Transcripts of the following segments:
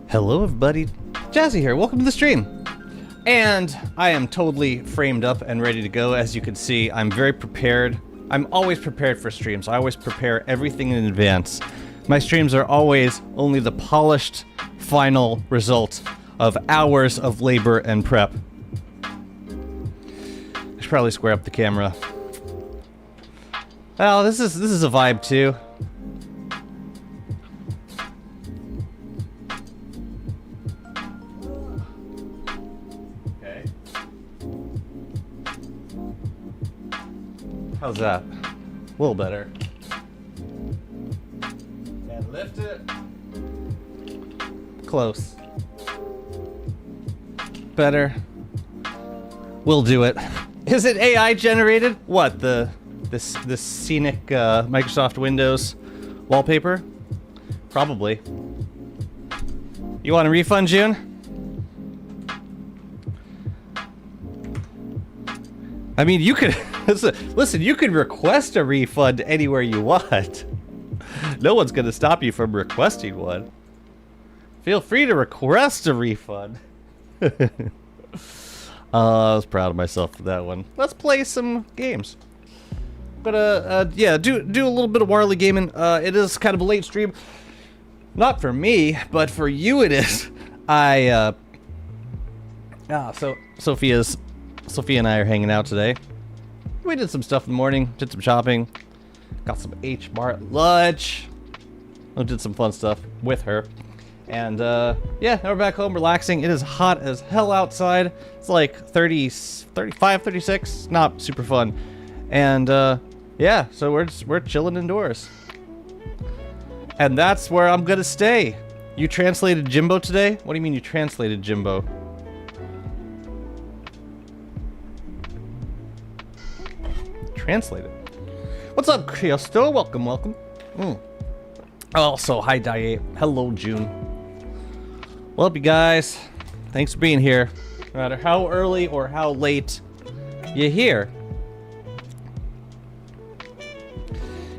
Hello everybody, Jazzy here, welcome to the stream. And I am totally framed up and ready to go. As you can see, I'm very prepared. I'm always prepared for streams. I always prepare everything in advance. My streams are always only the polished final result of hours of labor and prep. I should probably square up the camera. Oh, this is a vibe too. How's that? A little better. And lift it. Close. Better. We'll do it. Is it AI generated? What, this scenic Microsoft Windows wallpaper? Probably. You want a refund, June? I mean, you could listen, you can request a refund anywhere you want. No one's gonna stop you from requesting one. Feel free to request a refund. I was proud of myself for that one. Let's play some games. But yeah, do a little bit of Warley gaming. It is kind of a late stream. Not for me, but for you it is. So Sophia and I are hanging out today. We did some stuff in the morning, did some shopping, got some H-Mart lunch. We did some fun stuff with her. And yeah, now we're back home relaxing. It is hot as hell outside. It's like 30, 35, 36, not super fun. And yeah, so we're chilling indoors. And that's where I'm gonna stay. You translated Jimbo today? What do you mean you translated Jimbo? Translated. What's up, Criosto? Welcome. Also, hi, Daye. Hello, June. Well, you guys, thanks for being here. No matter how early or how late you're here.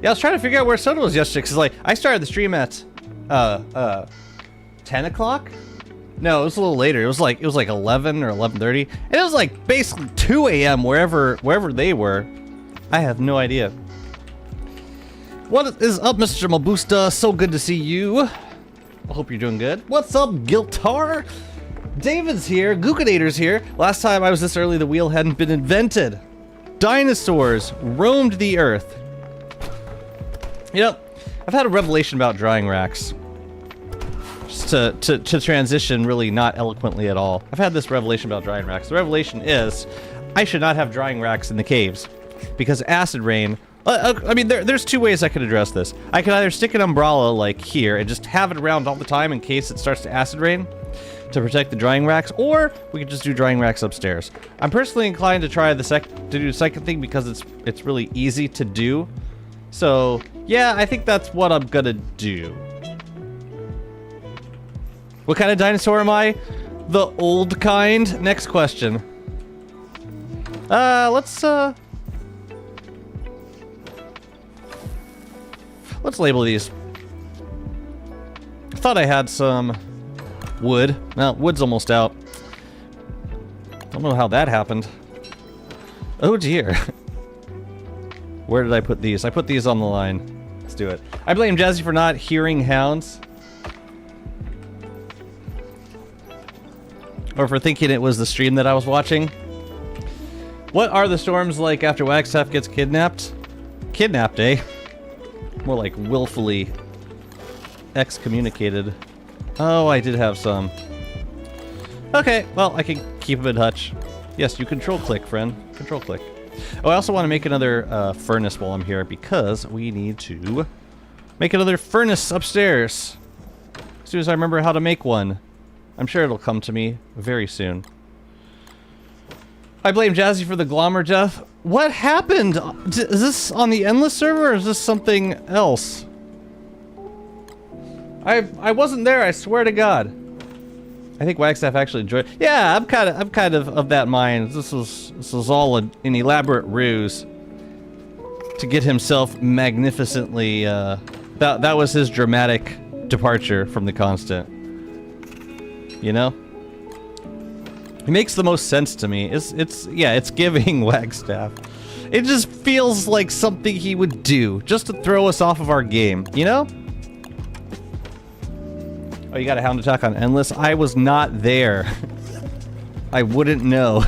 Yeah, I was trying to figure out where Soda was yesterday, because, like, I started the stream at, 10 o'clock? No, it was a little later. It was like 11 or 11:30. And it was, like, basically 2 a.m. wherever they were. I have no idea. What is up, Mr. Mabusta? So good to see you. I hope you're doing good. What's up, Giltar? David's here. Gookinator's here. Last time I was this early, the wheel hadn't been invented. Dinosaurs roamed the earth. You know, I've had a revelation about drying racks. Just to transition really not eloquently at all. I've had this revelation about drying racks. The revelation is I should not have drying racks in the caves. Because acid rain, I mean, there's two ways I could address this. I could either stick an umbrella, like here, and just have it around all the time in case it starts to acid rain to protect the drying racks, or we could just do drying racks upstairs. I'm personally inclined to try to do the second thing because it's really easy to do. So, yeah, I think that's what I'm gonna do. What kind of dinosaur am I? The old kind? Next question. Let's label these. I thought I had some wood. Well, wood's almost out. Don't know how that happened. Oh dear. Where did I put these? I put these on the line. Let's do it. I blame Jazzy for not hearing hounds. Or for thinking it was the stream that I was watching. What are the storms like after Wagstaff gets kidnapped? Kidnapped, eh? More like willfully excommunicated. Oh, I did have some. Okay, well, I can keep them in touch. Yes, you control click, friend. Control click. Oh, I also want to make another furnace while I'm here because we need to make another furnace upstairs. As soon as I remember how to make one. I'm sure it'll come to me very soon. I blame Jazzy for the Glommer death. What happened? Is this on the Endless server or is this something else? I wasn't there, I swear to God. I think Wagstaff actually enjoyed. Yeah, I'm kind of that mind. This was all an elaborate ruse to get himself magnificently. That was his dramatic departure from the Constant. You know, it makes the most sense to me. It's giving Wagstaff. It just feels like something he would do just to throw us off of our game. You know. Oh, you got a hound attack on Endless? I was not there. I wouldn't know.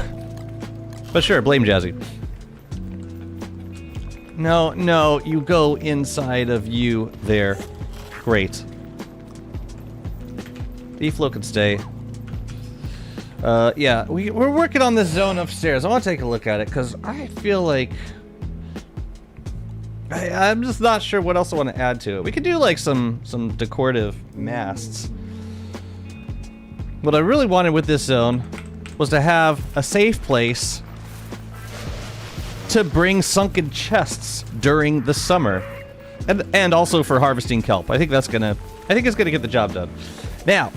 But sure, blame Jazzy. No, you go inside of you there. Great. Beeflo can stay. Yeah, we're working on this zone upstairs. I want to take a look at it, because I feel like... I'm just not sure what else I want to add to it. We could do like some decorative masts. What I really wanted with this zone was to have a safe place to bring sunken chests during the summer, and also for harvesting kelp. I think it's gonna get the job done. Now,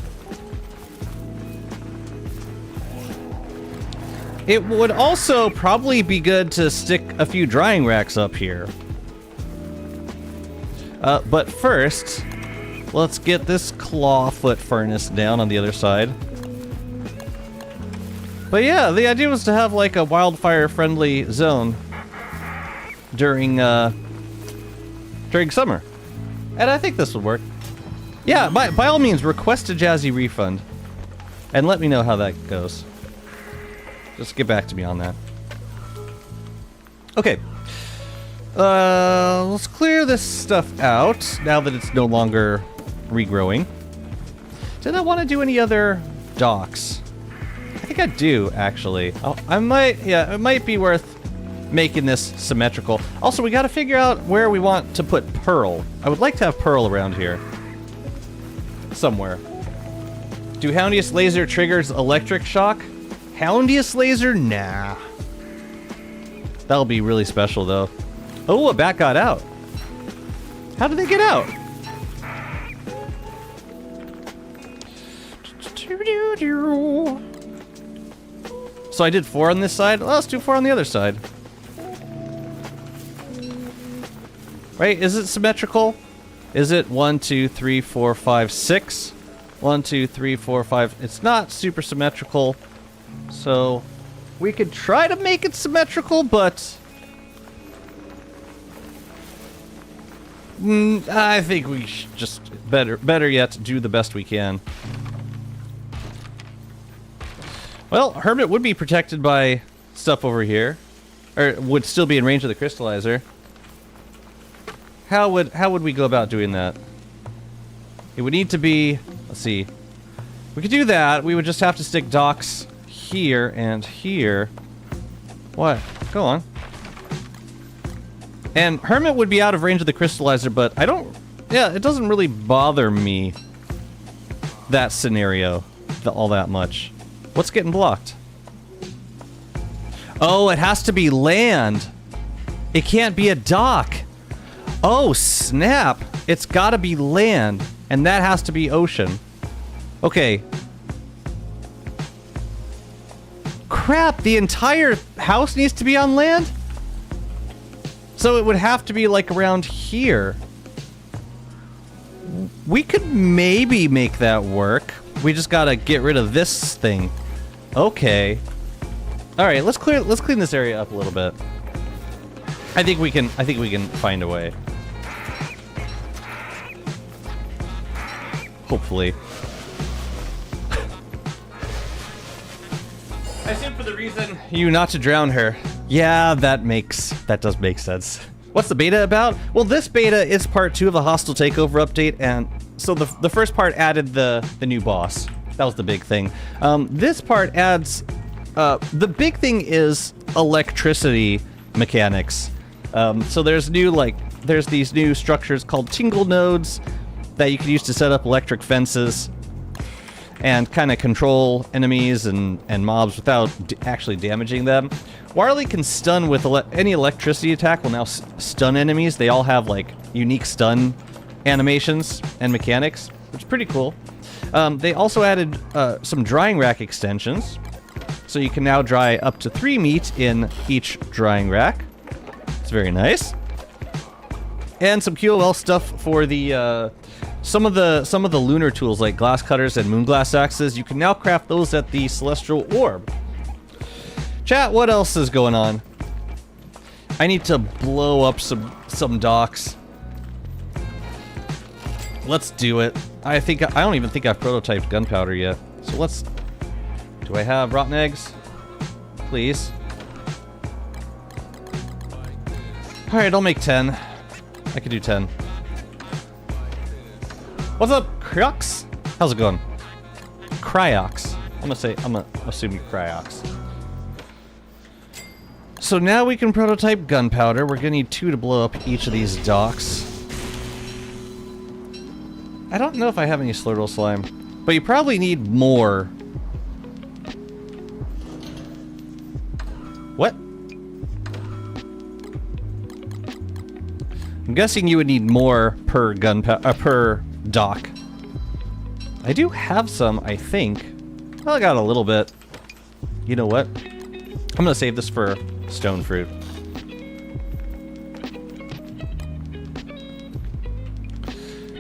it would also probably be good to stick a few drying racks up here. But first, let's get this clawfoot furnace down on the other side. But yeah, the idea was to have like a wildfire-friendly zone during summer, and I think this would work. Yeah, by all means, request a Jazzy refund, and let me know how that goes. Just get back to me on that. Okay. Let's clear this stuff out, now that it's no longer regrowing. Did I want to do any other docks? I think I do, actually. It might be worth making this symmetrical. Also, we gotta figure out where we want to put Pearl. I would like to have Pearl around here. Somewhere. Do Houndius Laser triggers electric shock? Houndius Laser? Nah. That'll be really special, though. Oh, a bat got out. How did they get out? So I did 4 on this side. Well, let's do 4 on the other side. Right? Is it symmetrical? Is it 1, 2, 3, 4, 5, 6? 1, 2, 3, 4, 5. It's not super symmetrical. So we could try to make it symmetrical, but I think we should just better yet do the best we can. Well, Hermit would be protected by stuff over here, or would still be in range of the crystallizer. How would we go about doing that? It would need to be, let's see. We could do that. We would just have to stick docks here and here. What? Go on. And Hermit would be out of range of the crystallizer, but I don't... Yeah, it doesn't really bother me, that scenario, all that much. What's getting blocked? Oh, it has to be land. It can't be a dock. Oh, snap. It's gotta be land, and that has to be ocean. Okay. Crap, the entire house needs to be on land? So it would have to be like around here. We could maybe make that work. We just gotta get rid of this thing. Okay. All right, let's clean this area up a little bit. I think we can find a way. Hopefully. I assume for the reason you not to drown her. Yeah, that does make sense. What's the beta about? Well, this beta is part 2 of the Hostile Takeover update, and so the first part added the new boss. That was the big thing. This part adds... the big thing is electricity mechanics. So there's these new structures called tingle nodes that you can use to set up electric fences. and kind of control enemies and mobs without actually damaging them. Warley can stun with any electricity attack will now stun enemies. They all have like unique stun animations and mechanics, which is pretty cool. They also added some drying rack extensions, so you can now dry up to 3 meat in each drying rack. It's very nice. And some QOL stuff for the some of the lunar tools like glass cutters and moonglass axes. You can now craft those at the celestial orb. Chat, what else is going on? I need to blow up some docks. Let's do it. I don't even think I've prototyped gunpowder yet. So let's... Do I have rotten eggs? Please. Alright, I'll make 10. I could do 10. What's up, Cryox? How's it going? Cryox. I'm gonna assume you're Cryox. So now we can prototype gunpowder. We're gonna need 2 to blow up each of these docks. I don't know if I have any Slurtle slime, but you probably need more. What? I'm guessing you would need more per per dock. I do have some, I think. Well, I got a little bit. You know what? I'm gonna save this for stone fruit.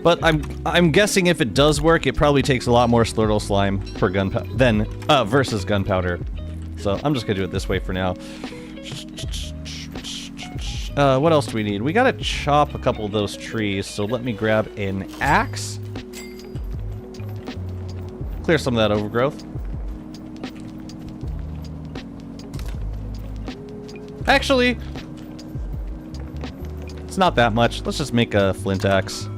But I'm guessing if it does work, it probably takes a lot more Slurtle slime per gunpowder than versus gunpowder. So I'm just gonna do it this way for now. What else do we need? We gotta chop a couple of those trees, so let me grab an axe. Clear some of that overgrowth. Actually, it's not that much. Let's just make a flint axe.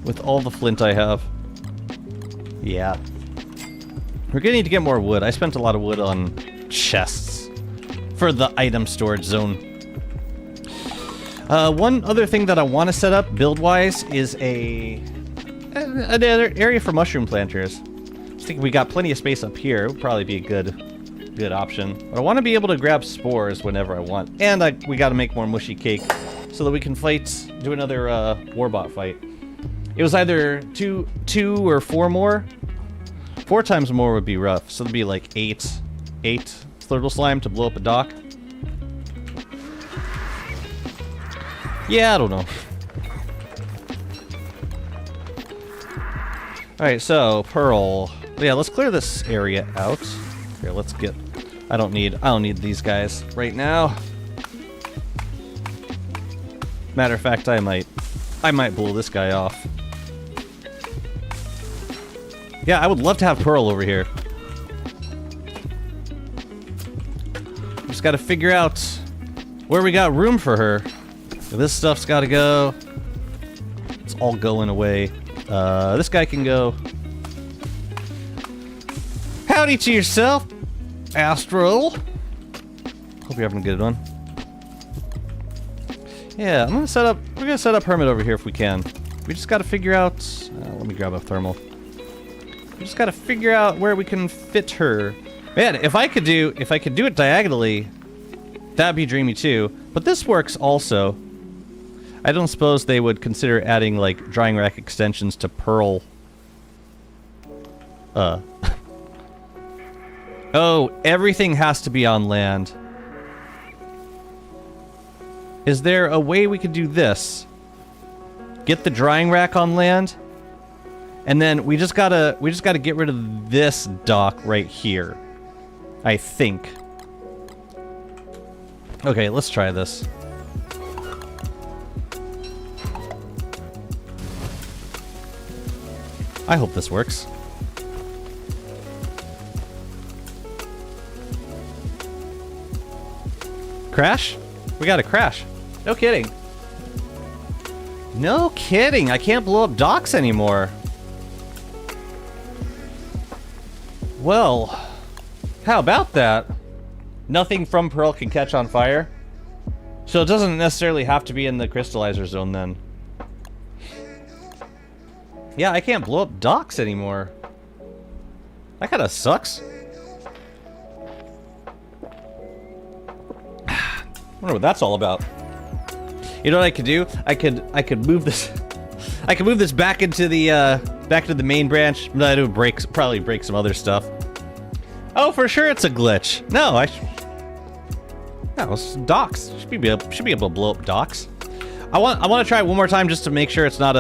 With all the flint I have. Yeah. We're gonna need to get more wood. I spent a lot of wood on chests for the item storage zone. One other thing that I want to set up build-wise is another area for mushroom planters. I think we got plenty of space up here. It would probably be a good option. But I want to be able to grab spores whenever I want. And we got to make more mushy cake so that we can do another warbot fight. It was either two or 4 more. 4 times more would be rough. So it'd be like 8 Slurtle slime to blow up a dock. Yeah, I don't know. Alright, so Pearl. Yeah, let's clear this area out. Here, let's get... I don't need these guys right now. Matter of fact, I might blow this guy off. Yeah, I would love to have Pearl over here. Just gotta figure out where we got room for her. This stuff's gotta go. It's all going away. This guy can go. Howdy to yourself, Astral. Hope you're having a good one. Yeah, we're gonna set up Hermit over here if we can. We just gotta figure out, let me grab a thermal. We just gotta figure out where we can fit her. Man, if I could do it diagonally, that'd be dreamy too. But this works also. I don't suppose they would consider adding like drying rack extensions to Pearl. Oh, everything has to be on land. Is there a way we could do this? Get the drying rack on land, and then we just gotta get rid of this dock right here. I think. Okay, let's try this. I hope this works. Crash? We got a crash. No kidding. No kidding. I can't blow up docks anymore. Well, how about that? Nothing from Pearl can catch on fire. So it doesn't necessarily have to be in the crystallizer zone then. Yeah, I can't blow up docks anymore. That kind of sucks. I wonder what that's all about. You know what I could do? I could move this. I could move this back into the main branch. That would probably break some other stuff. Oh, for sure it's a glitch. No, no, it's docks. Should be able to blow up docks. I want to try it one more time just to make sure it's not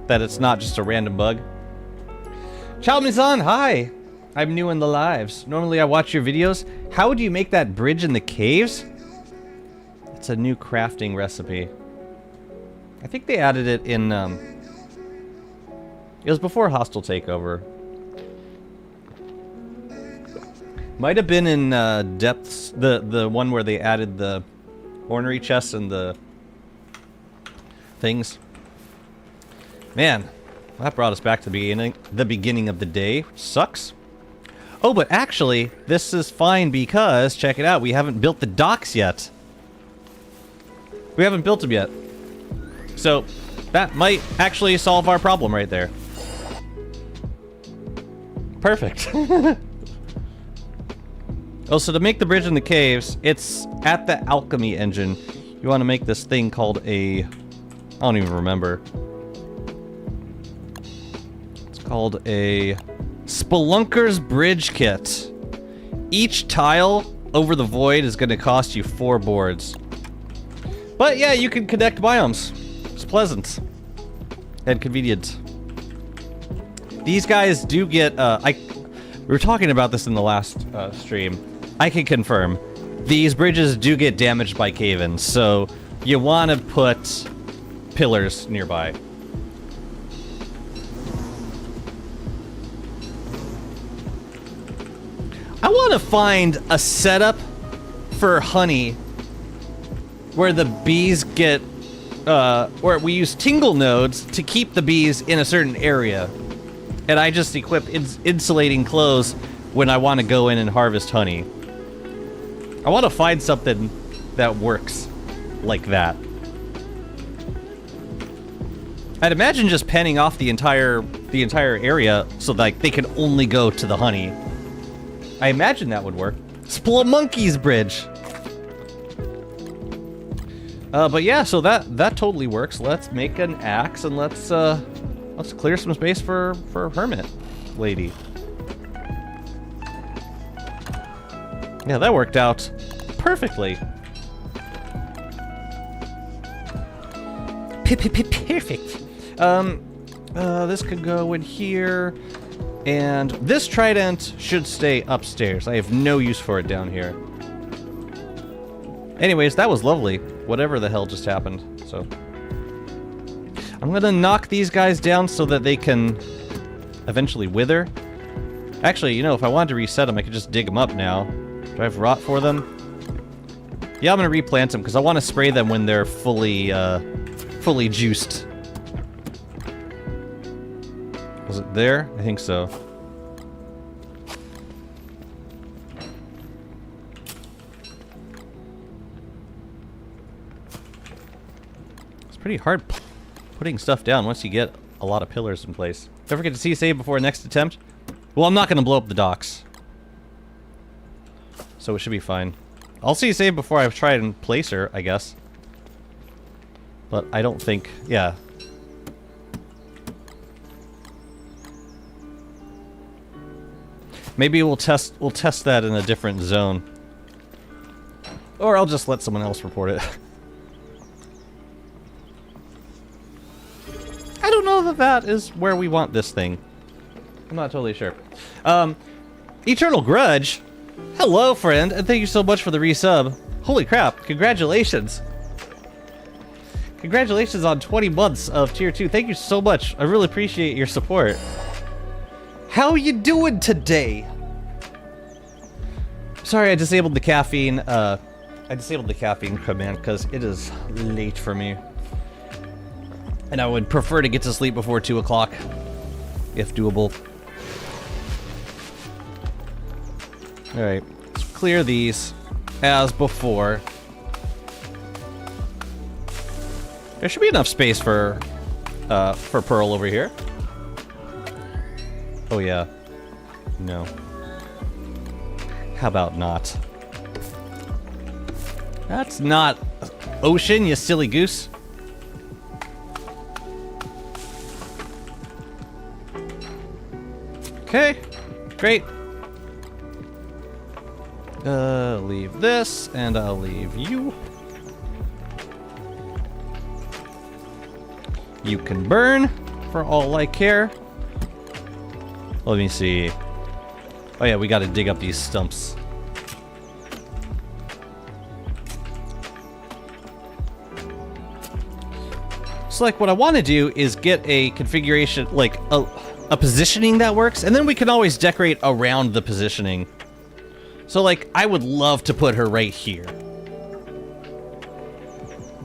just a random bug. Chalmi-san, hi. I'm new in the lives. Normally I watch your videos. How would you make that bridge in the caves? It's a new crafting recipe. I think they added it in, it was before Hostile Takeover. Might have been in, Depths, the one where they added the ornery chests and the things. Man, that brought us back to the beginning of the day, which sucks. Oh, but actually, this is fine because, check it out, we haven't built the docks yet. We haven't built them yet. So, that might actually solve our problem right there. Perfect. Oh, so to make the bridge in the caves, it's at the alchemy engine. You want to make this thing called a... I don't even remember. It's called a Spelunker's Bridge Kit. Each tile over the void is going to cost you 4 boards. But yeah, you can connect biomes. It's pleasant and convenient. These guys do get, we were talking about this in the last stream. I can confirm, these bridges do get damaged by cave-ins, so you want to put pillars nearby. I want to find a setup for honey where the bees get, where we use tingle nodes to keep the bees in a certain area. And I just equip insulating clothes when I want to go in and harvest honey. I want to find something that works like that. I'd imagine just penning off the entire area so that they can only go to the honey. I imagine that would work. Spelunker's Bridge. But yeah, so that totally works. Let's make an axe and let's clear some space for Hermit Lady. Yeah, that worked out perfectly. Perfect. This could go in here, and this trident should stay upstairs. I have no use for it down here. Anyways, that was lovely. Whatever the hell just happened. So I'm gonna knock these guys down so that they can eventually wither. Actually, you know, if I wanted to reset them, I could just dig them up now. Do I have rot for them? Yeah, I'm gonna replant them because I want to spray them when they're fully juiced. Was it there? I think so. It's pretty hard putting stuff down once you get a lot of pillars in place. Don't forget to CSave before next attempt. Well, I'm not gonna blow up the docks, so it should be fine. I'll CSave before I try and place her, I guess. But I don't think, yeah. Maybe we'll test that in a different zone. Or I'll just let someone else report it. I don't know that is where we want this thing. I'm not totally sure. Eternal Grudge. Hello, friend, and thank you so much for the resub. Holy crap, congratulations. Congratulations on 20 months of Tier 2. Thank you so much. I really appreciate your support. How you doing today? Sorry, I disabled the caffeine. I disabled the caffeine command because it is late for me. And I would prefer to get to sleep before 2 o'clock, if doable. Alright, let's clear these as before. There should be enough space for Pearl over here. Oh yeah. No. How about not? That's not ocean, you silly goose. Okay, great. Leave this, and I'll leave you. You can burn, for all I care. Let me see. Oh yeah, we gotta dig up these stumps. So like what I want to do is get a configuration, like a positioning that works, and then we can always decorate around the positioning. So like, I would love to put her right here.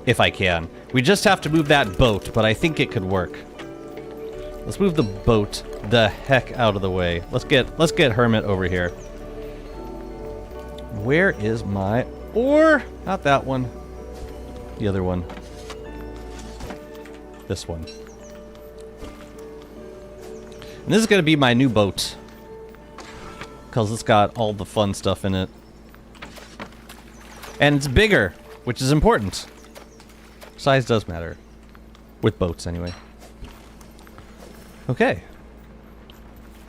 If I can. We just have to move that boat, but I think it could work. Let's move the boat the heck out of the way. Let's get Hermit over here. Where is my oar? Not that one. The other one. This one. And this is gonna be my new boat. Because it's got all the fun stuff in it. And it's bigger, which is important. Size does matter. With boats, anyway. Okay.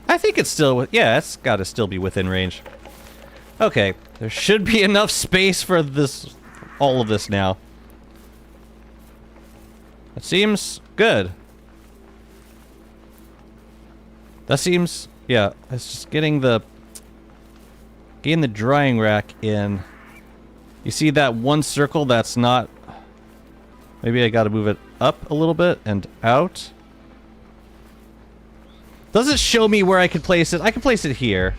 I think it's still... yeah, it's gotta still be within range. Okay. There should be enough space for this... all of this now. That seems good. That seems... yeah, it's just getting the drying rack in. You see that one circle that's not... maybe I gotta move it up a little bit and out. Does it show me where I can place it? I can place it here.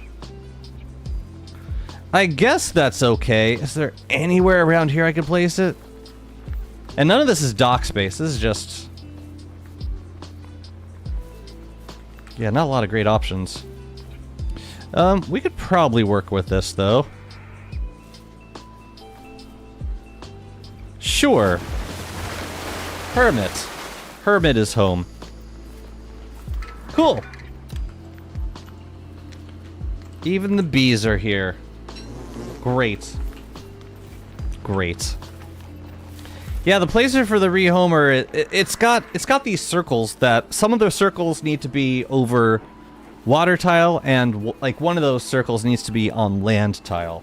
I guess that's okay. Is there anywhere around here I can place it? And none of this is dock space. This is just... yeah, not a lot of great options. We could probably work with this, though. Sure. Hermit. Hermit is home. Cool. Even the bees are here. Great. Great. Yeah, the placer for the rehomer, it's got these circles that some of the circles need to be over water tile, and like one of those circles needs to be on land tile,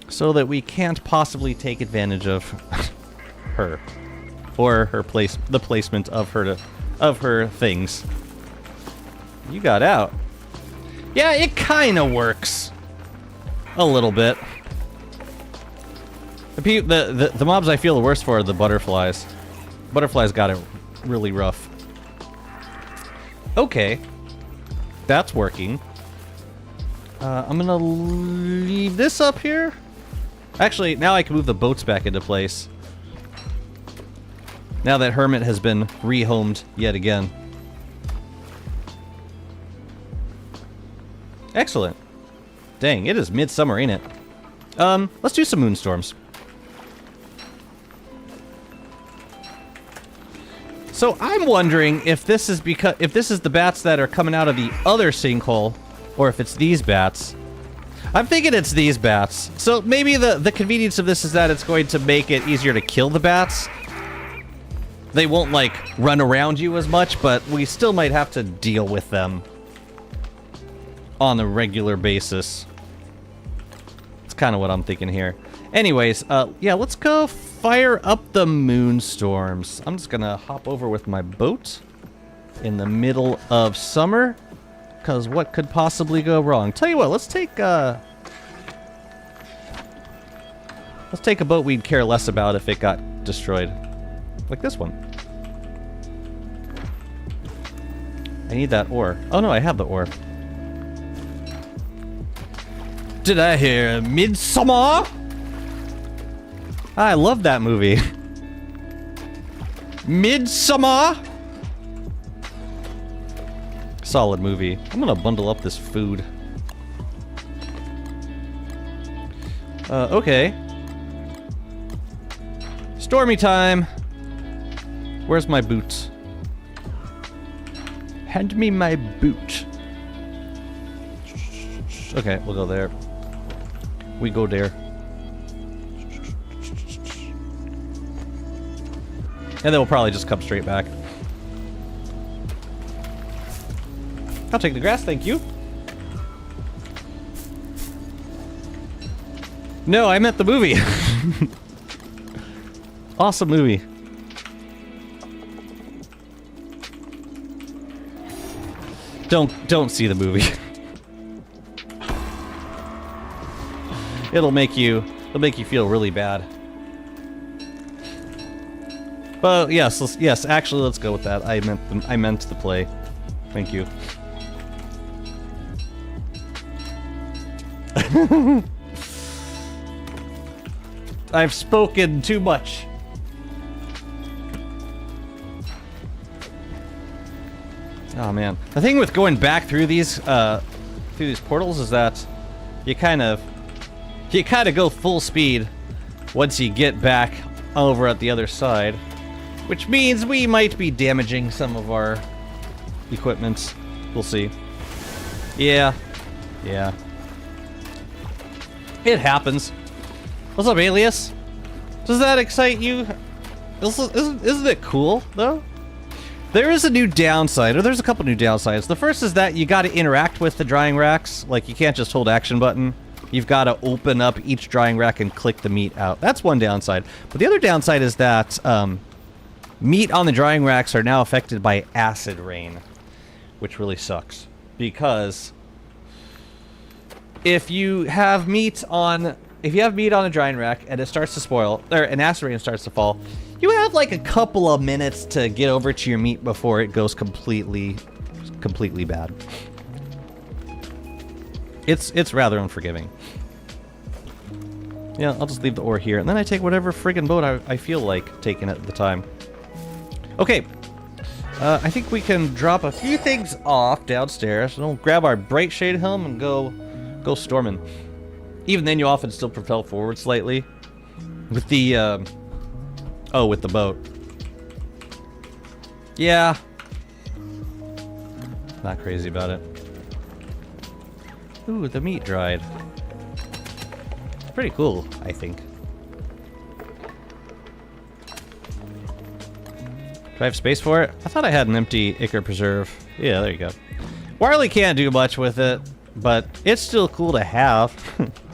so that we can't possibly take advantage of her or her the placement of her things. You got out. Yeah, it kind of works a little bit. The mobs I feel the worst for are the butterflies. Butterflies got it really rough. Okay. That's working. I'm gonna leave this up here. Actually, now I can move the boats back into place. Now that Hermit has been rehomed yet again. Excellent. Dang, it is midsummer, ain't it? Let's do some moonstorms. So I'm wondering if this is the bats that are coming out of the other sinkhole, or if it's these bats. I'm thinking it's these bats. So maybe the convenience of this is that it's going to make it easier to kill the bats. They won't, like, run around you as much, but we still might have to deal with them on a regular basis. That's kind of what I'm thinking here. Anyways, yeah, let's go fire up the moonstorms. I'm just gonna hop over with my boat in the middle of summer, because what could possibly go wrong? Tell you what, let's take a boat we'd care less about if it got destroyed. Like this one. I need that ore. Oh no, I have the ore. Did I hear Midsummer? I love that movie. Midsummer? Solid movie. I'm gonna bundle up this food. Okay. Stormy time. Where's my boots? Hand me my boot. Okay, we'll go there. We go there. And then we'll probably just come straight back. I'll take the grass, thank you. No, I meant the movie. Awesome movie. Don't see the movie. It'll make you feel really bad. But yes, actually, let's go with that. I meant the play. Thank you. I've spoken too much. Oh man, the thing with going back through these portals is that you kind of go full speed once you get back over at the other side, which means we might be damaging some of our equipment. We'll see. Yeah. It happens. What's up, Alias? Does that excite you? Isn't it cool, though? There is a new downside, or there's a couple new downsides. The first is that you gotta interact with the drying racks. Like, you can't just hold action button. You've gotta open up each drying rack and click the meat out. That's one downside. But the other downside is that meat on the drying racks are now affected by acid rain, which really sucks. Because if you have meat on a drying rack and it starts to spoil, or an acid rain starts to fall, you have like a couple of minutes to get over to your meat before it goes completely bad. It's rather unforgiving. Yeah, I'll just leave the ore here, and then I take whatever friggin' boat I feel like taking at the time. Okay. I think we can drop a few things off downstairs, and we'll grab our bright shade helm and go storming. Even then, you often still propel forward slightly with the with the boat. Yeah. Not crazy about it. Ooh, the meat dried. Pretty cool, I think. Do I have space for it? I thought I had an empty Ichor Preserve. Yeah, there you go. Warley can't do much with it, but it's still cool to have.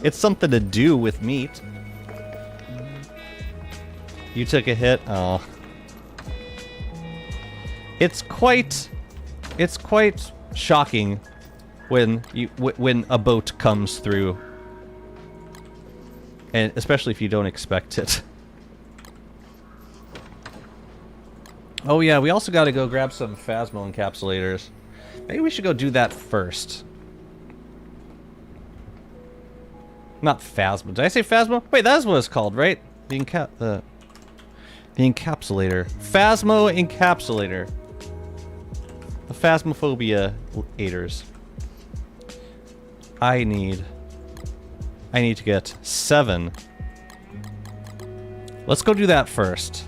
It's something to do with meat. You took a hit? Oh. It's quite shocking when a boat comes through. And especially if you don't expect it. Oh yeah, we also gotta go grab some Phasmo encapsulators. Maybe we should go do that first. Not Phasmo. Did I say Phasmo? Wait, that's what it's called, right? The encapsulator. Phasmo encapsulator. The Phasmophobia aiders. I need to get 7. Let's go do that first.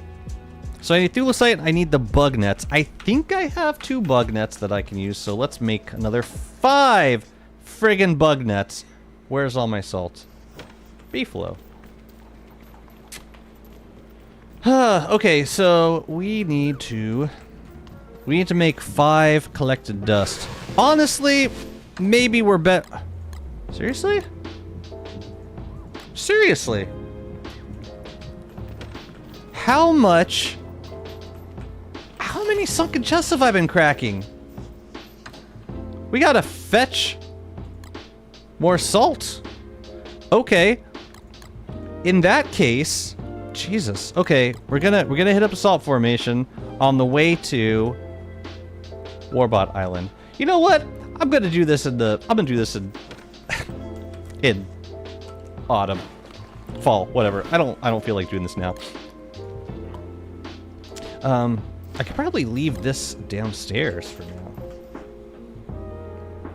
So I need Thulecite, I need the bug nets. I think I have 2 bug nets that I can use, so let's make another 5 friggin' bug nets. Where's all my salt? Beefalo. Okay, so we need to make 5 collected dust. Honestly, maybe we're Seriously? Seriously? How many sunken chests have I been cracking? We gotta fetch more salt. Okay. In that case, Jesus. Okay, we're gonna hit up a salt formation on the way to Warbot Island. You know what? I'm gonna do this in in autumn, fall, whatever. I don't feel like doing this now. I could probably leave this downstairs for now.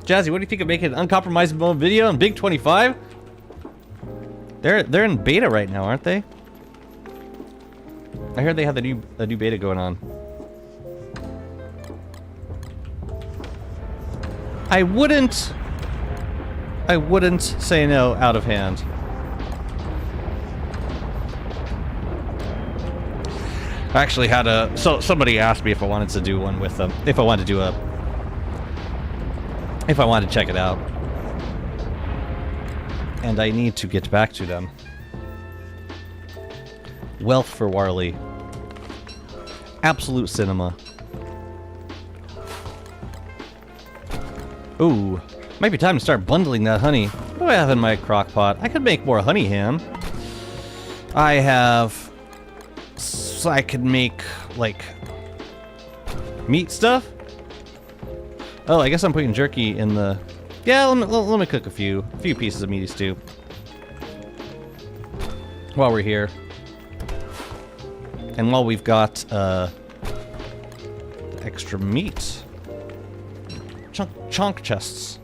Jazzy, what do you think of making an uncompromisable video on Big 25? They're in beta right now, aren't they? I heard they have the new beta going on. I wouldn't say no out of hand. I actually had a... So somebody asked me if I wanted to do one with them. If I wanted to do a... If I wanted to check it out. And I need to get back to them. Wealth for Warley. Absolute cinema. Ooh. Might be time to start bundling that honey. What do I have in my crock pot? I could make more honey ham. I have... So I could make, like... meat stuff? Oh, I guess I'm putting jerky in the... Yeah, let me cook a few pieces of meaty stew. While we're here. And while we've got, extra meat. Chunk chests.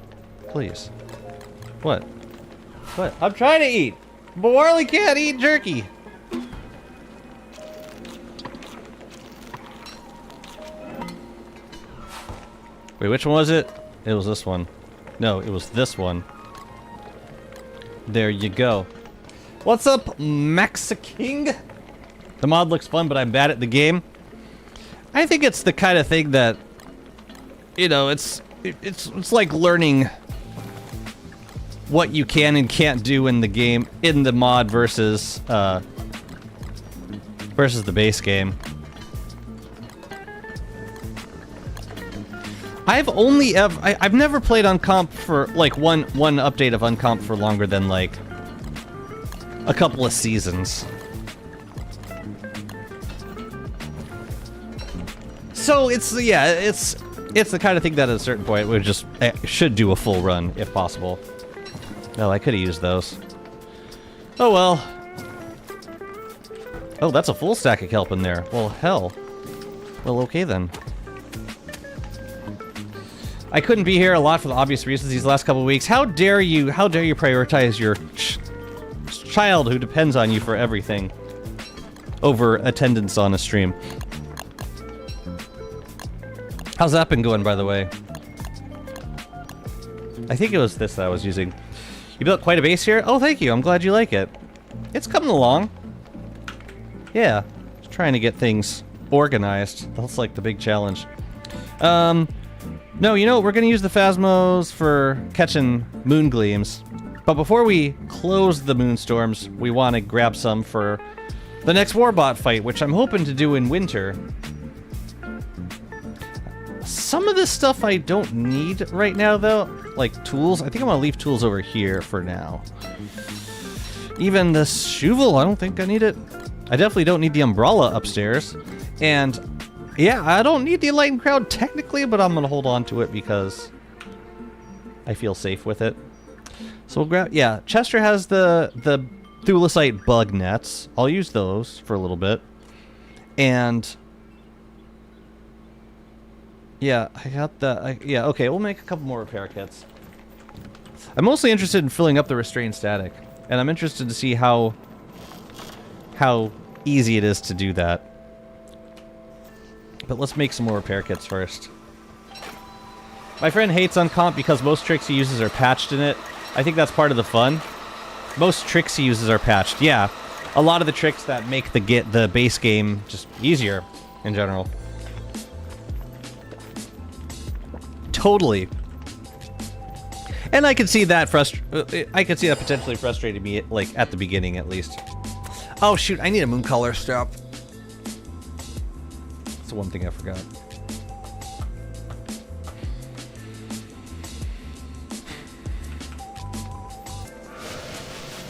Please. What? What? I'm trying to eat! But Warley can't eat jerky! Wait, which one was it? It was this one. No, it was this one. There you go. What's up, Maxiking? The mod looks fun, but I'm bad at the game. I think it's the kind of thing that, you know, it's like learning what you can and can't do in the game, in the mod versus the base game. I've never played Uncomp for like one update of Uncomp for longer than like a couple of seasons. So it's the kind of thing that at a certain point we just should do a full run if possible. Oh, I could have used those. Oh well. Oh, that's a full stack of kelp in there. Well, hell. Well, okay then. I couldn't be here a lot for the obvious reasons these last couple of weeks. How dare you prioritize your child who depends on you for everything over attendance on a stream? How's that been going, by the way? I think it was this that I was using. You built quite a base here? Oh, thank you. I'm glad you like it. It's coming along. Yeah. Just trying to get things organized. That's like the big challenge. No, you know, we're going to use the Phasmos for catching moon gleams. But before we close the moonstorms, we want to grab some for the next Warbot fight, which I'm hoping to do in winter. Some of this stuff I don't need right now, though. Like tools. I think I'm going to leave tools over here for now. Even the Shuvel, I don't think I need it. I definitely don't need the Umbrella upstairs. And... yeah, I don't need the Enlightened Crowd technically, but I'm going to hold on to it because I feel safe with it. So we'll grab... yeah, Chester has the Thulicite bug nets. I'll use those for a little bit. And... yeah, I got the... yeah, okay, we'll make a couple more repair kits. I'm mostly interested in filling up the Restrained Static. And I'm interested to see how easy it is to do that. But let's make some more repair kits first. My friend hates Uncomp because most tricks he uses are patched in it. I think that's part of the fun. Most tricks he uses are patched. Yeah, a lot of the tricks that make the base game just easier in general. Totally. And I can see that potentially frustrating me, like at the beginning at least. Oh shoot! I need a moon color strap. That's the one thing I forgot.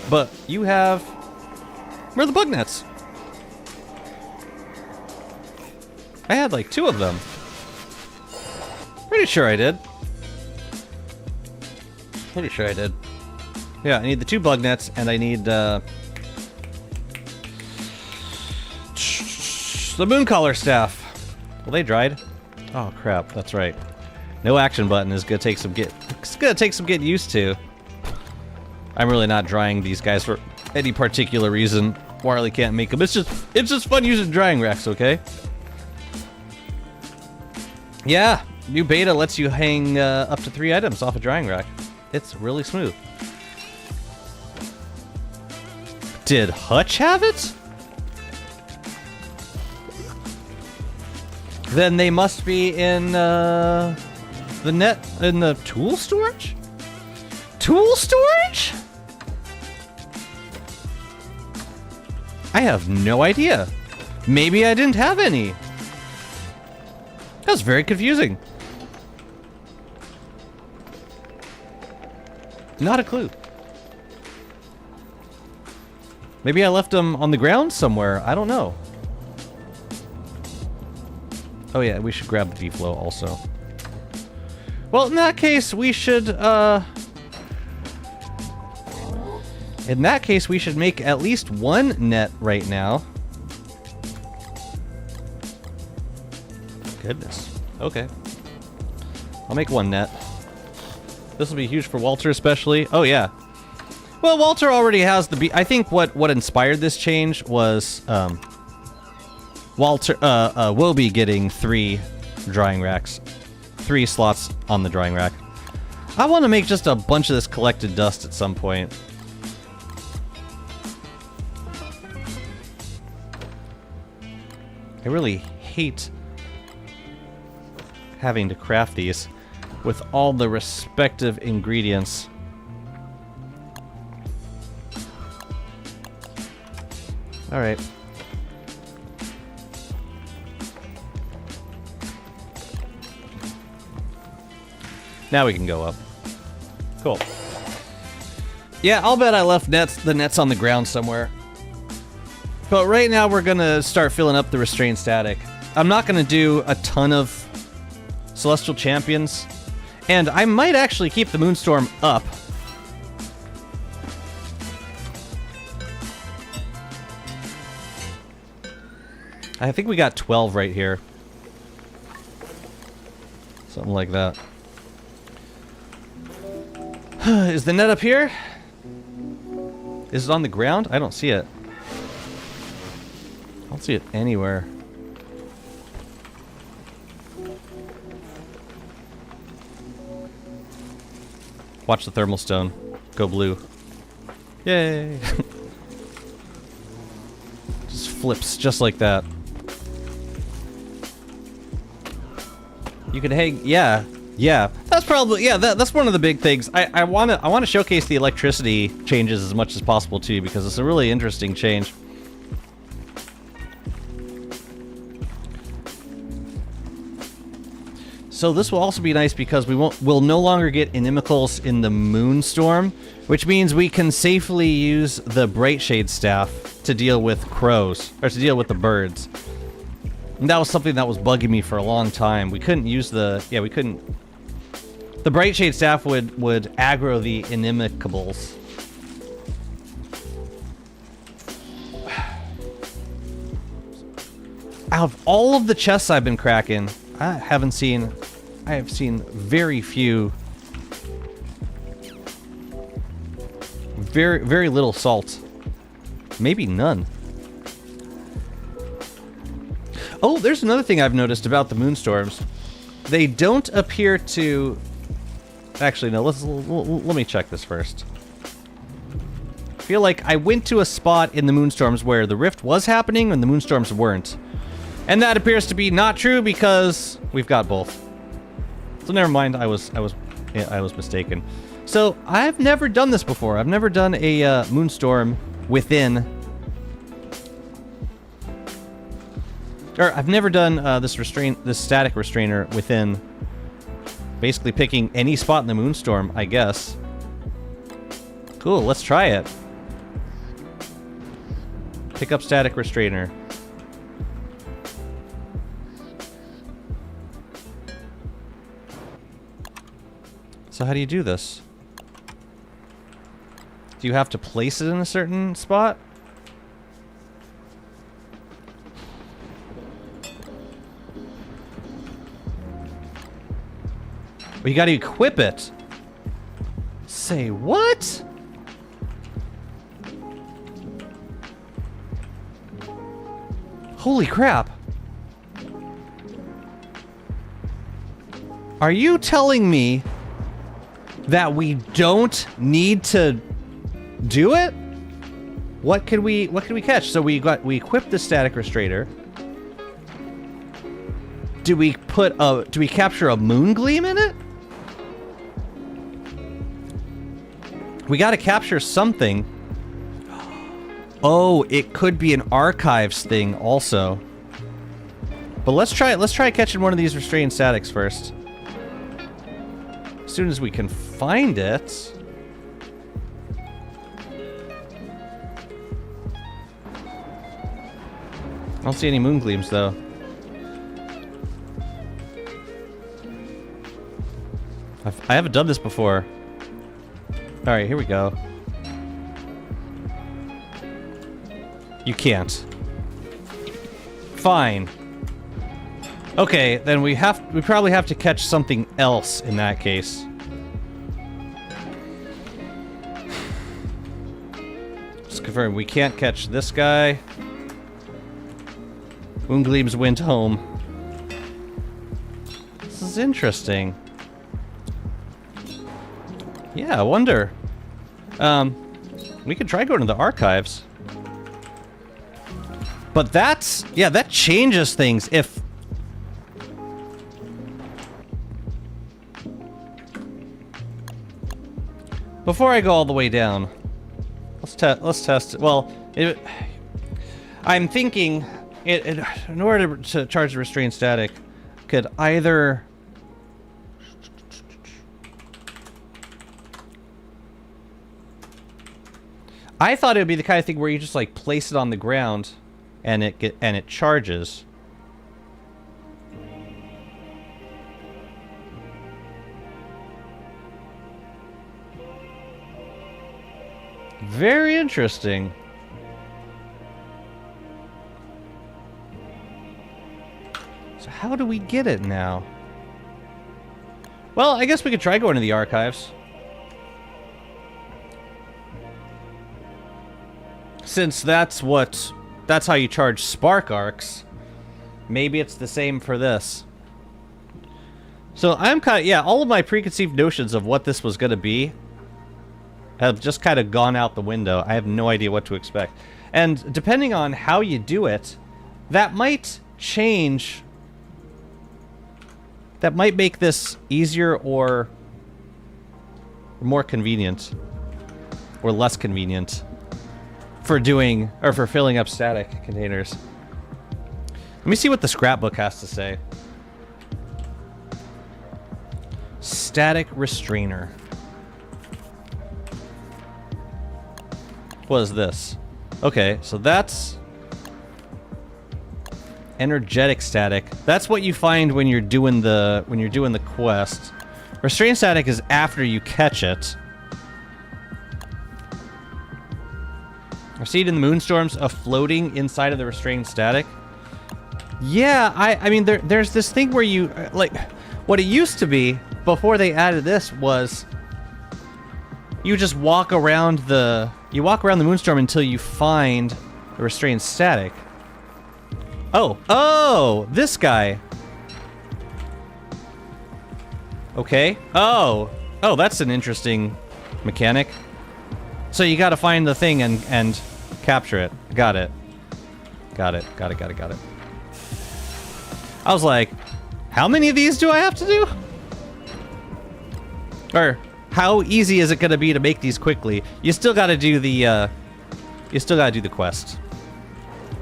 But you have... where are the bug nets? I had like 2 of them. Pretty sure I did. Pretty sure I did. Yeah, I need the 2 bug nets, and I need the moon collar staff. Well, they dried. Oh crap, that's right. No action button is gonna take some getting used to. I'm really not drying these guys for any particular reason. Warley can't make them. It's just fun using drying racks, okay? Yeah, New beta lets you hang up to 3 items off a drying rack. It's really smooth. Did Hutch have it? Then they must be in the tool storage? Tool storage? I have no idea. Maybe I didn't have any. That was very confusing. Not a clue. Maybe I left them on the ground somewhere. I don't know. Oh yeah, we should grab the deflow also. Well, in that case, we should, in that case, we should make at least 1 net right now. Goodness. Okay. I'll make 1 net. This will be huge for Walter especially. Oh yeah. Well, Walter already has the I think what inspired this change was Walter will be getting 3 drying racks. 3 slots on the drying rack. I want to make just a bunch of this collected dust at some point. I really hate having to craft these with all the respective ingredients. All right. Now we can go up. Cool. Yeah, I'll bet I left the nets on the ground somewhere. But right now we're gonna start filling up the restrained static. I'm not gonna do a ton of Celestial Champions, and I might actually keep the Moonstorm up. I think we got 12 right here. Something like that. Is the net up here? Is it on the ground? I don't see it. I don't see it anywhere. Watch the thermal stone. Go blue. Yay! Just flips just like that. You could hang, yeah. That's probably, yeah, that's one of the big things. I wanna showcase the electricity changes as much as possible too, because it's a really interesting change. So this will also be nice because we'll no longer get inimicals in the Moonstorm, which means we can safely use the Brightshade staff to deal with crows, or to deal with the birds. And that was something that was bugging me for a long time. We couldn't use the... Yeah, we couldn't... The Brightshade staff would aggro the Inimicables. Out of all of the chests I've been cracking, I have seen very few... Very little salt. Maybe none. Oh, there's another thing I've noticed about the Moonstorms. They don't appear to... Actually, no, let me check this first. I feel like I went to a spot in the Moonstorms where the Rift was happening and the Moonstorms weren't. And that appears to be not true because we've got both. So never mind, I was mistaken. So, I've never done this before. I've never done a Moonstorm within... Or I've never done this static restrainer within basically picking any spot in the Moonstorm, I guess. Cool, let's try it. Pick up static restrainer. So how do you do this? Do you have to place it in a certain spot? Well, you gotta equip it. Say what? Holy crap. Are you telling me that we don't need to do it? What can we catch? So we equipped the static restrainer. Do we capture a moon gleam in it? We gotta capture something. Oh, it could be an archives thing also. But let's try catching one of these restrained statics first. As soon as we can find it. I don't see any moon gleams though. I haven't done this before. Alright, here we go. You can't. Fine. Okay, then we probably have to catch something else in that case. Just confirm, we can't catch this guy. Moon Gleams went home. This is interesting. Yeah, I wonder. We could try going to the archives. But that's... yeah, that changes things if... Before I go all the way down, let's test it. Well, I'm thinking... in order to charge the restrained static, could either... I thought it would be the kind of thing where you just like place it on the ground and it charges. Very interesting. So how do we get it now? Well, I guess we could try going to the archives. Since that's how you charge spark arcs, maybe it's the same for this. So I'm kind of, yeah, all of my preconceived notions of what this was going to be have just kind of gone out the window. I have no idea what to expect. And depending on how you do it, that might change. That might make this easier or more convenient. Or less convenient. For doing, or for filling up static containers. Let me see what the scrapbook has to say. Static restrainer. What is this? Okay, so that's energetic static. That's what you find when you're doing the quest. Restrained static is after you catch it. Proceed in the moonstorms of floating inside of the restrained static. Yeah, I mean, there's this thing where you, like, what it used to be before they added this was you just walk around the moonstorm until you find the restrained static. Oh, this guy. Okay. Oh, that's an interesting mechanic. So you gotta find the thing and capture it. Got it. Got it. I was like, how many of these do I have to do? Or how easy is it gonna be to make these quickly? You still gotta do the quest.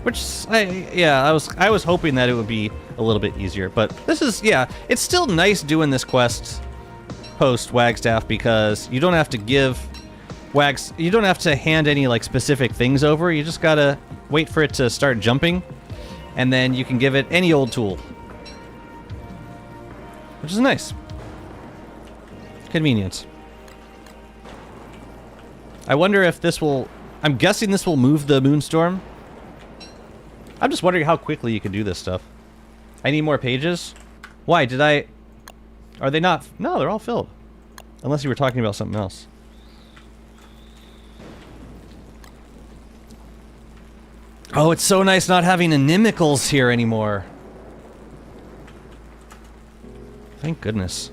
Which I was hoping that it would be a little bit easier, but this is, yeah, it's still nice doing this quest post Wagstaff because you don't have to give you don't have to hand any like specific things over. You just gotta wait for it to start jumping, and then you can give it any old tool, which is nice. Convenience. I wonder if this will... I'm guessing this will move the moonstorm. I'm just wondering how quickly you can do this stuff. I need more pages? Why? Did I... Are they not... No, they're all filled. Unless you were talking about something else. Oh, it's so nice not having inimicals here anymore. Thank goodness.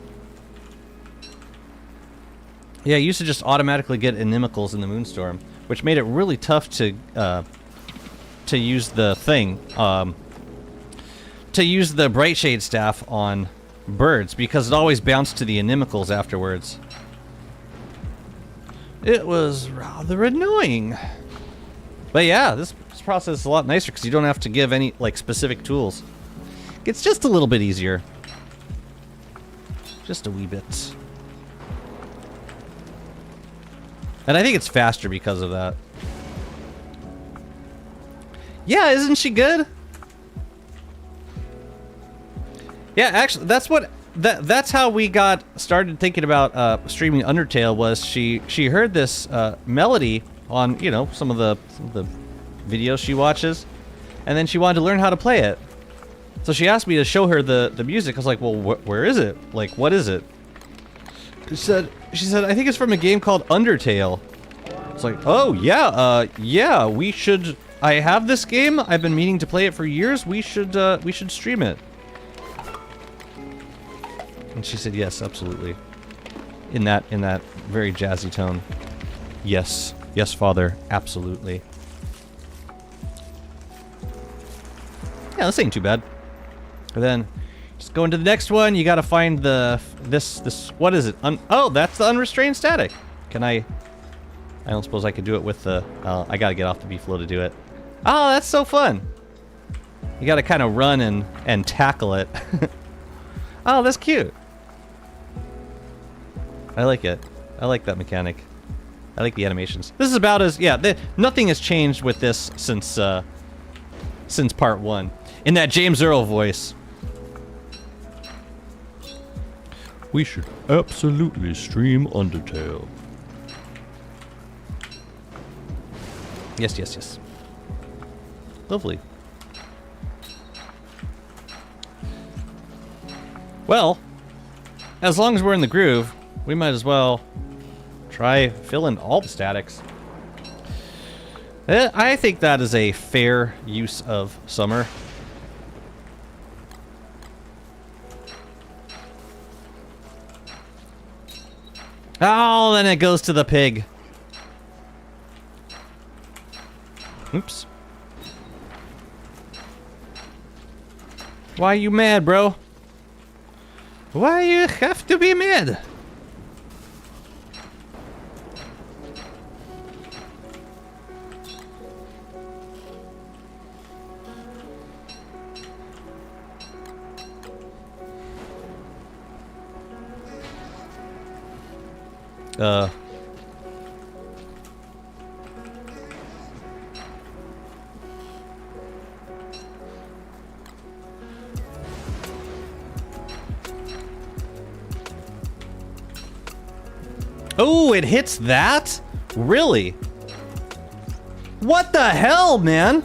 Yeah, I used to just automatically get inimicals in the Moonstorm, which made it really tough to use the thing, to use the Brightshade Staff on birds, because it always bounced to the inimicals afterwards. It was rather annoying. But yeah, this process is a lot nicer because you don't have to give any, like, specific tools. It's just a little bit easier. Just a wee bit. And I think it's faster because of that. Yeah, isn't she good? Yeah, actually, that's how we got started thinking about streaming Undertale. Was she heard this melody on, you know, some of the videos she watches, and then she wanted to learn how to play it. So she asked me to show her the music. I was like, well, where is it? Like, what is it? She said, I think it's from a game called Undertale. It's like, oh yeah, yeah, we should. I have this game. I've been meaning to play it for years. We should stream it. And she said, yes, absolutely. In that very jazzy tone. Yes, yes, Father, absolutely. Yeah, this ain't too bad. And then, just go into the next one. You gotta find this. What is it? Oh, that's the unrestrained static. Can I don't suppose I could do it with the. I gotta get off the B-flow to do it. Oh, that's so fun. You gotta kind of run and tackle it. Oh, that's cute. I like it. I like that mechanic. I like the animations. This is about as nothing has changed with this since part 1. In that James Earl voice. We should absolutely stream Undertale. Yes, yes, yes. Lovely. Well, as long as we're in the groove, we might as well try filling all the statics. I think that is a fair use of summer. Oh, then it goes to the pig. Oops. Why you mad, bro? Why you have to be mad? Oh, it hits that? Really? What the hell, man?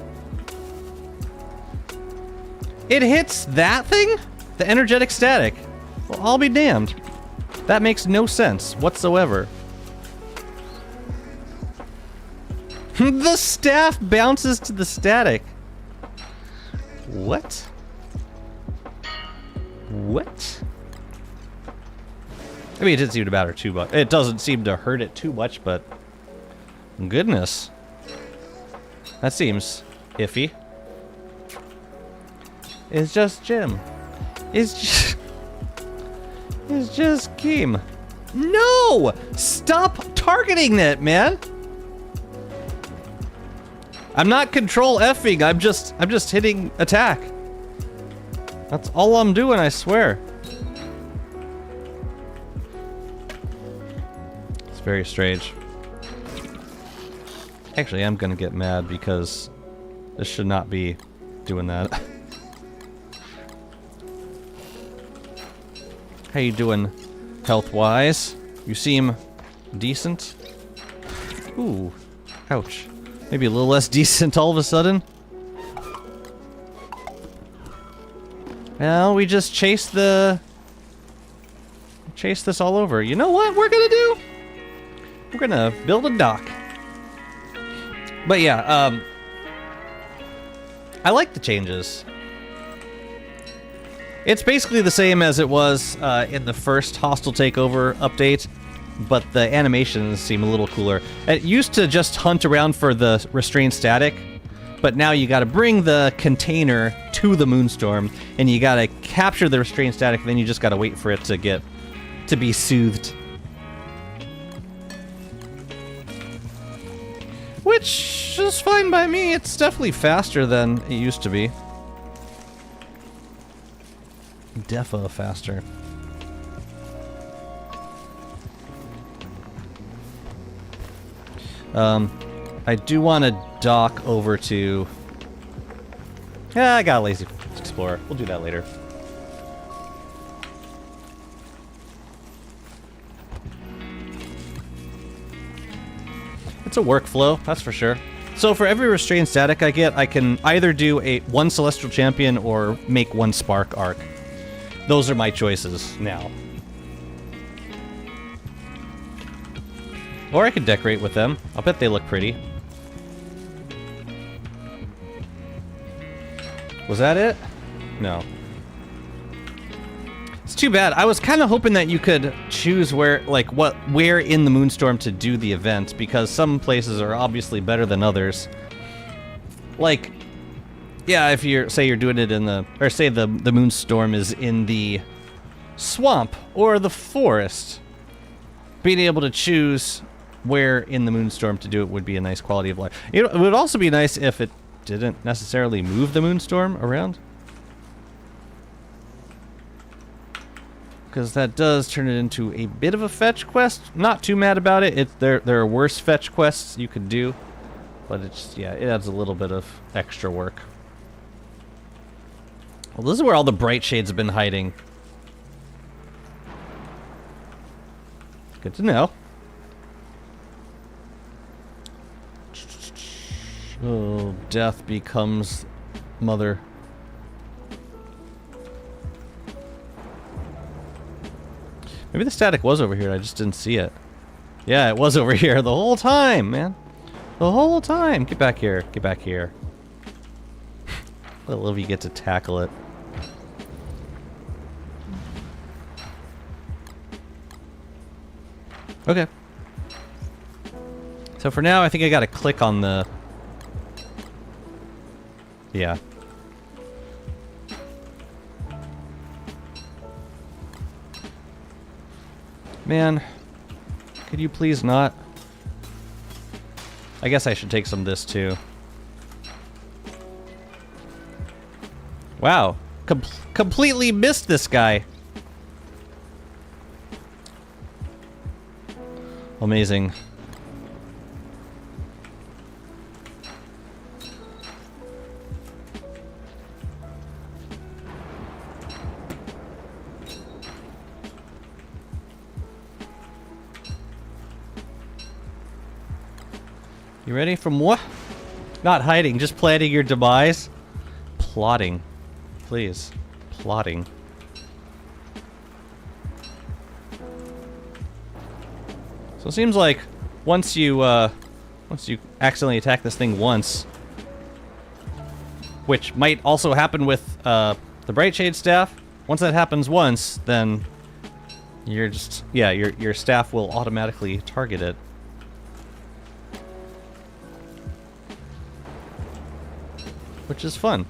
It hits that thing? The energetic static? Well, I'll be damned. That makes no sense whatsoever. The staff bounces to the static. What? What? I mean, it didn't seem to matter too much. It doesn't seem to hurt it too much, but goodness. That seems iffy. It's just Jim. It's just Kim. No! Stop targeting it, man! I'm not control F'ing, I'm just hitting attack. That's all I'm doing, I swear. It's very strange. Actually, I'm gonna get mad because this should not be doing that. How you doing, health-wise? You seem decent. Ooh, ouch. Maybe a little less decent all of a sudden. Well, we just chase this all over. You know what we're gonna do? We're gonna build a dock. But yeah, I like the changes. It's basically the same as it was in the first Hostile Takeover update, but the animations seem a little cooler. It used to just hunt around for the restrained static, but now you gotta bring the container to the Moonstorm, and you gotta capture the restrained static, then you just gotta wait for it to be soothed. Which is fine by me. It's definitely faster than it used to be. Defo faster. I do want to dock over to... Yeah, I got a lazy explorer. We'll do that later. It's a workflow, that's for sure. So for every restrained static I get, I can either do one Celestial Champion or make one Spark Arc. Those are my choices now. Or I could decorate with them. I'll bet they look pretty. Was that it? No. It's too bad. I was kind of hoping that you could choose where in the Moonstorm to do the event, because some places are obviously better than others. Like, yeah, if you're doing it in the Moonstorm is in the swamp or the forest, being able to choose where in the Moonstorm to do it would be a nice quality of life. You know, it would also be nice if it didn't necessarily move the Moonstorm around, because that does turn it into a bit of a fetch quest. Not too mad about it. There are worse fetch quests you could do, but it's, yeah, it adds a little bit of extra work. Well, this is where all the bright shades have been hiding. Good to know. Oh, death becomes mother. Maybe the static was over here and I just didn't see it. Yeah, it was over here the whole time, man. The whole time. Get back here. Get back here. I love you get to tackle it. Okay. So for now, I think I gotta click on the... Yeah. Man, could you please not? I guess I should take some of this too. Wow, completely missed this guy. Amazing. You ready? From what? Not hiding, just planning your demise. Plotting. Please. Plotting. So it seems like once you accidentally attack this thing once, which might also happen with the Brightshade staff, once that happens once, then you're just, yeah, your staff will automatically target it. Which is fun.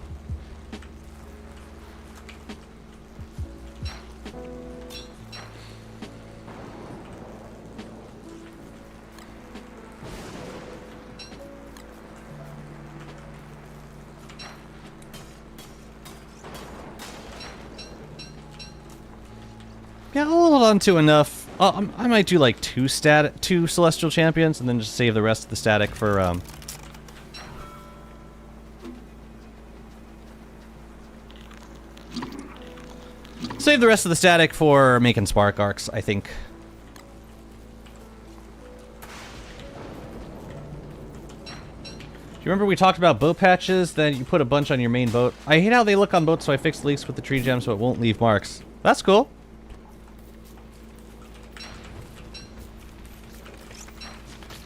Yeah, I'll hold on to enough. I might do like two Celestial Champions and then just save the rest of the static for save the rest of the static for making Spark Arcs, I think. Do you remember we talked about boat patches? Then you put a bunch on your main boat. I hate how they look on boats, so I fixed leaks with the tree gem so it won't leave marks. That's cool.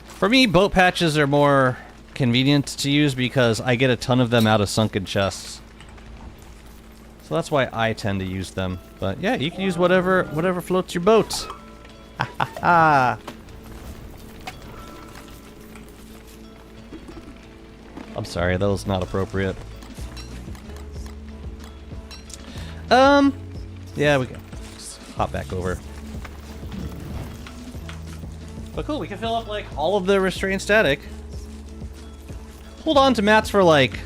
For me, boat patches are more convenient to use because I get a ton of them out of sunken chests. So So that's why I tend to use them. But yeah, you can use whatever floats your boat. Ha ha ha. I'm sorry, that was not appropriate. Yeah, we can just hop back over. But cool, we can fill up like all of the restrained static. Hold on to mats for like,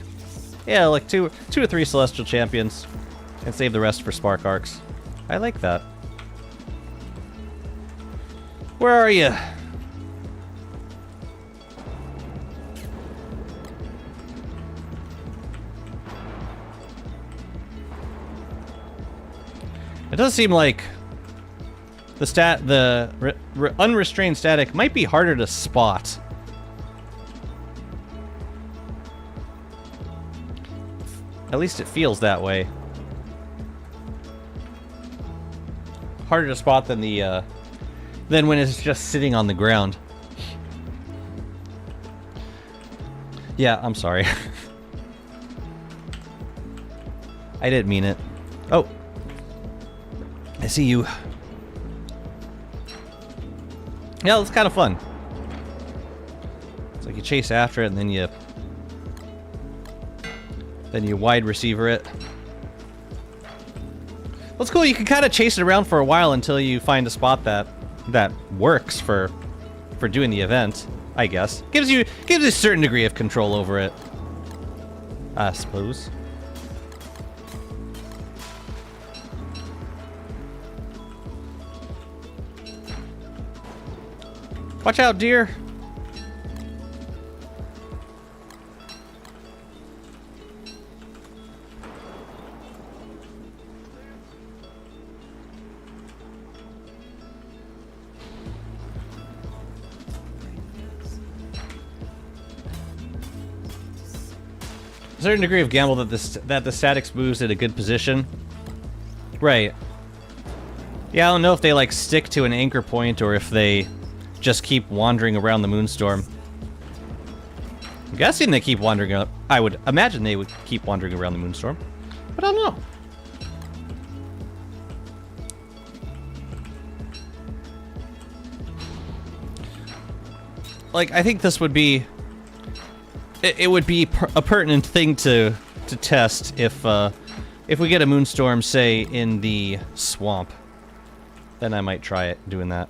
yeah, like two or three celestial champions, and save the rest for spark arcs. I like that. Where are you? It does seem like the unrestrained static might be harder to spot. At least it feels that way. Harder to spot than the than when it's just sitting on the ground. Yeah, I'm sorry. I didn't mean it. Oh. I see you. Yeah, it's kind of fun. It's like you chase after it and then you wide receiver it. Well, it's cool. You can kind of chase it around for a while until you find a spot that works for doing the event. I guess gives you a certain degree of control over it. I suppose. Watch out, deer. A certain degree of gamble that the statics moves at a good position. Right. Yeah, I don't know if they like stick to an anchor point or if they just keep wandering around the moonstorm. I'm guessing they keep wandering up. I would imagine they would keep wandering around the moonstorm, but I don't know. Like, I think this would be it would be a pertinent thing to test if we get a moonstorm, say, in the swamp. Then I might try it doing that.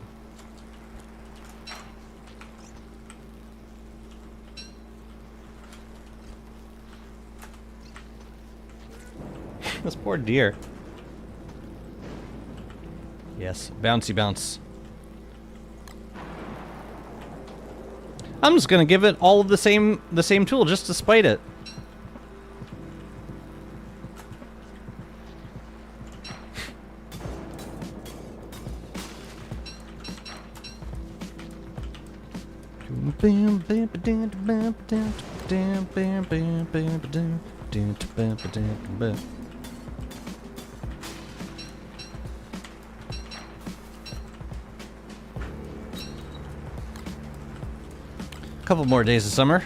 This poor deer. Yes, bouncy bounce. I'm just gonna give it all of the same tool just to spite it. Couple more days of summer.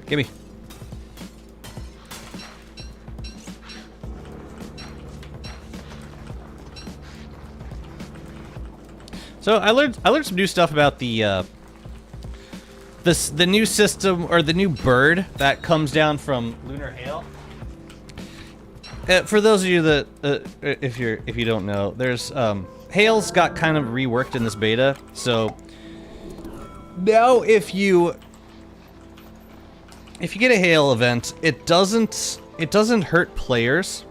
Gimme. So I learned some new stuff about the new system, or the new bird that comes down from lunar hail. For those of you that if you don't know, there's hail's got kind of reworked in this beta. So now if you get a hail event, it doesn't hurt players.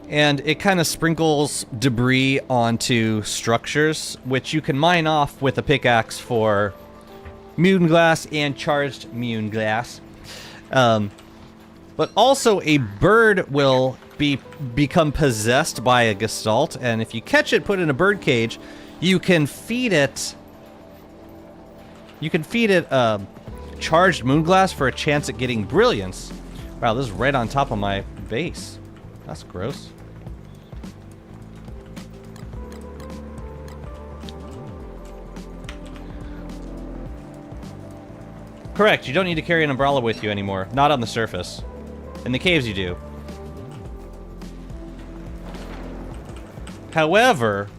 And it kind of sprinkles debris onto structures, which you can mine off with a pickaxe for moon glass and charged moon glass. But also a bird will become possessed by a gestalt, and if you catch it, put it in a bird cage, you can feed it. Charged moon glass for a chance at getting brilliance. Wow, this is right on top of my base. That's gross. Correct, you don't need to carry an umbrella with you anymore. Not on the surface. In the caves you do. However...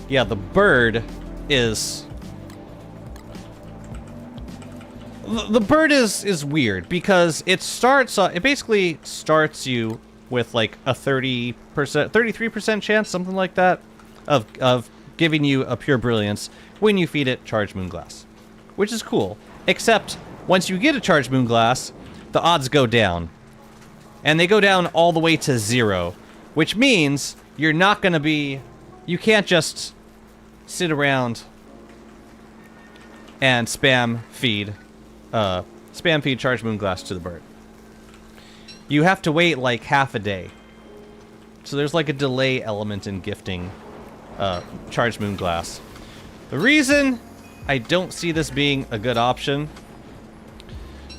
yeah, the bird is... The bird is weird because it starts... it basically starts you with like a 30%, 33% chance, something like that, of giving you a pure brilliance when you feed it charged moonglass. Which is cool. Except, once you get a charged moonglass, the odds go down. And they go down all the way to 0. Which means you're not going to be... you can't just sit around and spam feed charged moonglass to the bird. You have to wait like half a day. So there's like a delay element in gifting charged moonglass. The reason I don't see this being a good option,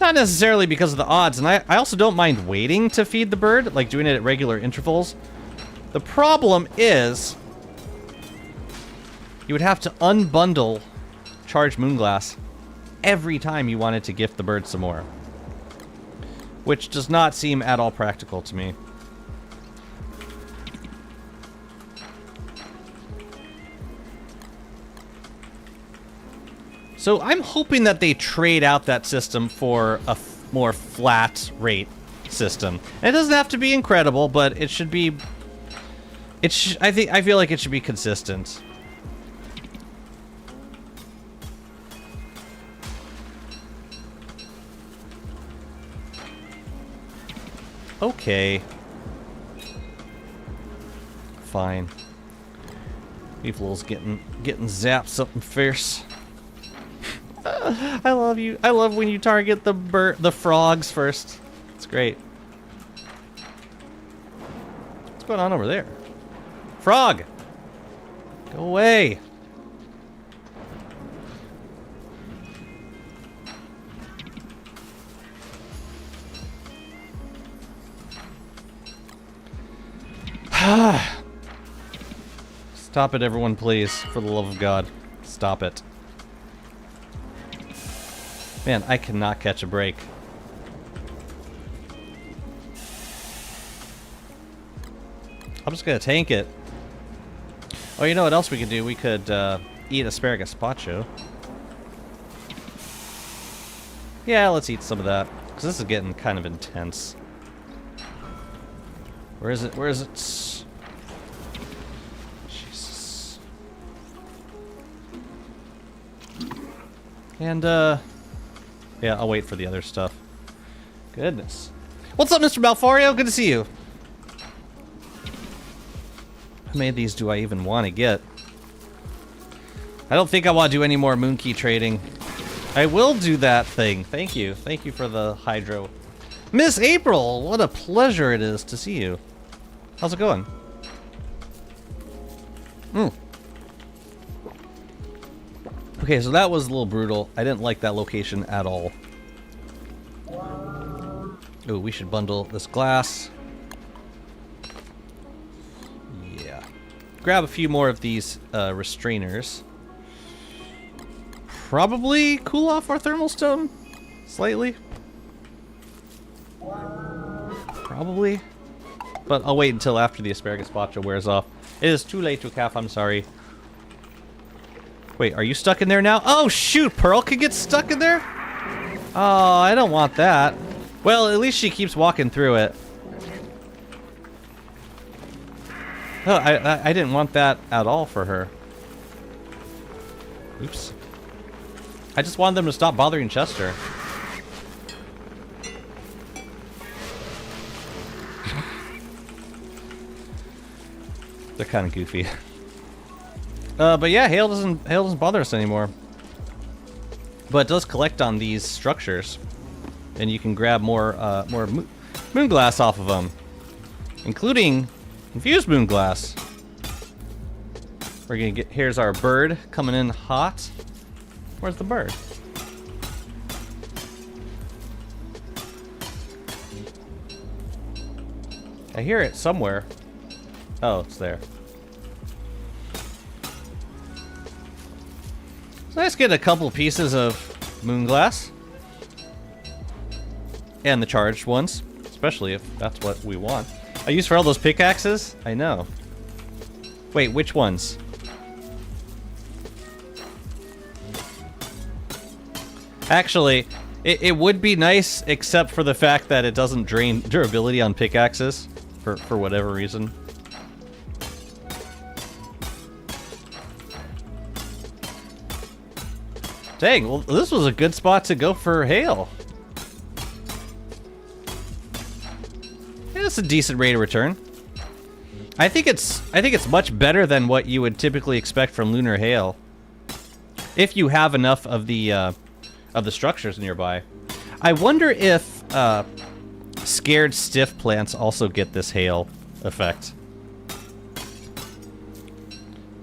not necessarily because of the odds, and I also don't mind waiting to feed the bird, like doing it at regular intervals. The problem is you would have to unbundle charged moonglass every time you wanted to gift the bird some more. Which does not seem at all practical to me. So I'm hoping that they trade out that system for a more flat rate system. And it doesn't have to be incredible, but it should be... I feel like it should be consistent. Okay. Fine. People's getting zapped something fierce. I love you. I love when you target the frogs first. It's great. What's going on over there? Frog! Go away! Stop it, everyone, please. For the love of God. Stop it. Man, I cannot catch a break. I'm just gonna tank it. Oh, you know what else we could do? We could eat asparagus gazpacho. Yeah, let's eat some of that. Because this is getting kind of intense. Where is it? Where is it? Jesus. And, yeah, I'll wait for the other stuff. Goodness. What's up, Mr. Malforio? Good to see you. How many of these do I even want to get? I don't think I want to do any more Moonkey trading. I will do that thing. Thank you. Thank you for the hydro. Miss April, what a pleasure it is to see you. How's it going? Okay, so that was a little brutal. I didn't like that location at all. Ooh, we should bundle this glass. Yeah. Grab a few more of these restrainers. Probably cool off our thermal stone slightly. Probably. But I'll wait until after the asparagus gazpacho wears off. It is too late to calf, I'm sorry. Wait, are you stuck in there now? Oh shoot, Pearl could get stuck in there? Oh, I don't want that. Well, at least she keeps walking through it. Oh, I didn't want that at all for her. Oops. I just wanted them to stop bothering Chester. They're kind of goofy. But yeah, hail doesn't bother us anymore. But it does collect on these structures, and you can grab more moonglass off of them, including infused moonglass. We're gonna get. Here's our bird coming in hot. Where's the bird? I hear it somewhere. Oh, it's there. So let's get a couple pieces of moonglass. And the charged ones, especially if that's what we want. I used for all those pickaxes? I know. Wait, which ones? Actually, it would be nice, except for the fact that it doesn't drain durability on pickaxes, for whatever reason. Dang, well, this was a good spot to go for hail. Yeah, it's a decent rate of return. I think it's much better than what you would typically expect from lunar hail, if you have enough of the structures nearby. I wonder if scared stiff plants also get this hail effect.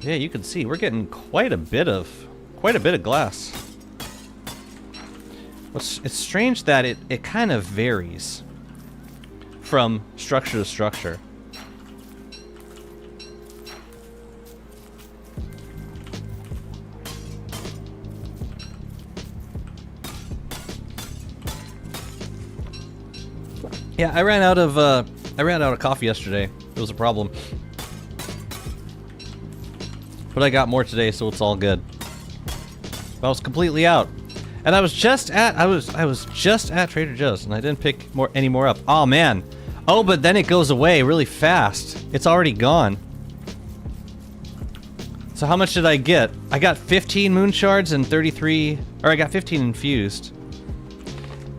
Yeah, you can see we're getting quite a bit of glass. It's strange that it kind of varies from structure to structure. Yeah, I ran out of coffee yesterday. It was a problem. But I got more today, so it's all good. I was completely out. And I was just at Trader Joe's and I didn't pick any more up. Oh man. Oh, but then it goes away really fast. It's already gone. So how much did I get? I got 15 moon shards and 33, or I got 15 infused.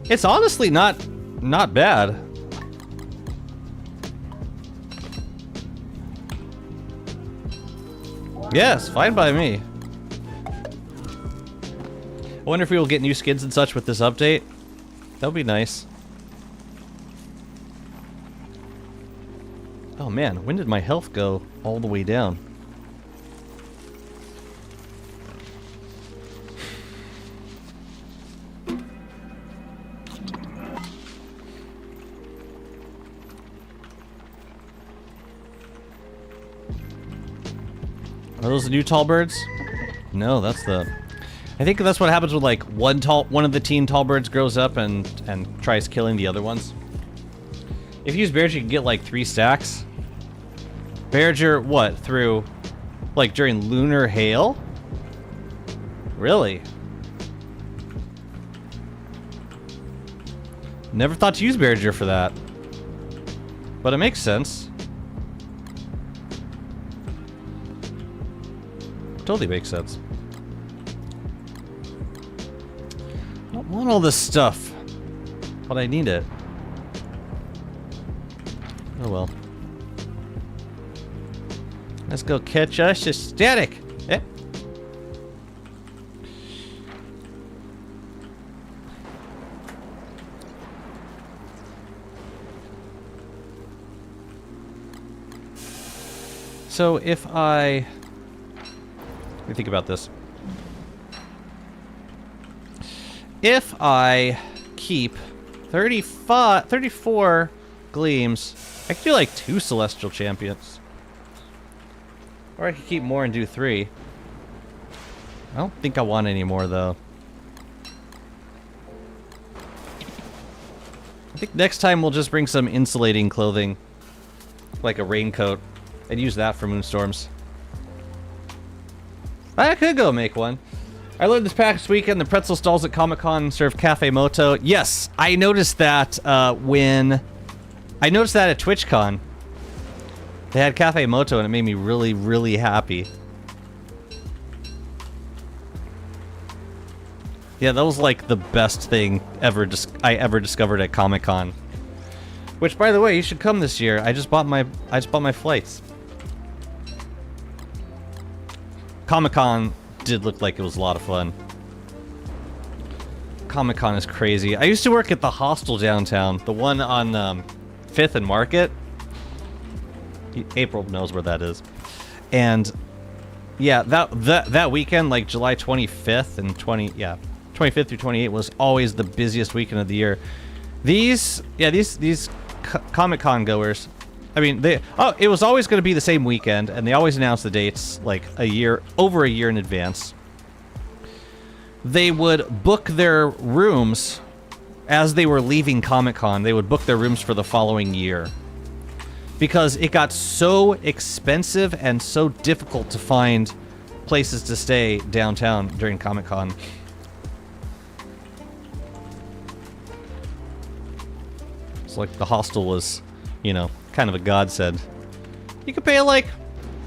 It's honestly not bad. Yes, fine by me. I wonder if we will get new skins and such with this update. That would be nice. Oh man, when did my health go all the way down? Are those the new tall birds? No, that's the... I think that's what happens with like one of the teen tall birds grows up and tries killing the other ones. If you use Bearger, you can get like 3 stacks. Bearger, what? Through, like during lunar hail? Really? Never thought to use Bearger for that. But it makes sense. Totally makes sense. I don't want all this stuff, but I need it. Oh well. Let's go catch us a static. Eh? So if let me think about this. If I keep 34 gleams, I could do like 2 celestial champions. Or I could keep more and do 3. I don't think I want any more though. I think next time we'll just bring some insulating clothing, like a raincoat, and use that for moonstorms. I could go make one. I learned this past weekend the pretzel stalls at Comic-Con serve Cafe Moto. Yes, I noticed that at TwitchCon. They had Cafe Moto and it made me really, really happy. Yeah, that was like the best thing I ever discovered at Comic-Con. Which, by the way, you should come this year. I just bought my flights. Comic-Con did look like it was a lot of fun. Comic-Con is crazy. I used to work at the hostel downtown, the one on 5th and Market. April knows where that is. And yeah, that weekend, like July 25th and 25th through 28th was always the busiest weekend of the year. These Comic-Con goers, I mean, it was always going to be the same weekend, and they always announced the dates like over a year in advance. they would book their rooms as they were leaving Comic-Con. They would book their rooms for the following year. Because it got so expensive and so difficult to find places to stay downtown during Comic-Con. It's like the hostel was, you know, kind of a godsend. You could pay like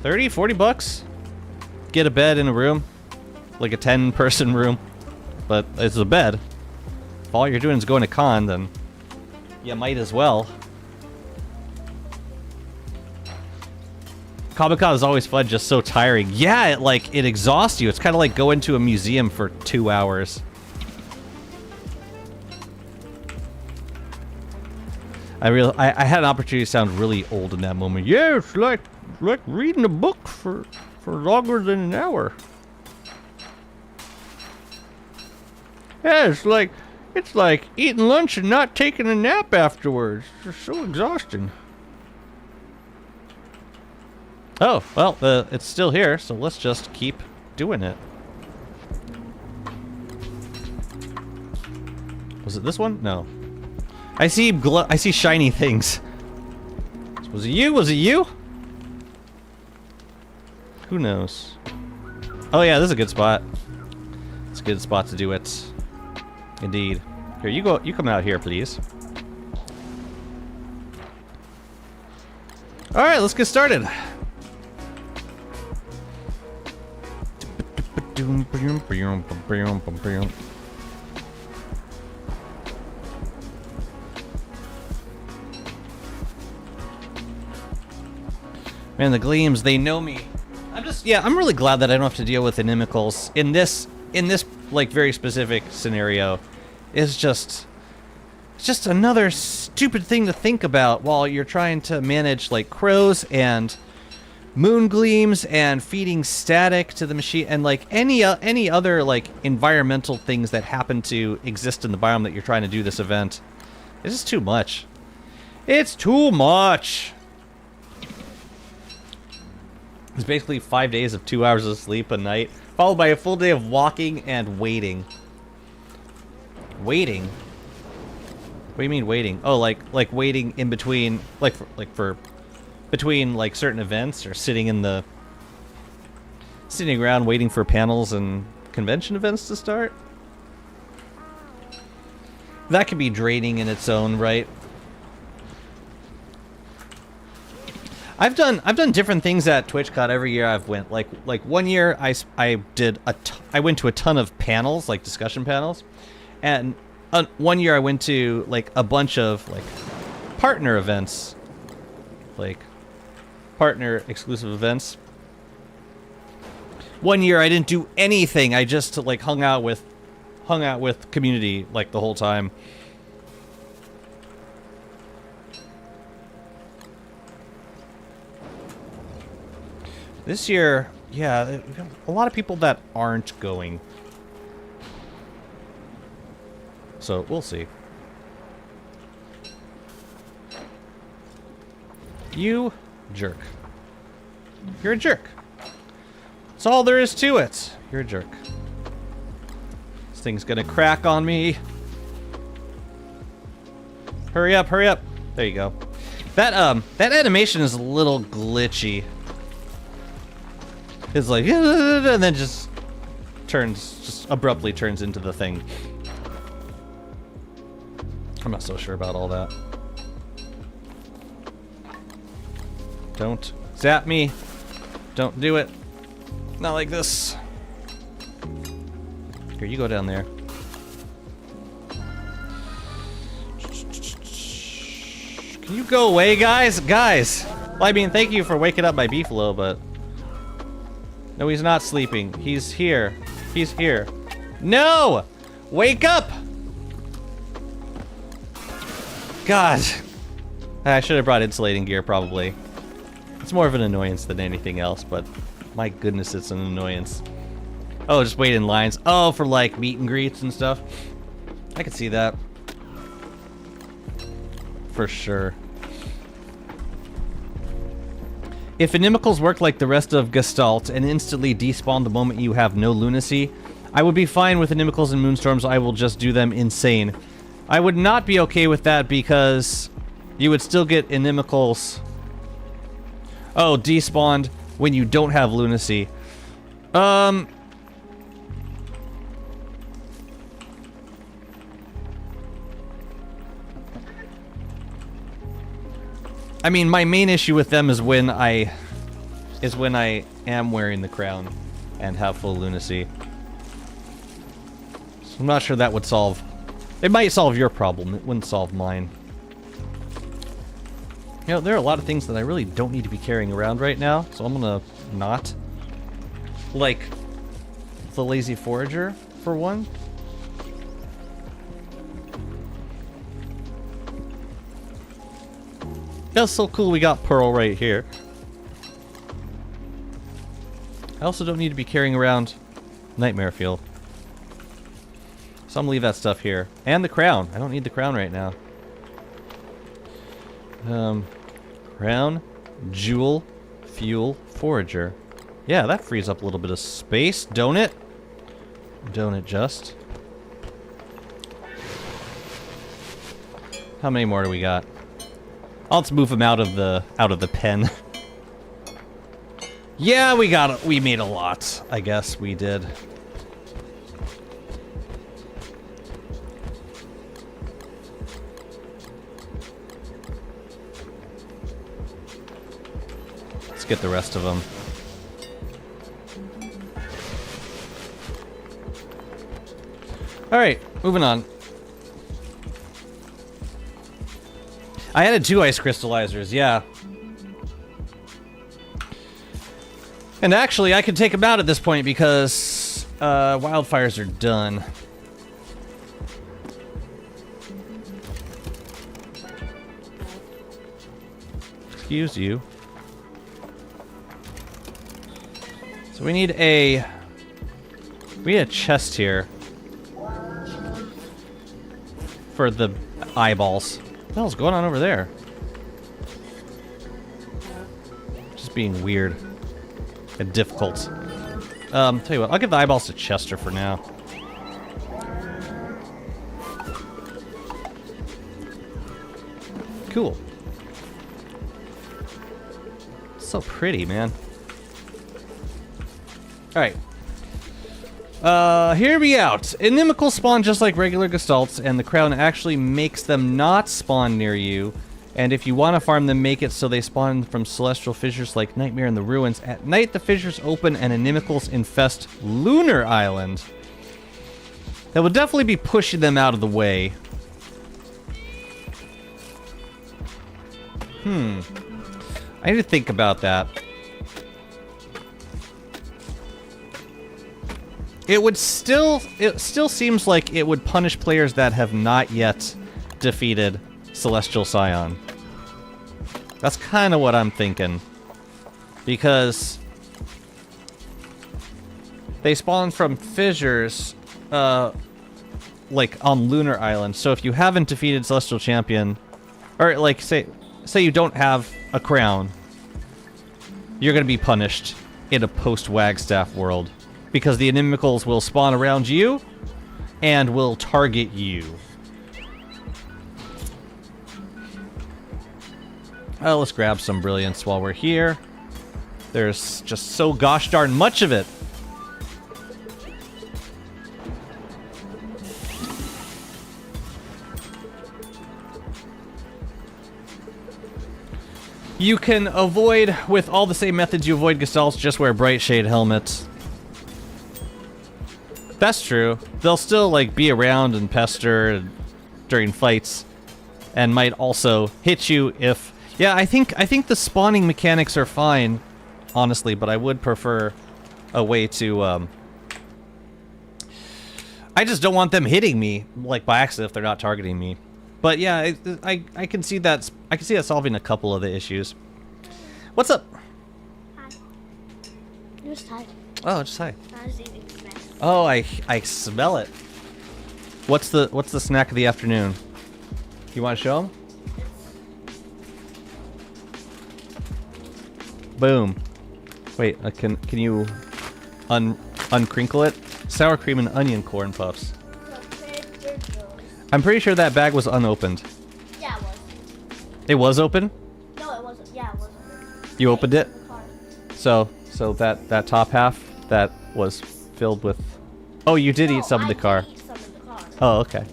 30, 40 bucks. Get a bed in a room. Like a 10-person room. But it's a bed. If all you're doing is going to con, then you might as well. Comic-Con is always fun, just so tiring. Yeah, it exhausts you. It's kind of like going to a museum for 2 hours. I had an opportunity to sound really old in that moment. Yeah, it's like reading a book for longer than an hour. Yeah, it's like eating lunch and not taking a nap afterwards. It's just so exhausting. Oh, well, it's still here, so let's just keep doing it. Was it this one? No. I see shiny things. Was it you? Was it you? Who knows? Oh yeah, this is a good spot. It's a good spot to do it. Indeed. Here, you go. You come out here, please. All right, let's get started. Man, the Gleams, they know me. I'm really glad that I don't have to deal with inimicals in this like very specific scenario. It's just another stupid thing to think about while you're trying to manage like crows and moon gleams and feeding static to the machine and like any other like environmental things that happen to exist in the biome that you're trying to do this event. It's just too much. It's too much. It's basically 5 days of 2 hours of sleep a night, followed by a full day of walking and waiting. Waiting? What do you mean waiting? Oh, like waiting in between, for between like certain events, or sitting around waiting for panels and convention events to start. That can be draining in its own right. I've done different things at TwitchCon every year I've went. Like 1 year I went to a ton of panels, like discussion panels, and 1 year I went to like a bunch of like partner events, like partner exclusive events. 1 year I didn't do anything. I just like hung out with community like the whole time. This year, yeah, we've got a lot of people that aren't going. So, we'll see. You jerk. You're a jerk. That's all there is to it. You're a jerk. This thing's gonna crack on me. Hurry up, hurry up. There you go. That animation is a little glitchy. It's like, and then just abruptly turns into the thing. I'm not so sure about all that. Don't zap me. Don't do it. Not like this. Here, you go down there. Can you go away, guys? Guys! Well, I mean, thank you for waking up my beefalo, but... No, he's not sleeping. He's here. He's here. No! Wake up! God. I should have brought insulating gear, probably. It's more of an annoyance than anything else, but my goodness, it's an annoyance. Oh, just wait in lines. Oh, for like meet and greets and stuff. I could see that. For sure. If inimicals work like the rest of Gestalt and instantly despawn the moment you have no lunacy, I would be fine with inimicals and moonstorms. I will just do them insane. I would not be okay with that because you would still get inimicals. Oh, despawned when you don't have lunacy. I mean, my main issue with them is when I am wearing the crown and have full lunacy. So I'm not sure that would solve. It might solve your problem. It wouldn't solve mine. You know, there are a lot of things that I really don't need to be carrying around right now, so I'm gonna not. Like the lazy forager, for one. That's so cool we got Pearl right here. I also don't need to be carrying around Nightmare Field. So I'm gonna leave that stuff here. And the crown. I don't need the crown right now. Crown, jewel, fuel, forager. Yeah, that frees up a little bit of space, don't it? Don't it just? How many more do we got? Let's move them out of the pen. Yeah, we made a lot. I guess we did. Let's get the rest of them. Alright, moving on. I added 2 ice crystallizers, yeah. And actually, I could take them out at this point because wildfires are done. Excuse you. So we need a chest here for the eyeballs. What the hell's going on over there? Just being weird and difficult. Tell you what, I'll give the eyeballs to Chester for now. Cool. So pretty, man. Alright. Hear me out. Inimicals spawn just like regular Gestalts, and the crown actually makes them not spawn near you. And if you want to farm them, make it so they spawn from celestial fissures like Nightmare in the Ruins. At night, the fissures open and inimicals infest Lunar Island. That will definitely be pushing them out of the way. I need to think about that. It still seems like it would punish players that have not yet defeated Celestial Scion. That's kind of what I'm thinking. Because they spawn from fissures, like on Lunar Island. So if you haven't defeated Celestial Champion, or like say you don't have a crown, you're gonna be punished in a post-Wagstaff world. Because the inimicals will spawn around you and will target you. Let's grab some brilliance while we're here. There's just so gosh darn much of it. You can avoid, with all the same methods you avoid Gestalts, just wear Bright Shade helmets. That's true. They'll still, like, be around and pester during fights, and might also hit you if... Yeah, I think the spawning mechanics are fine, honestly, but I would prefer a way to, I just don't want them hitting me, like, by accident if they're not targeting me. But yeah, I can see that. I can see that solving a couple of the issues. What's up? Hi. Just hi. Oh, just hi. I was eating snacks. Oh, I smell it. What's the snack of the afternoon? You want to show them? Boom. Wait, can you uncrinkle it? Sour cream and onion corn puffs. Compared to those. I'm pretty sure that bag was unopened. Yeah, it was. It was open? No, it wasn't. Yeah, it wasn't. You opened it? In the car. So that top half that was filled with. Oh, you did eat some in the car. I did eat some in the car. Oh, okay.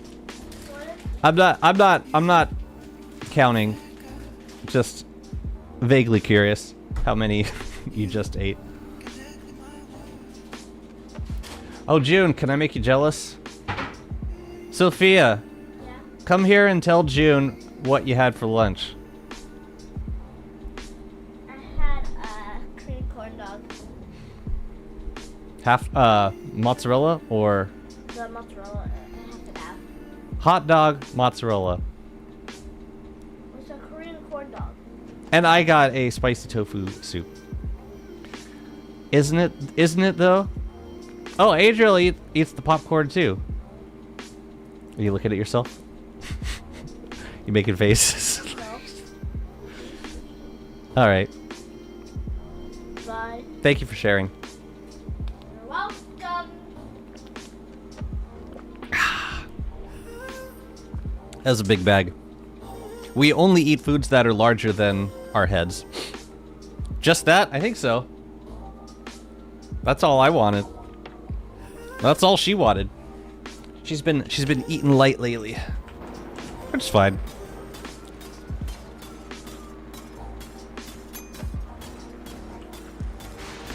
What? I'm not counting. Just vaguely curious how many you just ate. Oh, June, can I make you jealous? Sophia, Yeah. come here and tell June what you had for lunch. I had a cream corn dog. Half mozzarella or The mozzarella, half and half. hot dog mozzarella. It's a Korean corn dog. And I got a spicy tofu soup. Isn't it though? Oh, Adriel eats the popcorn too. Are you looking at yourself? You making faces? No. Alright. Bye. Thank you for sharing. You're welcome. That's a big bag. We only eat foods that are larger than our heads. Just that? I think so. That's all I wanted. That's all she wanted. She's been eating light lately. Which is fine.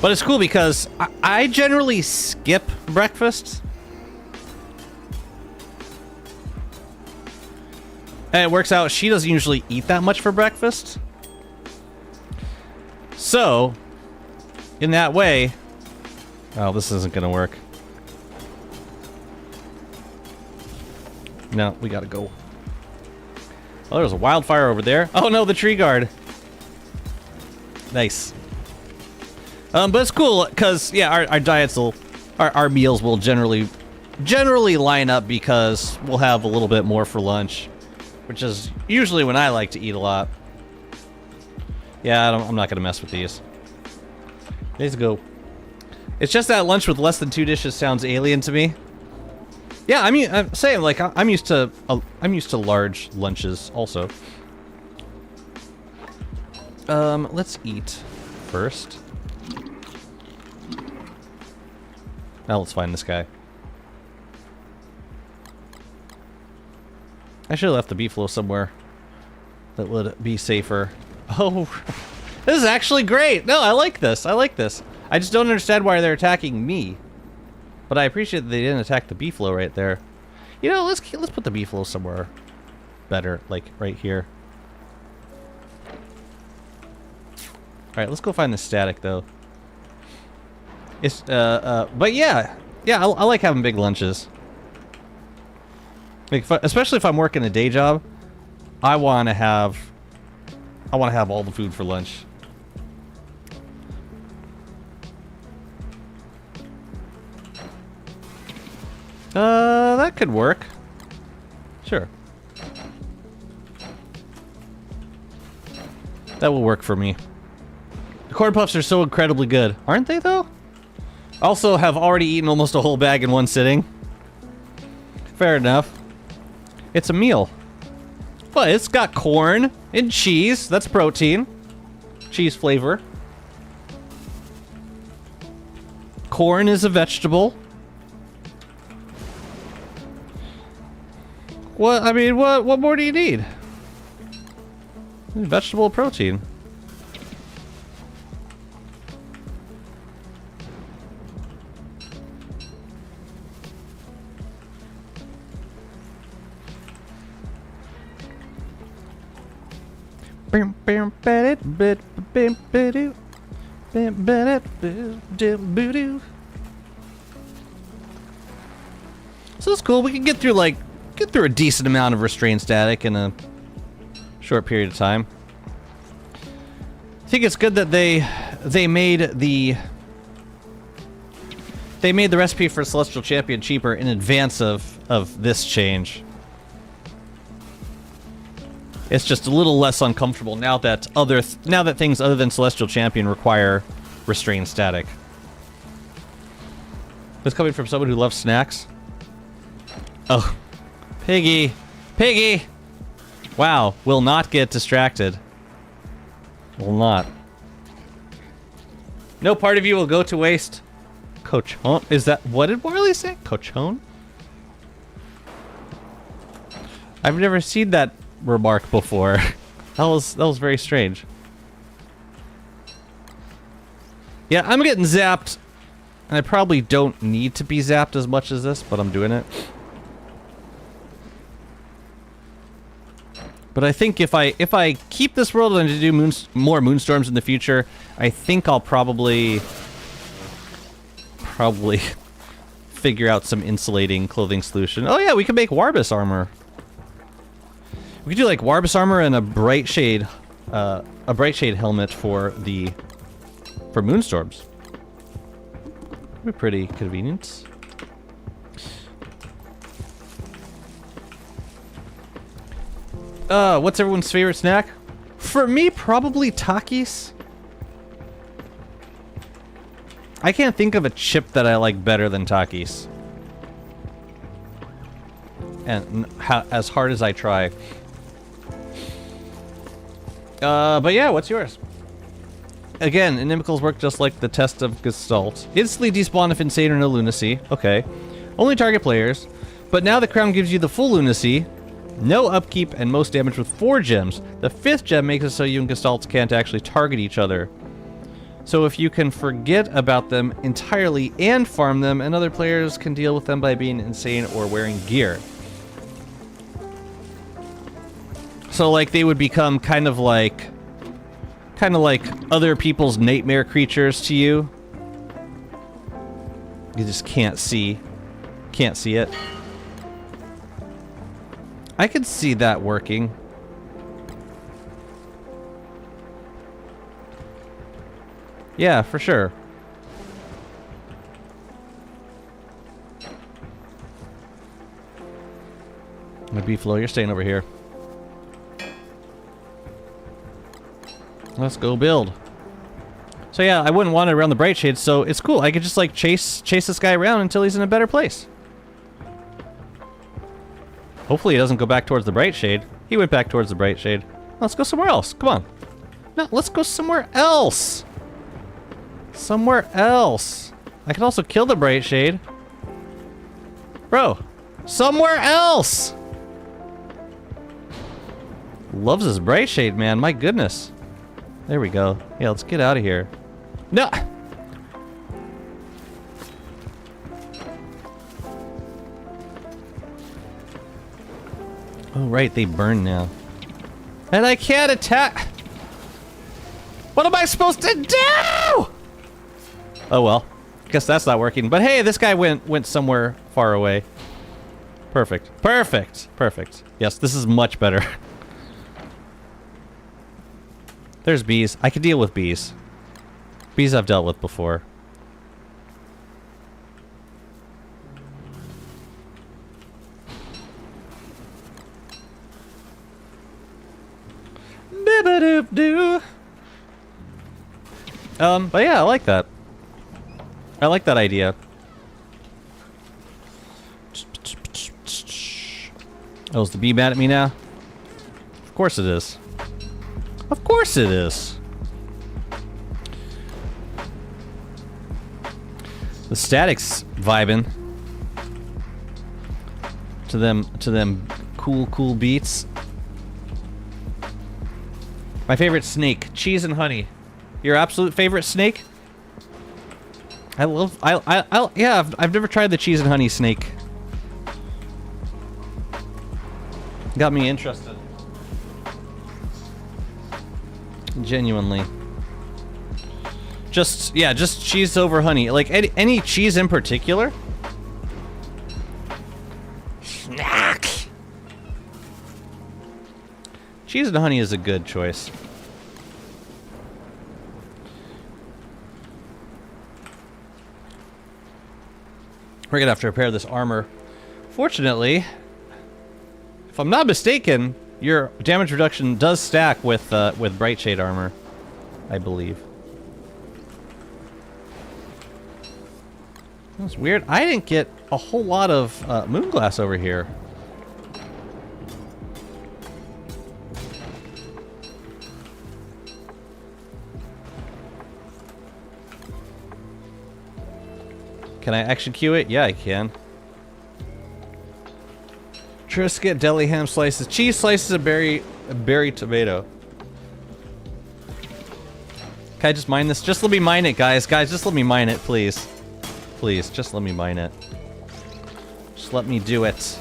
But it's cool because I generally skip breakfast. And it works out, she doesn't usually eat that much for breakfast. So, in that way... Oh, this isn't gonna work. No, we gotta go. Oh, there's a wildfire over there. Oh no, the tree guard. Nice. But it's cool, because, yeah, our diets will... Our meals will generally line up because we'll have a little bit more for lunch. Which is usually when I like to eat a lot. Yeah, I'm not gonna mess with these. These go. It's just that lunch with less than 2 dishes sounds alien to me. Yeah, I mean, I'm saying like I'm used to large lunches also. Let's eat first. Now let's find this guy. I should have left the beefalo somewhere that would be safer. Oh, this is actually great. No, I like this. I like this. I just don't understand why they're attacking me. But I appreciate that they didn't attack the beefalo right there. You know, let's put the beefalo somewhere better, like right here. All right, let's go find the static though. It's but yeah, I like having big lunches. Like especially if I'm working a day job, I want to have all the food for lunch. That could work. Sure. That will work for me. The corn puffs are so incredibly good, aren't they though? Also have already eaten almost a whole bag in one sitting. Fair enough. It's a meal. But it's got corn and cheese. That's protein. Cheese flavor. Corn is a vegetable. What? I mean, what more do you need? Vegetable protein. So it's cool. We can get through a decent amount of restrained static in a short period of time. I think it's good that they made the recipe for Celestial Champion cheaper in advance of this change. It's just a little less uncomfortable now that things other than Celestial Champion require restrained static. This coming from someone who loves snacks. Oh. Piggy. Piggy! Wow. Will not get distracted. Will not. No part of you will go to waste. Cochon? Is that... What did Marley say? Cochon? I've never seen that remark before. that was very strange. Yeah, I'm getting zapped. And I probably don't need to be zapped as much as this, but I'm doing it. But I think if I keep this world and to do more moonstorms in the future, I think I'll probably figure out some insulating clothing solution. Oh yeah, we can make Warbus armor. We could do like Warbus armor and a bright shade helmet for moonstorms. Be pretty convenient. What's everyone's favorite snack? For me, probably Takis. I can't think of a chip that I like better than Takis. And as hard as I try. But yeah, what's yours? Again, inimicals work just like the test of Gestalt. Instantly despawn if insane or no lunacy. Okay. Only target players. But now the crown gives you the full lunacy. No upkeep and most damage with 4 gems. The 5th gem makes it so you and Gestalts can't actually target each other. So if you can forget about them entirely and farm them, and other players can deal with them by being insane or wearing gear. So like they would become kind of like other people's nightmare creatures to you. You just can't see it. I could see that working. Yeah, for sure. My Beefalo, you're staying over here. Let's go build. So yeah, I wouldn't want it around the Bright Shade, so it's cool. I could just like chase this guy around until he's in a better place. Hopefully he doesn't go back towards the Bright Shade. He went back towards the Bright Shade. Let's go somewhere else. Come on. No, let's go somewhere else. Somewhere else. I can also kill the Bright Shade. Bro, somewhere else. Loves his Bright Shade, man. My goodness. There we go. Yeah, let's get out of here. No! Oh, right, they burn now. And I can't attack! What am I supposed to do?! Oh well. Guess that's not working. But hey, this guy went somewhere far away. Perfect. Perfect! Perfect. Yes, this is much better. There's bees. I can deal with bees. Bees I've dealt with before. Bip-a-doop-doo. But yeah, I like that. I like that idea. Oh, is the bee mad at me now? Of course it is. Of course it is. The static's vibing to them cool beats. My favorite snake, cheese and honey. Your absolute favorite snake? Yeah, I've never tried the cheese and honey snake. Got me interested. Genuinely. Just cheese over honey. Like, any cheese in particular? Snack! Cheese and honey is a good choice. We're gonna have to repair this armor. Fortunately, if I'm not mistaken, your damage reduction does stack with Bright Shade armor, I believe. That's weird. I didn't get a whole lot of moon glass over here. Can I execute it? Yeah, I can. Triscuit, deli ham slices, cheese slices, a berry tomato. Can I just mine this? Just let me mine it, guys. Guys, just let me mine it, please. Please, just let me mine it. Just let me do it.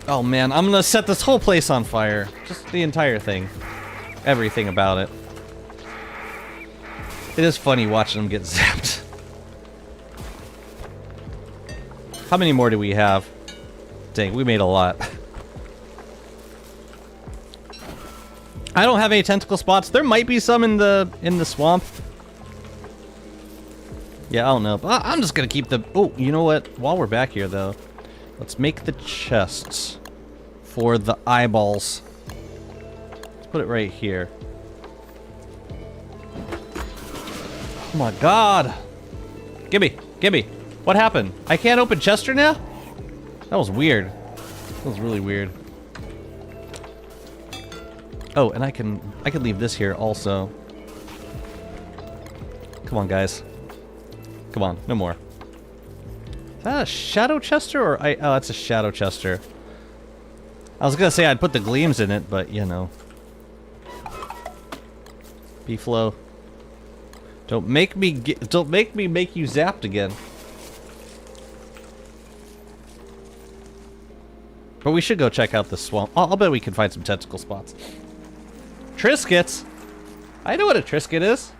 Oh man, I'm gonna set this whole place on fire. Just the entire thing. Everything about it. It is funny watching them get zapped. How many more do we have? Dang, we made a lot. I don't have any tentacle spots. There might be some in the swamp. Yeah, I don't know. But I'm just gonna keep the... Oh, you know what? While we're back here, though, let's make the chests for the eyeballs. Let's put it right here. Oh my god! Gimme! Gimme! What happened? I can't open Chester now? That was weird. That was really weird. Oh, and I can leave this here also. Come on, guys. Come on, no more. Is that a Shadow Chester or oh, that's a Shadow Chester. I was gonna say I'd put the gleams in it, but you know. B-flow. Don't make me make you zapped again. But we should go check out the swamp. I'll bet we can find some tentacle spots. Triscuits? I know what a Triscuit is.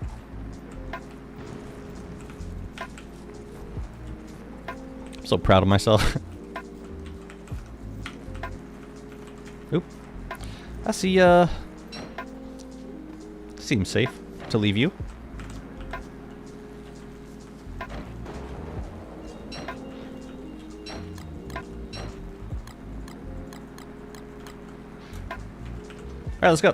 I'm so proud of myself. Oop. I see, seems safe to leave you. Alright, let's go.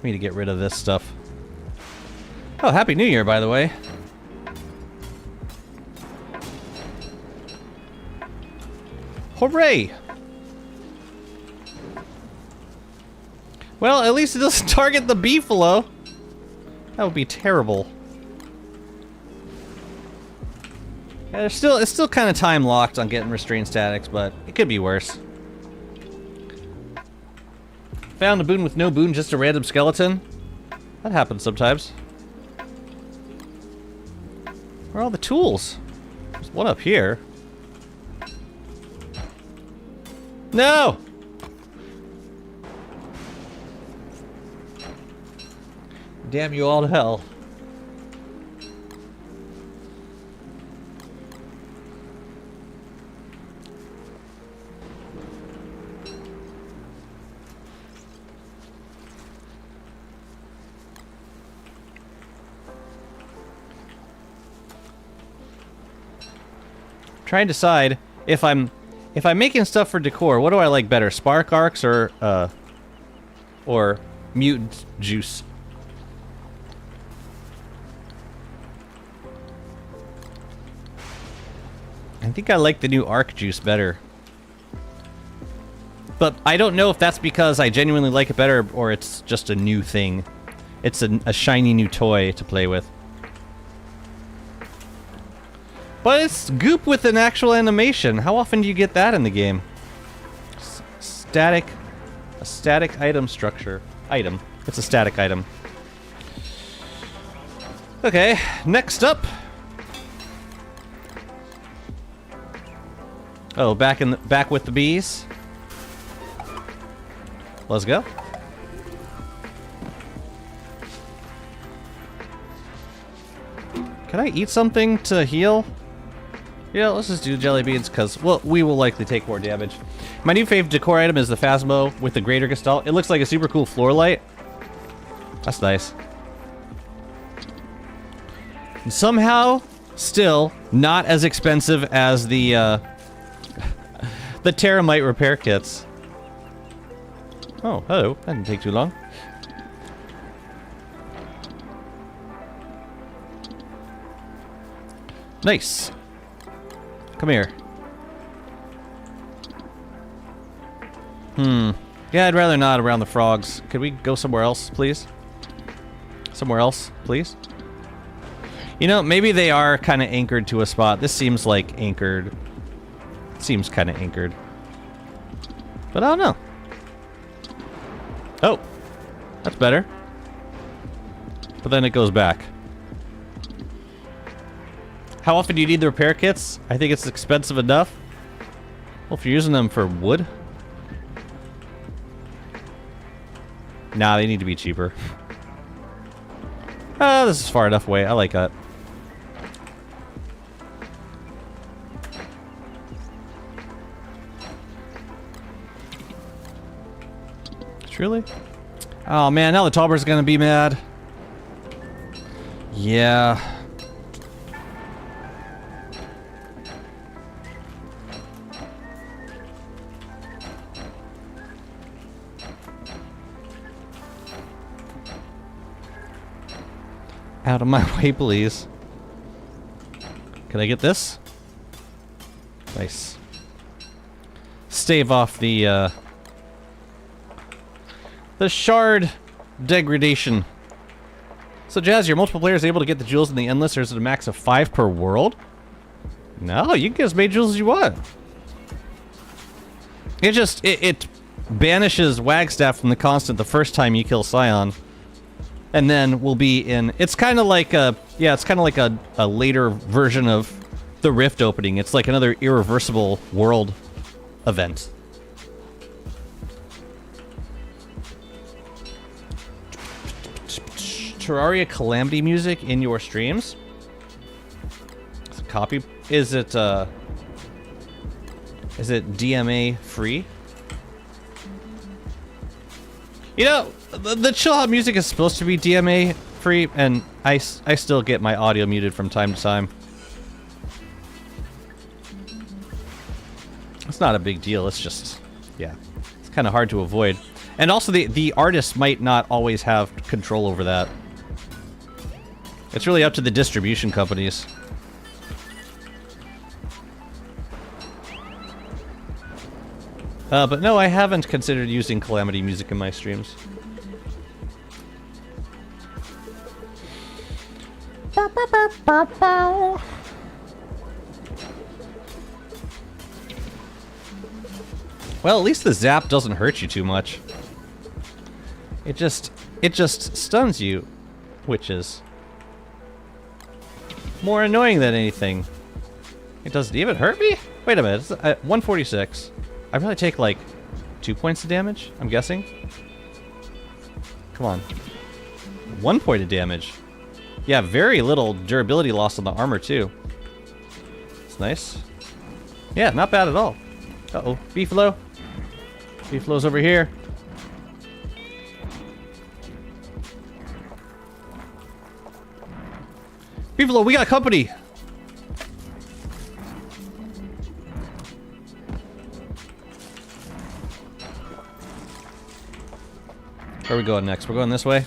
We need to get rid of this stuff. Oh, Happy New Year, by the way. Hooray! Well, at least it doesn't target the beefalo. That would be terrible. Yeah, it's still kind of time locked on getting restrained statics, but it could be worse. Found a boon with no boon, just a random skeleton. That happens sometimes. Where are all the tools? There's one up here. No! Damn you all to hell. Trying to decide if I'm making stuff for decor, what do I like better, spark arcs or mutant juice? I think I like the new arc juice better. But I don't know if that's because I genuinely like it better or it's just a new thing. It's a shiny new toy to play with. But it's goop with an actual animation. How often do you get that in the game? A static item structure. Item. It's a static item. Okay, next up. Oh, back with the bees. Let's go. Can I eat something to heal? Yeah, let's just do jelly beans, because, well, we will likely take more damage. My new favorite decor item is the Phasmo with the greater gestalt. It looks like a super cool floor light. That's nice. And somehow, still, not as expensive as the Terramite repair kits. Oh, hello. That didn't take too long. Nice. Come here. Yeah, I'd rather not around the frogs. Could we go somewhere else, please? Somewhere else, please? You know, maybe they are kind of anchored to a spot. This seems like anchored. Seems kind of anchored. But I don't know. Oh. That's better. But then it goes back. How often do you need the repair kits? I think it's expensive enough. Well, if you're using them for wood. Nah, they need to be cheaper. This is far enough away. I like that. Truly? Oh man, now the Tauber's gonna be mad. Yeah. Out of my way, please. Can I get this? Nice. Stave off the shard degradation. So, Jazz, your multiple players able to get the jewels in the endless, or is it a max of 5 per world? No, you can get as many jewels as you want. It just, it banishes Wagstaff from the constant the first time you kill Scion. And then we'll be in... It's kind of like a... Yeah, it's kind of like a later version of the Rift opening. It's like another irreversible world event. Terraria Calamity music in your streams? It's a copy... Is it DMA free? You know, the chill out music is supposed to be DMA free, and I still get my audio muted from time to time. It's not a big deal, it's just, yeah, it's kind of hard to avoid. And also the artist might not always have control over that. It's really up to the distribution companies. But no, I haven't considered using Calamity music in my streams. Well, at least the zap doesn't hurt you too much. It just stuns you, which is more annoying than anything. It doesn't even hurt me? Wait a minute, it's at 146. I probably take like 2 points of damage, I'm guessing. Come on. 1 point of damage. Yeah, very little durability loss on the armor too. It's nice. Yeah, not bad at all. Uh-oh, Beefalo. Beefalo's over here. Beefalo, we got company! Where are we going next? We're going this way?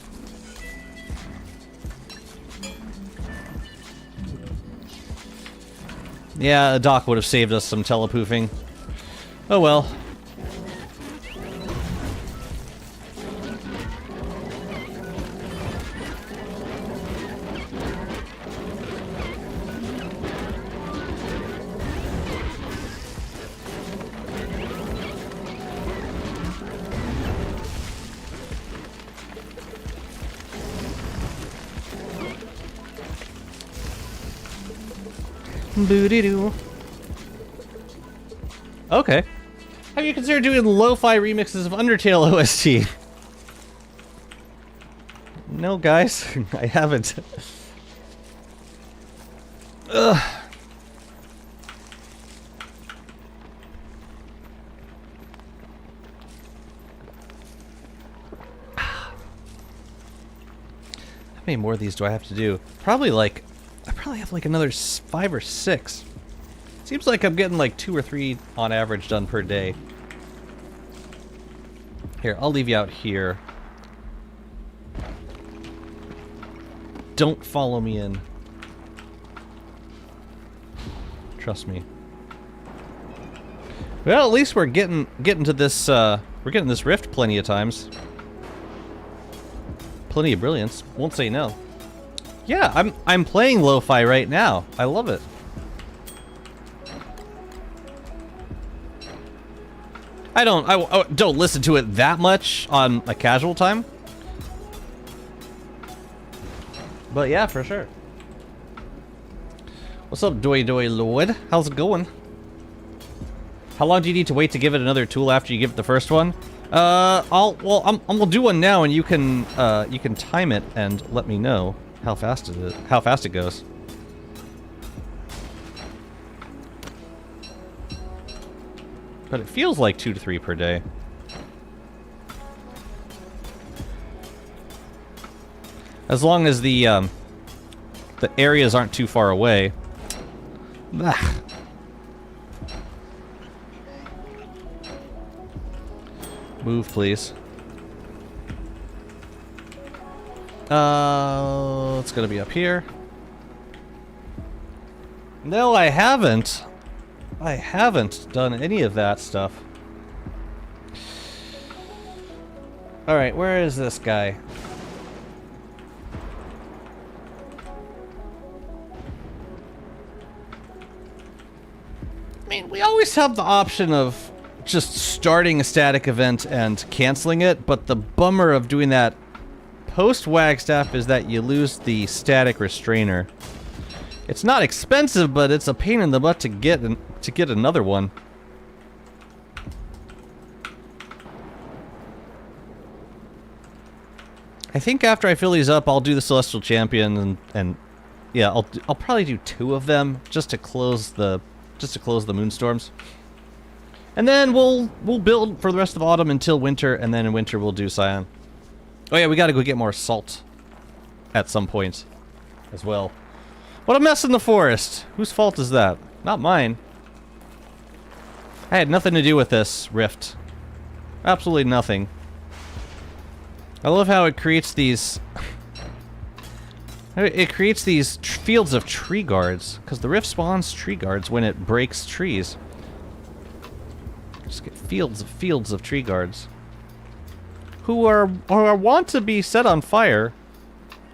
Yeah, a dock would have saved us some telepoofing. Oh well. Boo-dee-doo. Okay. Have you considered doing lo-fi remixes of Undertale OST? No, guys. I haven't. Ugh. How many more of these do I have to do? Probably like... I probably have like another 5 or 6. Seems like I'm getting like 2 or 3 on average done per day. Here, I'll leave you out here. Don't follow me in. Trust me. Well, at least we're getting to this. We're getting this rift plenty of times. Plenty of brilliance. Won't say no. Yeah, I'm playing lo-fi right now. I love it. I don't listen to it that much on a casual time. But yeah, for sure. What's up, Doy Lord? How's it going? How long do you need to wait to give it another tool after you give it the first one? I'm gonna do one now, and you can time it and let me know how fast it goes. But it feels like 2 to 3 per day. As long as the areas aren't too far away. Bah. Move, please. It's gonna be up here. No, I haven't. I haven't done any of that stuff. Alright, where is this guy? I mean, we always have the option of just starting a static event and canceling it, but the bummer of doing that post-Wagstaff is that you lose the static restrainer. It's not expensive, but it's a pain in the butt to get another one. I think after I fill these up, I'll do the Celestial Champion, and yeah, I'll probably do 2 of them just to close the Moonstorms. And then we'll build for the rest of autumn until winter, and then in winter we'll do Scion. Oh yeah, we gotta go get more salt at some point as well. What a mess in the forest! Whose fault is that? Not mine. I had nothing to do with this rift. Absolutely nothing. I love how it creates these... It creates these fields of tree guards, because the rift spawns tree guards when it breaks trees. Just get fields of tree guards. Who are want to be set on fire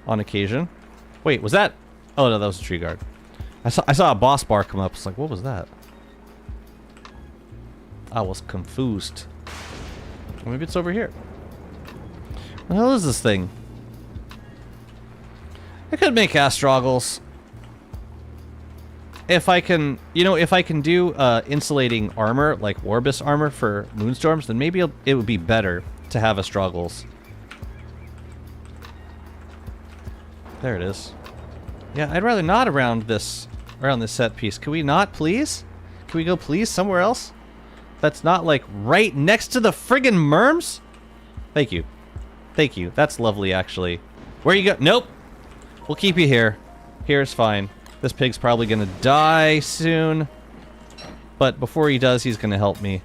on occasion. Wait, was that... Oh no, that was a tree guard. I saw a boss bar come up. It's like, what was that? I was confused. Maybe it's over here. What the hell is this thing? I could make Astrogals. If I can, if I can do insulating armor, like Orbis armor for Moonstorms, then maybe it would be better to have Astrogals. There it is. Yeah, I'd rather not around this set piece. Can we not, please? Can we go, please, somewhere else? That's not, like, right next to the friggin' Merms? Thank you. Thank you. That's lovely, actually. Where you go? Nope. We'll keep you here. Here's fine. This pig's probably gonna die soon. But before he does, he's gonna help me.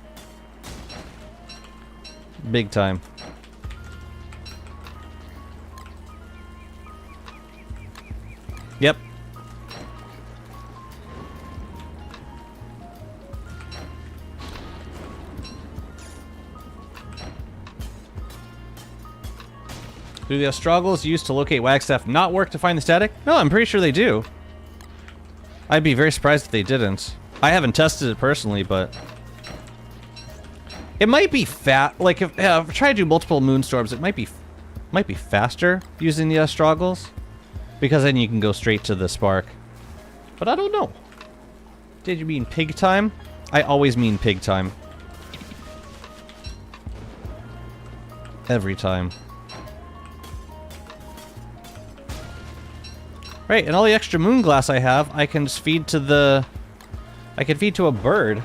Big time. Yep. Do the Astrogals used to locate Wagstaff not work to find the static? No, I'm pretty sure they do. I'd be very surprised if they didn't. I haven't tested it personally, but... It might be like, if I try to do multiple Moonstorms, it might be faster using the Astrogals. Because then you can go straight to the spark. But I don't know. Did you mean pig time? I always mean pig time. Every time. Right, and all the extra moon glass I have, I can just feed to the... I can feed to a bird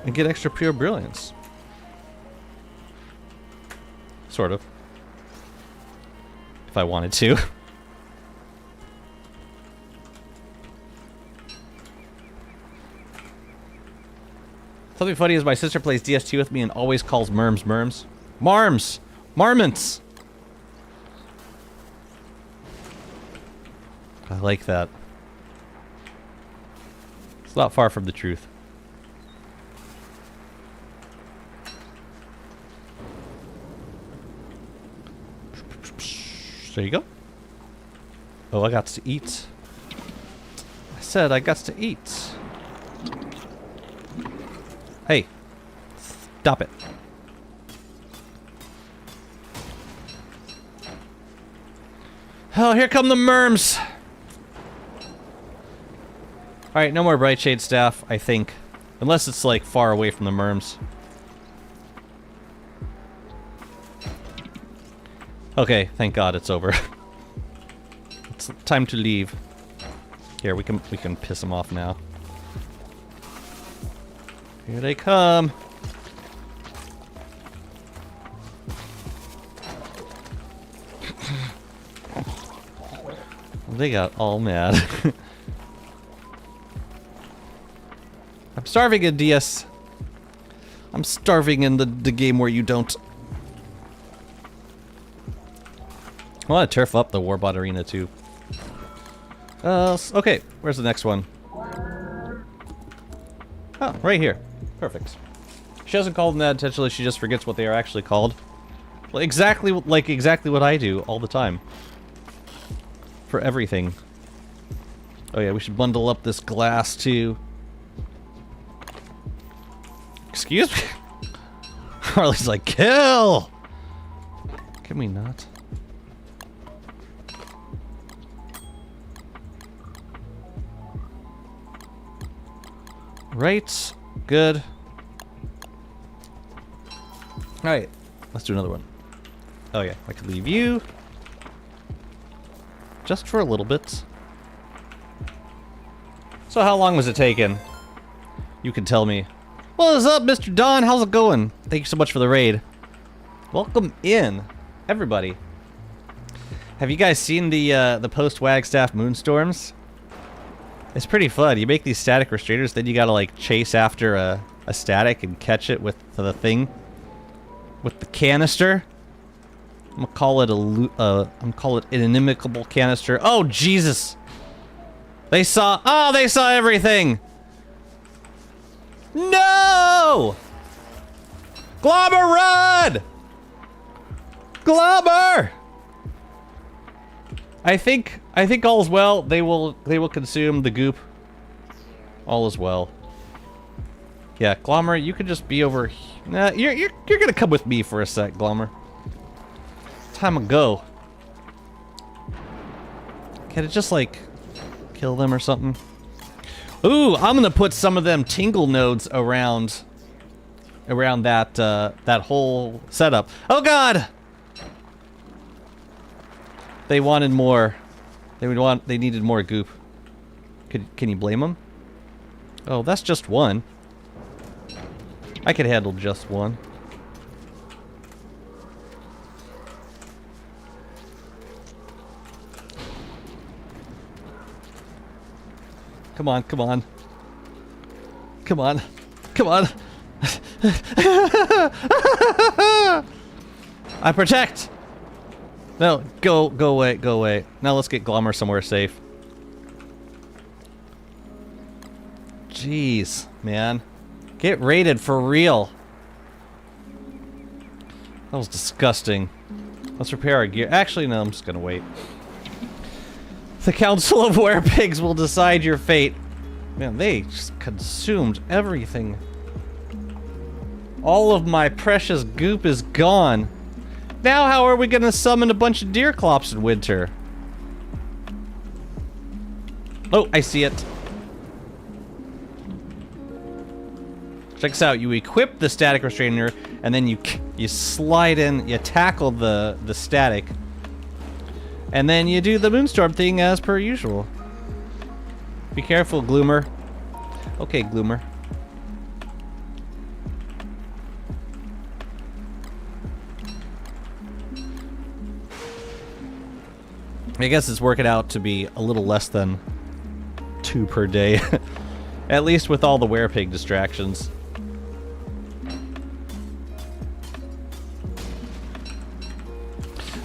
and get extra pure brilliance. Sort of. If I wanted to. Something funny is my sister plays DS2 with me and always calls Merms Merms. Marms! Marments! I like that. It's not far from the truth. There you go. Oh, I got to eat. I said I got to eat. Hey. Stop it. Oh, here come the merms. Alright, no more bright shade staff, I think. Unless it's like far away from the merms. Okay, thank God it's over. It's time to leave. Here, we can piss them off now. Here they come. They got all mad. I'm starving in DS. I'm starving in the game where you don't. I want to turf up the Warbot Arena too. Okay, where's the next one? Oh, right here. Perfect. She doesn't call them that intentionally, she just forgets what they are actually called. Well, exactly what I do all the time. For everything. Oh yeah, we should bundle up this glass too. Excuse me? Harley's like, kill! Can we not? Right. Good. Alright. Let's do another one. Oh yeah, I could leave you. Just for a little bit. So how long was it taking? You can tell me. What is up, Mr. Don? How's it going? Thank you so much for the raid. Welcome in, everybody. Have you guys seen the post-Wagstaff Moonstorms? It's pretty fun. You make these static restrainers, then you gotta like chase after a static and catch it with the thing. With the canister. I'm gonna call it an inimicable canister. Oh Jesus! They saw everything! No! Globber, run! Globber! I think all is well. They will consume the goop. All is well. Yeah, Glommer, you could just be over. Nah, you're gonna come with me for a sec, Glommer. Time to go. Can it just like kill them or something? Ooh, I'm gonna put some of them tingle nodes around that that whole setup. Oh God! They wanted more. They needed more goop. Can you blame them? Oh, that's just one. I could handle just one. Come on, come on. Come on. Come on. I protect! No, go away, go away. Now let's get Glommer somewhere safe. Jeez, man. Get raided for real. That was disgusting. Let's repair our gear. Actually, no, I'm just gonna wait. The Council of Werepigs will decide your fate. Man, they just consumed everything. All of my precious goop is gone. Now how are we gonna summon a bunch of deer clops in winter? Oh, I see it. Check this out. You equip the static restrainer, and then you slide in, you tackle the static, and then you do the moonstorm thing as per usual. Be careful, Gloomer. Okay, Gloomer. I guess it's working out to be a little less than 2 per day. At least with all the werepig distractions.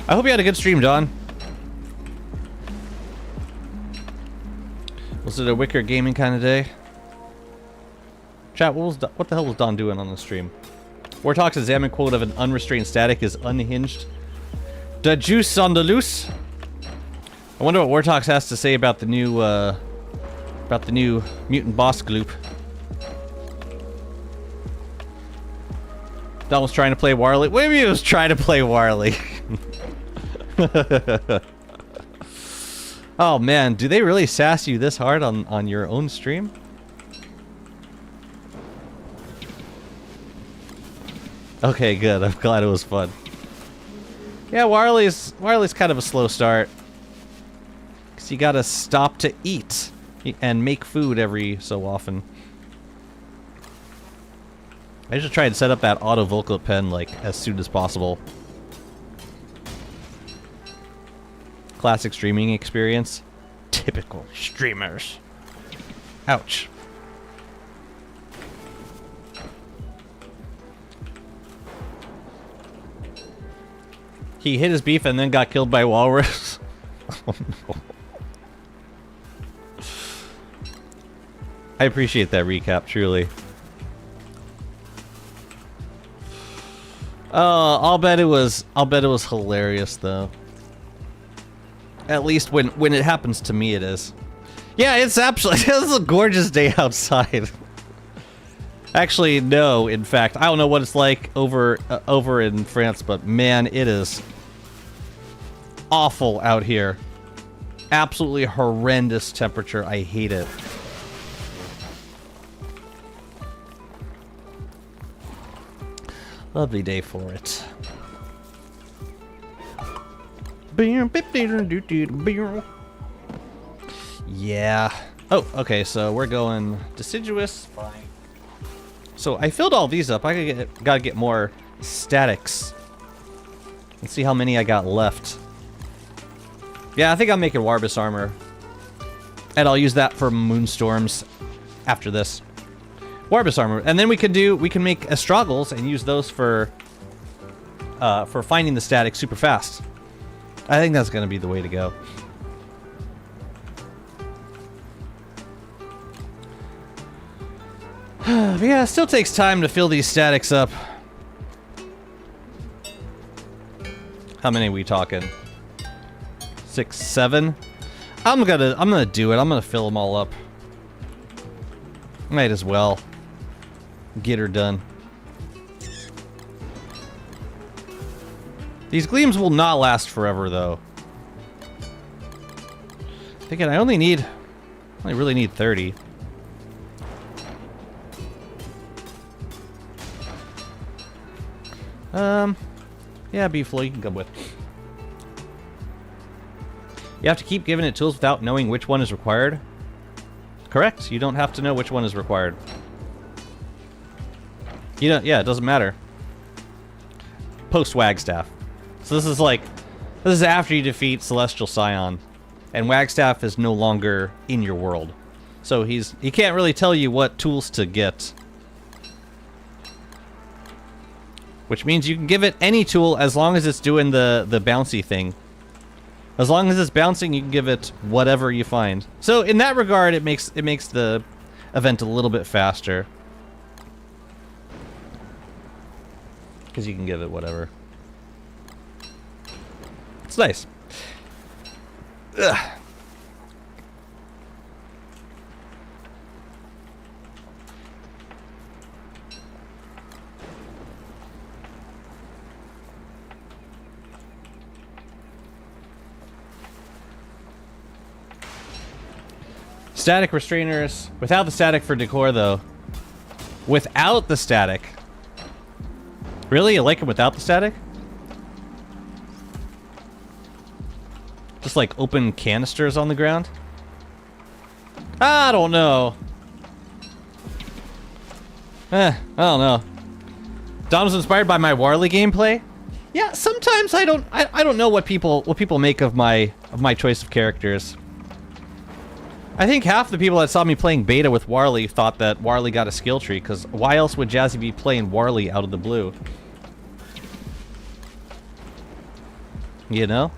I hope you had a good stream, Don. Was it a Wicker gaming kind of day? Chat, what the hell was Don doing on the stream? Wartalk's examine quote of an unrestrained static is unhinged. The juice on the loose. I wonder what Wartalks has to say about the new mutant boss gloop. Don was trying to play Warley. What do you mean he was trying to play Warley? Oh man, do they really sass you this hard on your own stream? Okay, good. I'm glad it was fun. Yeah, Warley's kind of a slow start. Cause you gotta stop to eat and make food every so often. I should try and set up that auto vocal pen like as soon as possible. Classic streaming experience. Typical streamers. Ouch. He hit his beef and then got killed by walrus. Oh no. I appreciate that recap, truly. I'll bet it was hilarious though. At least when it happens to me, it is. Yeah, it's absolutely. It's a gorgeous day outside. Actually, no. In fact, I don't know what it's like over in France, but man, it is awful out here. Absolutely horrendous temperature. I hate it. Lovely day for it. Yeah. Oh, okay, so we're going deciduous. Fine. So I filled all these up. Gotta get more statics. Let's see how many I got left. Yeah, I think I'm making Warbus armor. And I'll use that for moonstorms after this. Warbus armor. And then we can make Astragals and use those for finding the static super fast. I think that's gonna be the way to go. But yeah, it still takes time to fill these statics up. How many are we talking? 6, 7? I'm gonna do it. I'm gonna fill them all up. Might as well. Get her done. These gleams will not last forever, though. Thinking I only really need 30. Yeah, Beeflo, you can come with. You have to keep giving it tools without knowing which one is required. Correct. You don't have to know which one is required. You know, yeah, it doesn't matter. Post Wagstaff. So this is after you defeat Celestial Scion, and Wagstaff is no longer in your world. So he can't really tell you what tools to get. Which means you can give it any tool as long as it's doing the bouncy thing. As long as it's bouncing, you can give it whatever you find. So in that regard, it makes the event a little bit faster. Because you can give it whatever. It's nice. Ugh. Static restrainers. Without the static for decor, though. Without the static. Really? You like them without the static? Just like open canisters on the ground? I don't know. I don't know. Don was inspired by my Warley gameplay. Yeah, sometimes I don't know what people make of my choice of characters. I think half the people that saw me playing beta with Warley thought that Warley got a skill tree, because why else would Jazzy be playing Warley out of the blue? You know?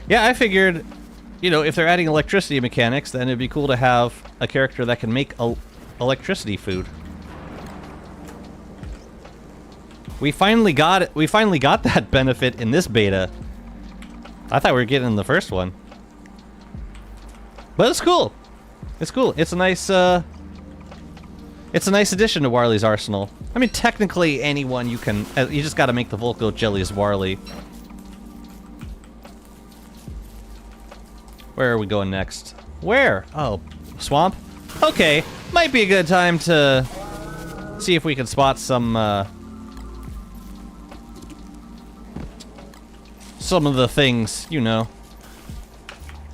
Yeah, I figured you know, if they're adding electricity mechanics, then it'd be cool to have a character that can make electricity food. We finally got it. We finally got that benefit in this beta. I thought we were getting the first one. But it's cool. It's cool. It's a nice addition to Warley's arsenal. I mean, technically anyone you can... you just gotta make the Volco Jellies Warley. Where are we going next? Where? Oh, swamp? Okay. Might be a good time to see if we can spot some of the things, you know.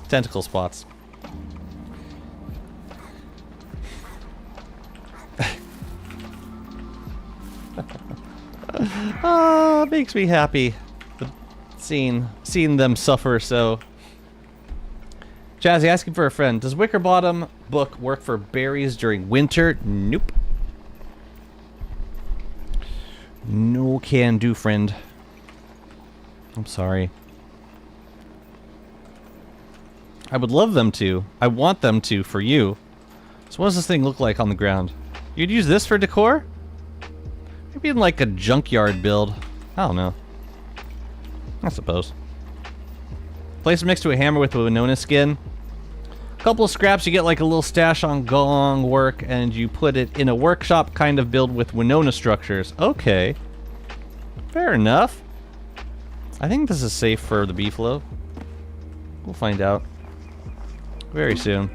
Tentacle spots. Ah, makes me happy. Seeing them suffer so. Jazzy asking for a friend. Does Wickerbottom book work for berries during winter? Nope. No can do, friend. I'm sorry. I would love them to. I want them to for you. So what does this thing look like on the ground? You'd use this for decor? Maybe in like a junkyard build. I don't know. I suppose. Place it next to a hammer with a Winona skin. Couple of scraps, you get like a little stash on gong work, and you put it in a workshop kind of build with Winona structures. Okay. Fair enough. I think this is safe for the beefalo. We'll find out. Very soon.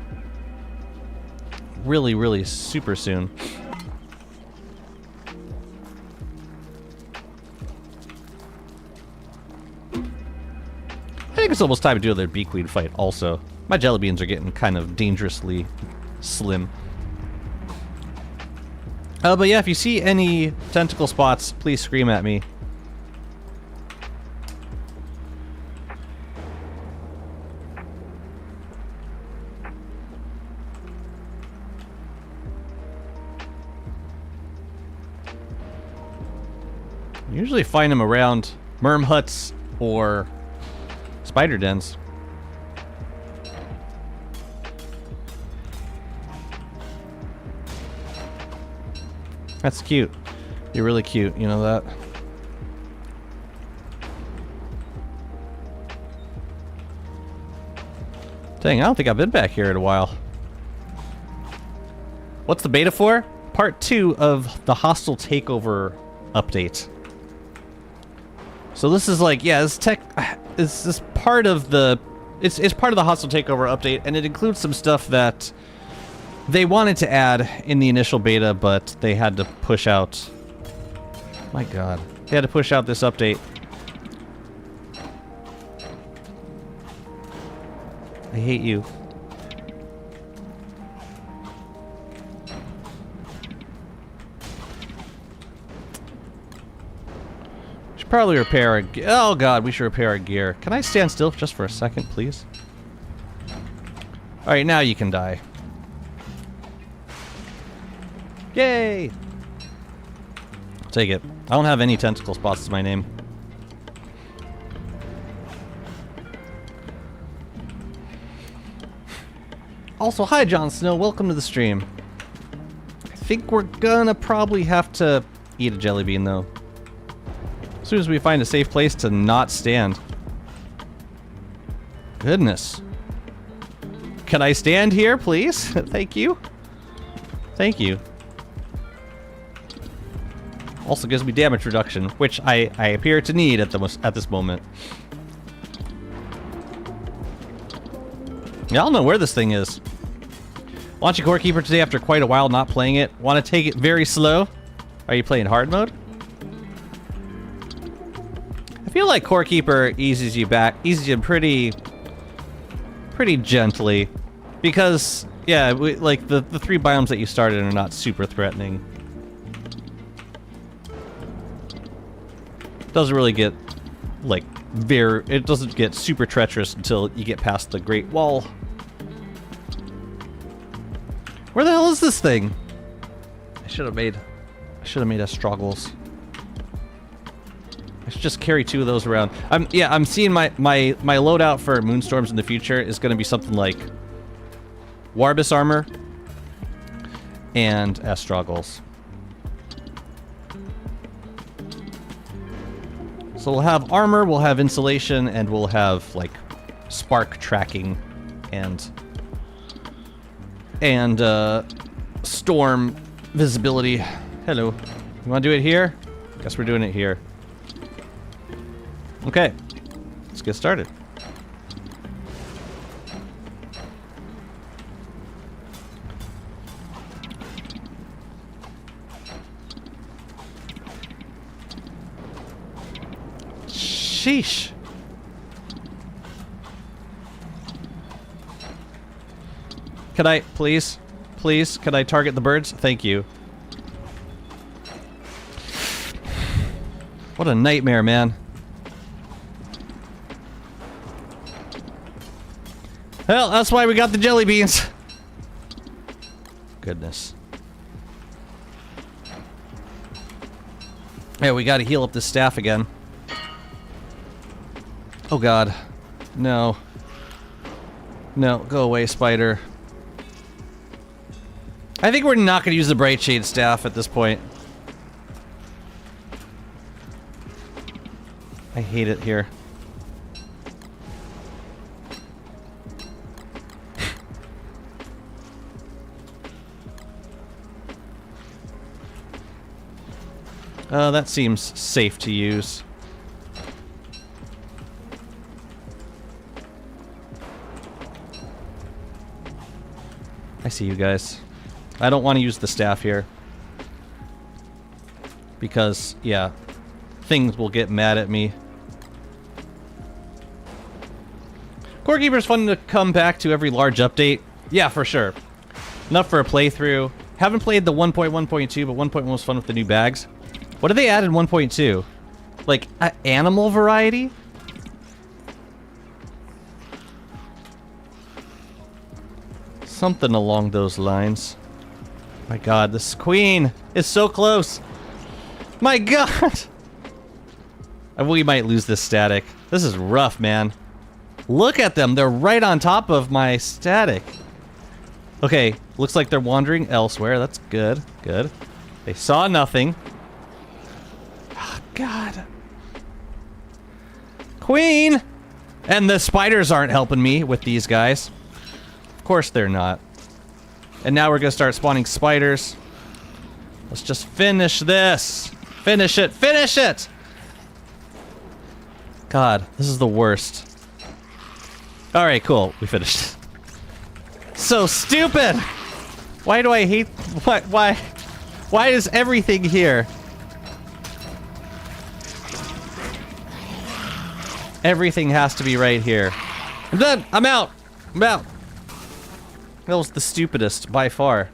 Really, really super soon. I think it's almost time to do another bee queen fight also. My jelly beans are getting kind of dangerously slim. But yeah, if you see any tentacle spots, please scream at me. You usually find them around merm huts or spider dens. That's cute. You're really cute, you know that? Dang, I don't think I've been back here in a while. What's the beta for? Part 2 of the Hostile Takeover update. So this is like, yeah, this is part of the... It's part of the Hostile Takeover update, and it includes some stuff that they wanted to add in the initial beta, but they had to push out... My god. They had to push out this update. I hate you. Should probably repair our... Oh god, we should repair our gear. Can I stand still just for a second, please? Alright, now you can die. Yay! I'll take it. I don't have any tentacle spots to my name. Also, hi Jon Snow, welcome to the stream. I think we're gonna probably have to eat a jelly bean though. As soon as we find a safe place to not stand. Goodness. Can I stand here, please? Thank you. Thank you. Also gives me damage reduction, which I appear to need at this moment. Yeah, I don't know where this thing is. Launching Core Keeper today after quite a while not playing it. Want to take it very slow? Are you playing hard mode? I feel like Core Keeper eases you pretty gently. Because, yeah, like the 3 biomes that you started are not super threatening. Doesn't really get, like, it doesn't get super treacherous until you get past the Great Wall. Where the hell is this thing? I should have made a struggles. just carry 2 of those around. I'm seeing my loadout for Moonstorms in the future is going to be something like Warbus armor and Astrogals. So we'll have armor, we'll have insulation, and we'll have like spark tracking and storm visibility. Hello. You want to do it here? Guess we're doing it here. Okay. Let's get started. Sheesh. Could I, please, could I target the birds? Thank you. What a nightmare, man. Well, that's why we got the jelly beans. Goodness. Yeah, we gotta heal up this staff again. Oh god. No. No, go away, spider. I think we're not gonna use the Bright Shade staff at this point. I hate it here. That seems safe to use. I see you guys. I don't want to use the staff here. Because, yeah, things will get mad at me. Core Keeper's fun to come back to every large update. Yeah, for sure. Enough for a playthrough. Haven't played the 1.1.2, but 1.1 was fun with the new bags. What did they add in 1.2? Like, animal variety? Something along those lines. My god, this queen is so close. My god! We might lose this static. This is rough, man. Look at them. They're right on top of my static. Okay, looks like they're wandering elsewhere. That's good. Good. They saw nothing. Oh, god. Queen! And the spiders aren't helping me with these guys. Of course they're not. And now we're gonna start spawning spiders. Let's just finish this. Finish it. Finish it! God, this is the worst. Alright, cool. We finished. So stupid! Why do I hate... Why is everything here? Everything has to be right here. I'm done! I'm out! I'm out! That was the stupidest, by far.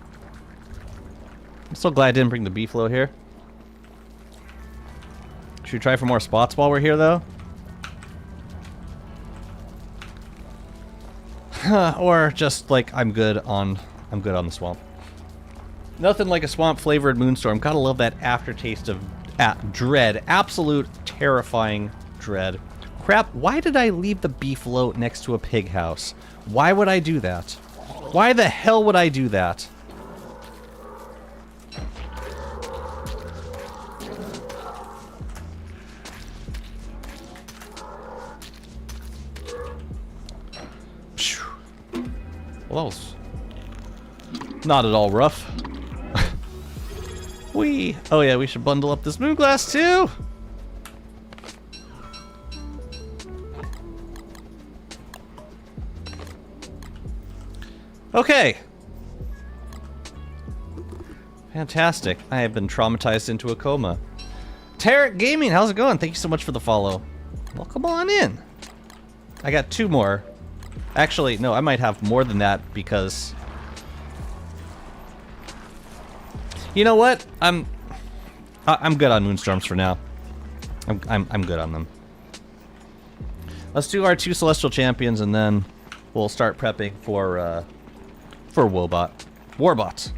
I'm so glad I didn't bring the beefalo here. Should we try for more spots while we're here, though? Or just, like, I'm good on the swamp. Nothing like a swamp-flavored Moonstorm. Gotta love that aftertaste of dread. Absolute terrifying dread. Crap, why did I leave the beefalo next to a pig house? Why would I do that? Why the hell would I do that? Well, that was not at all rough. Oh yeah, we should bundle up this moon glass too. Okay. Fantastic. I have been traumatized into a coma. Tarek Gaming, how's it going? Thank you so much for the follow. Well, come on in. I got 2 more. Actually, no, I might have more than that because... You know what? I'm good on Moonstorms for now. I'm good on them. Let's do our 2 Celestial Champions and then we'll start prepping for Warbot.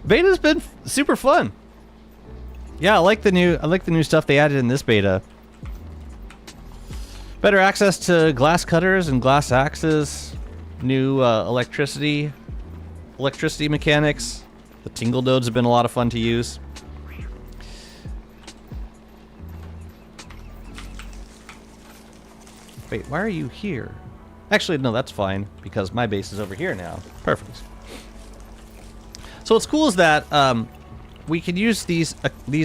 Beta's been super fun. Yeah, I like the new stuff they added in this beta. Better access to glass cutters and glass axes. New electricity mechanics. The tingle nodes have been a lot of fun to use. Wait, why are you here? Actually, no, that's fine, because my base is over here now. Perfect. So what's cool is that we can use these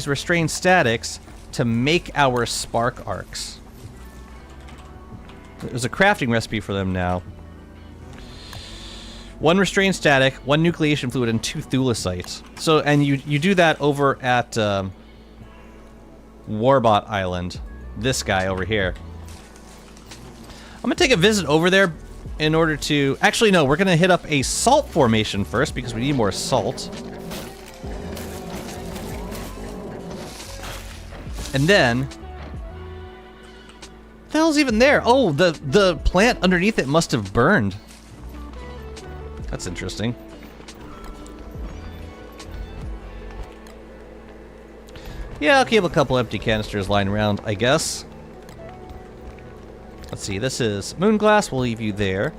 restrained statics to make our spark arcs. There's a crafting recipe for them now. 1 restrained static, 1 nucleation fluid, and 2 thulecite. So, and you do that over at Warbot Island. This guy over here. I'm gonna take a visit over there in order to... Actually, no, we're gonna hit up a salt formation first because we need more salt. And then... What the hell's even there? Oh, the plant underneath it must have burned. That's interesting. Yeah, I'll keep a couple empty canisters lying around, I guess. Let's see, this is moon glass. We'll leave you there.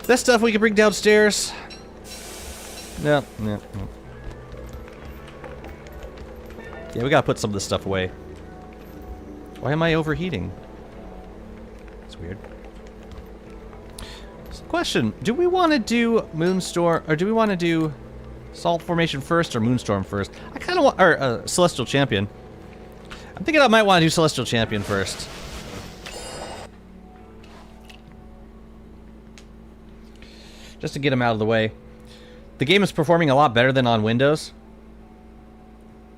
This stuff we can bring downstairs. No. Yeah, we gotta put some of this stuff away. Why am I overheating? It's weird. So question, do we want to do Moonstorm, or do we want to do Salt Formation first or Moonstorm first? I kind of want, or Celestial Champion. I'm thinking I might want to do Celestial Champion first. Just to get him out of the way. The game is performing a lot better than on Windows.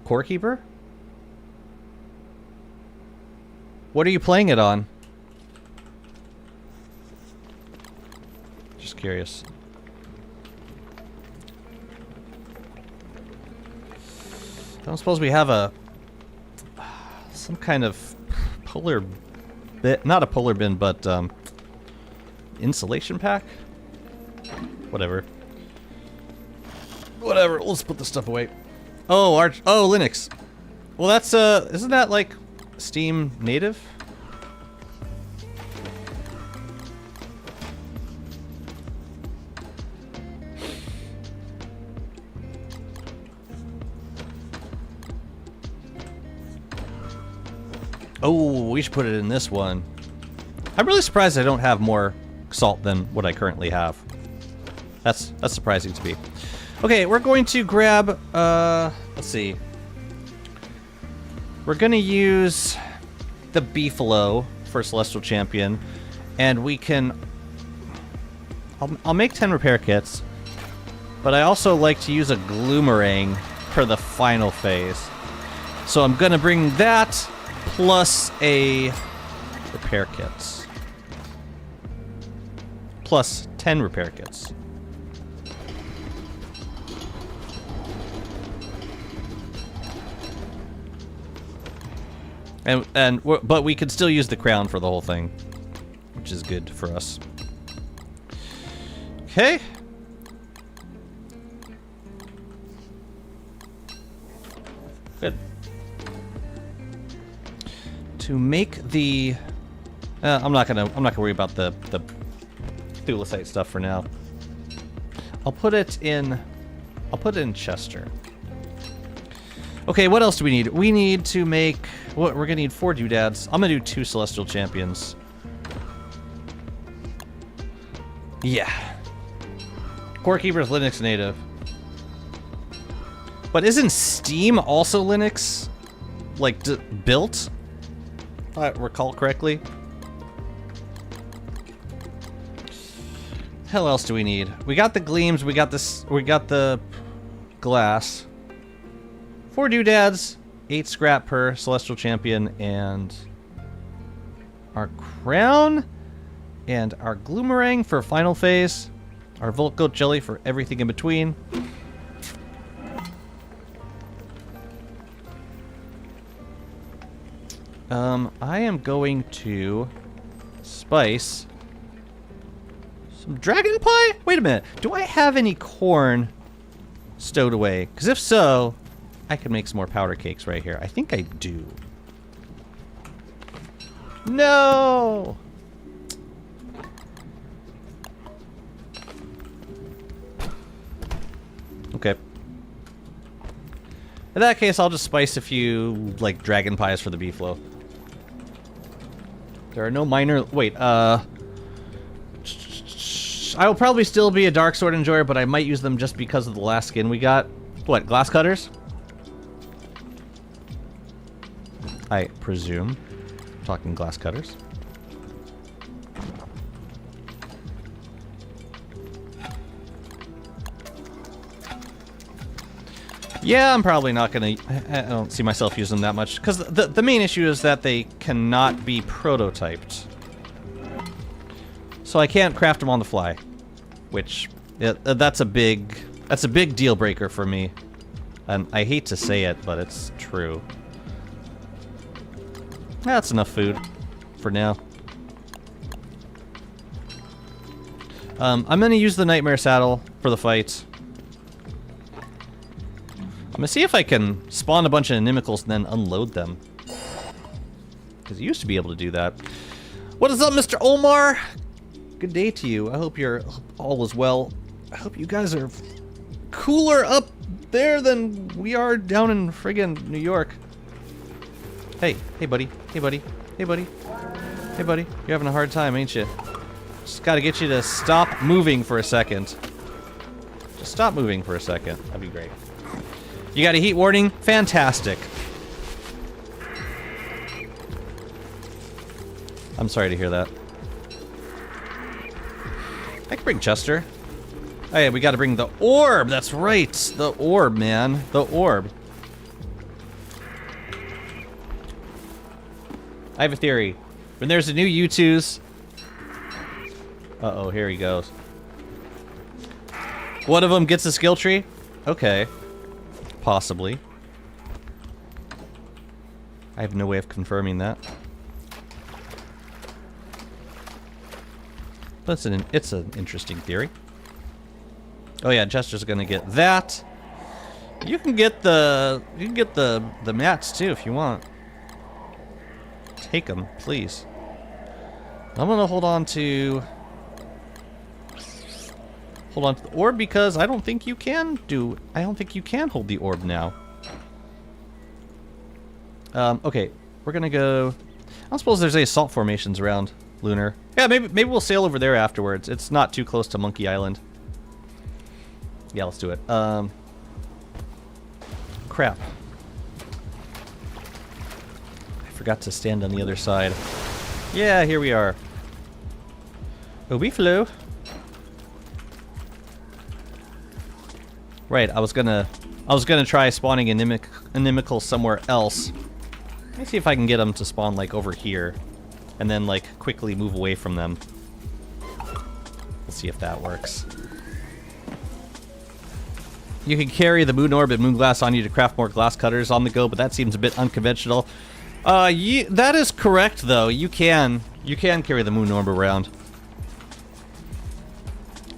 Core Keeper? What are you playing it on? Just curious. I don't suppose we have a... some kind of polar... not a polar bin, but insulation pack? Whatever. Whatever, let's put this stuff away. Oh, Linux. Well, that's, isn't that like Steam native? Oh, we should put it in this one. I'm really surprised I don't have more salt than what I currently have. That's surprising to me. Okay, we're going to grab, let's see. We're gonna use the Beefalo for Celestial Champion, and we can... I'll make 10 repair kits, but I also like to use a Gloomerang for the final phase. So I'm gonna bring that plus a repair kits. Plus 10 repair kits. But we could still use the crown for the whole thing, which is good for us. Okay. Good. To make the, I'm not gonna worry about the thulecite stuff for now. I'll put it in Chester. Okay, what else do we need? We need to make... What, we're gonna need 4 doodads. I'm gonna do 2 Celestial Champions. Yeah. Core Keeper's Linux native. But isn't Steam also Linux? Like, built? If I recall correctly. Hell else do we need? We got the gleams, we got this, we got the glass. 4 doodads, 8 scrap per Celestial Champion, and our crown, and our Gloomerang for final phase, our Voltgoat Jelly for everything in between. I am going to spice some dragon pie? Wait a minute, do I have any corn stowed away? Because if so, I can make some more powder cakes right here. I think I do. No! Okay. In that case, I'll just spice a few, like, dragon pies for the beefalo. There are no minor... Wait, I will probably still be a dark sword enjoyer, but I might use them just because of the last skin we got. What, glass cutters? I presume. I'm talking glass cutters. Yeah, I'm probably not gonna... I don't see myself using them that much. Because the main issue is that they cannot be prototyped. So I can't craft them on the fly. Which, that's a big deal breaker for me. And I hate to say it, but it's true. That's enough food for now. I'm gonna use the Nightmare Saddle for the fight. I'm gonna see if I can spawn a bunch of inimicals and then unload them. Because you used to be able to do that. What is up, Mr. Omar? Good day to you. I hope you're all is well. I hope you guys are cooler up there than we are down in friggin' New York. Hey, hey buddy, hey buddy, hey buddy, hey buddy. You're having a hard time, ain't you? Just gotta get you to stop moving for a second. Just stop moving for a second. That'd be great. You got a heat warning? Fantastic. I'm sorry to hear that. I can bring Chester. Oh yeah, we gotta bring the orb. That's right. The orb, man. The orb. I have a theory. When there's a new U2s... Uh-oh, here he goes. One of them gets a skill tree? Okay. Possibly. I have no way of confirming that. But it's an interesting theory. Oh yeah, Chester's gonna get that. You can get the mats too if you want. Take them, please. I'm gonna hold on to the orb because I don't think you can hold the orb now. Okay, we're gonna go. I don't suppose there's any salt formations around Lunar. Yeah, maybe we'll sail over there afterwards. It's not too close to Monkey Island. Yeah, let's do it. Crap. I forgot to stand on the other side. Yeah, here we are. Oh, we flew. Right, I was gonna try spawning inimical somewhere else. Let me see if I can get them to spawn like over here, and then like quickly move away from them. Let's see if that works. You can carry the moon orb and moon glass on you to craft more glass cutters on the go, but that seems a bit unconventional. That is correct though. You can carry the moon orb around.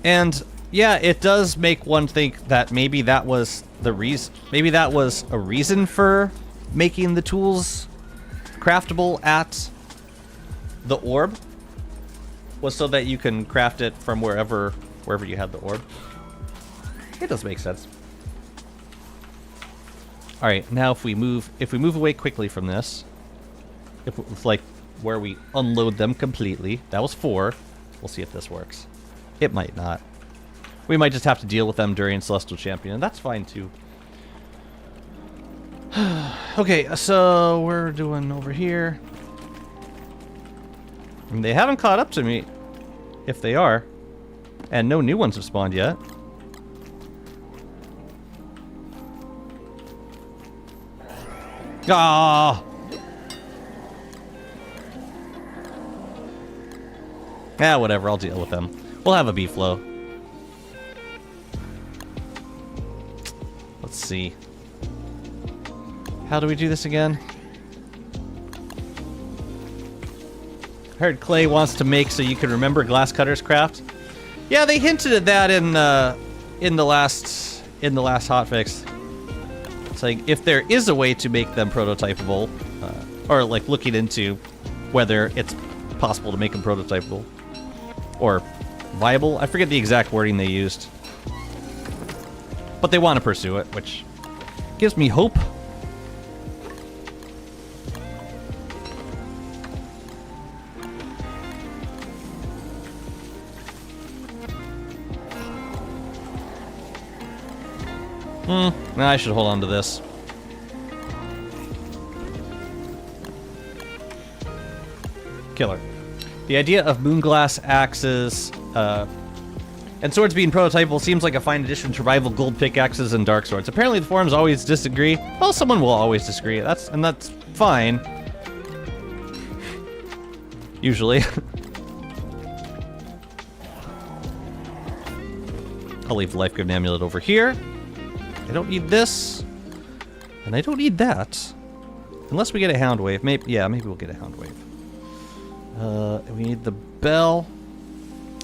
And yeah, it does make one think that maybe that was the reason. Maybe that was a reason for making the tools craftable at the orb. Was so that you can craft it from wherever you had the orb. It does make sense. All right, now if we move away quickly from this, if like where we unload them completely, that was 4. We'll see if this works. It might not. We might just have to deal with them during Celestial Champion, and that's fine too. Okay, so we're doing over here. And they haven't caught up to me, if they are, and no new ones have spawned yet. Ah! Yeah, whatever, I'll deal with them. We'll have a B-flow. Let's see. How do we do this again? Heard Clay wants to make so you can remember glass cutters craft. Yeah, they hinted at that in the last hotfix. It's like, if there is a way to make them prototypable, or like looking into whether it's possible to make them prototypable, or viable. I forget the exact wording they used. But they want to pursue it, which gives me hope. I should hold on to this. Killer. The idea of moonglass axes and swords being prototypable seems like a fine addition to rival gold pickaxes and dark swords. Apparently the forums always disagree. Well, someone will always disagree. That's fine. Usually. I'll leave the life-giving amulet over here. I don't need this. And I don't need that. Unless we get a hound wave. Maybe we'll get a hound wave. We need the bell.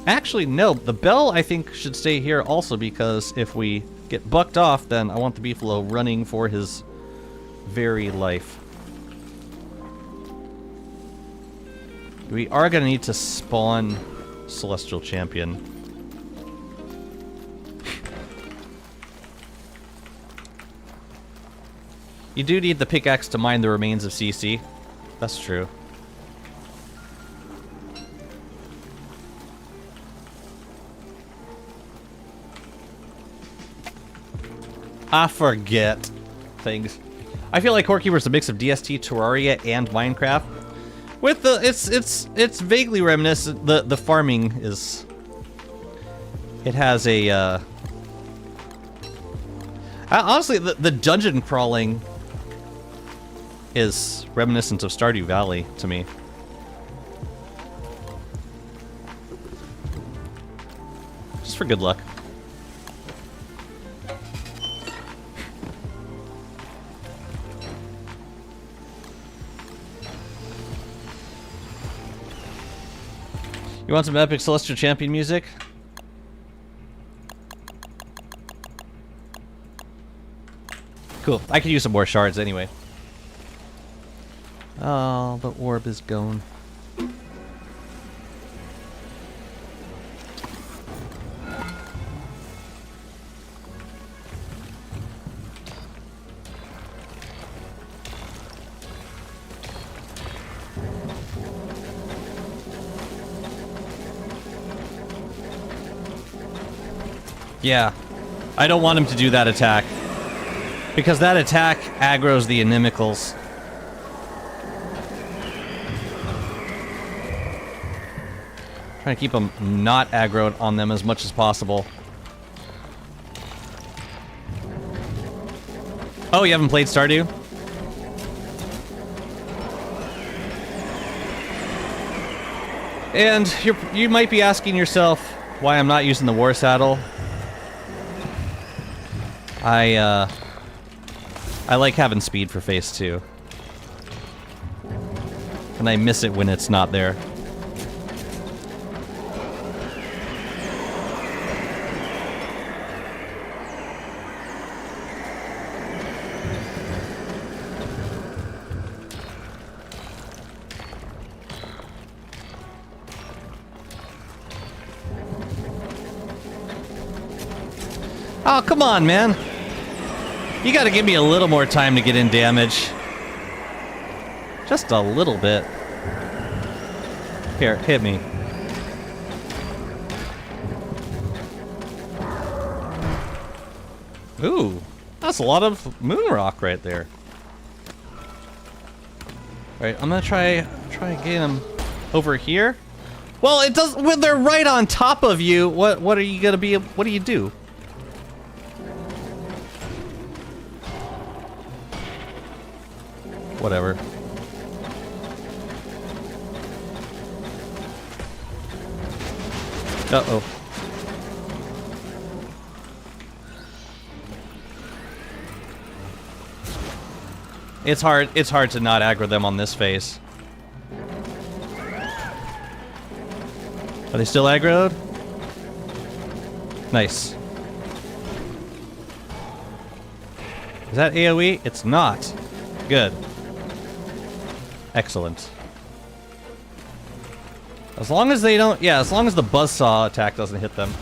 Actually, no. The bell, I think, should stay here also because if we get bucked off, then I want the beefalo running for his very life. We are going to need to spawn Celestial Champion. You do need the pickaxe to mine the remains of CC. That's true. I forget things. I feel like Corekeeper's a mix of DST, Terraria, and Minecraft. With the it's vaguely reminiscent. The farming is. It has a. Honestly, the dungeon crawling is reminiscent of Stardew Valley to me. Just for good luck. You want some epic Celestial Champion music? Cool. I could use some more shards anyway. Oh, the orb is gone. Yeah. I don't want him to do that attack. Because that attack aggroes the inimicals. Trying to keep them not aggroed on them as much as possible. Oh, you haven't played Stardew? And you might be asking yourself why I'm not using the war saddle. I like having speed for phase 2. And I miss it when it's not there. Oh, come on, man. You gotta give me a little more time to get in damage. Just a little bit. Here, hit me. Ooh, that's a lot of moon rock right there. Alright, I'm gonna try getting them over here. Well, it does. When they're right on top of you, what are you gonna be? What do you do? Whatever. Uh-oh. It's hard to not aggro them on this phase. Are they still aggroed? Nice. Is that AoE? It's not. Good. Excellent. As long as they don't... Yeah, as long as the buzzsaw attack doesn't hit them.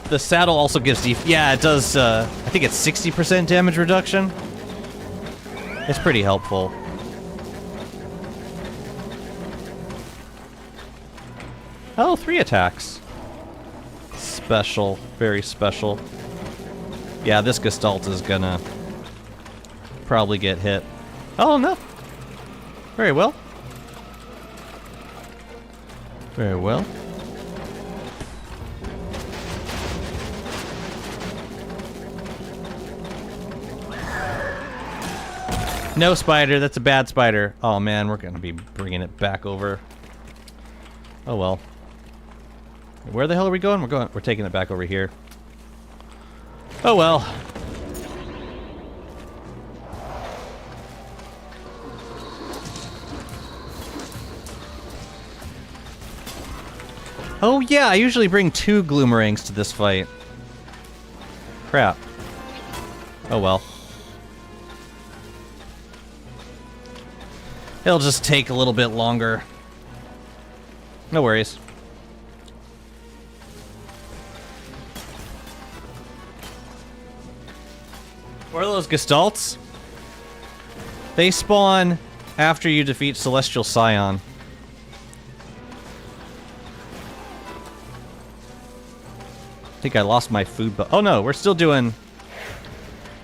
The saddle also gives... Yeah, it does... I think it's 60% damage reduction. It's pretty helpful. Oh, 3 attacks. Special. Very special. Yeah, this Gestalt is gonna probably get hit. Oh, no. Very well. Very well. No spider, that's a bad spider. Oh man, we're gonna be bringing it back over. Oh well. Where the hell are we going? We're taking it back over here. Oh well. Oh yeah, I usually bring 2 Gloomerangs to this fight. Crap. Oh well. It'll just take a little bit longer. No worries. What are those Gestalts? They spawn after you defeat Celestial Scion. I think I lost my food, but oh no, we're still doing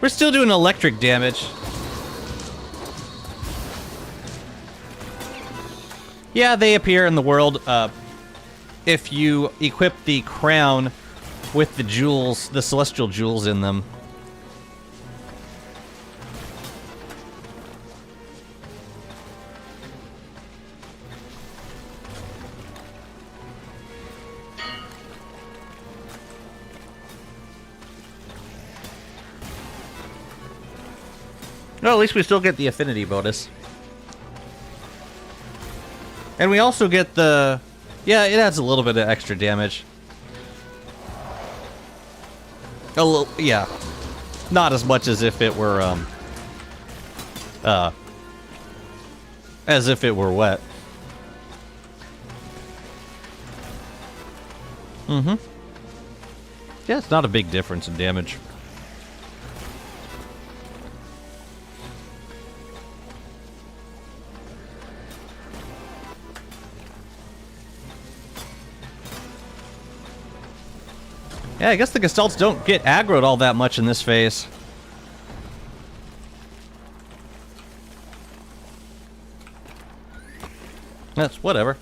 electric damage. Yeah, they appear in the world if you equip the crown with the jewels, the celestial jewels in them. Well, at least we still get the affinity bonus. And we also get the... Yeah, it adds a little bit of extra damage. A little, yeah. Not as much as if it were, as if it were wet. Mm-hmm. Yeah, it's not a big difference in damage. Yeah, I guess the Gestalts don't get aggroed all that much in this phase. That's whatever.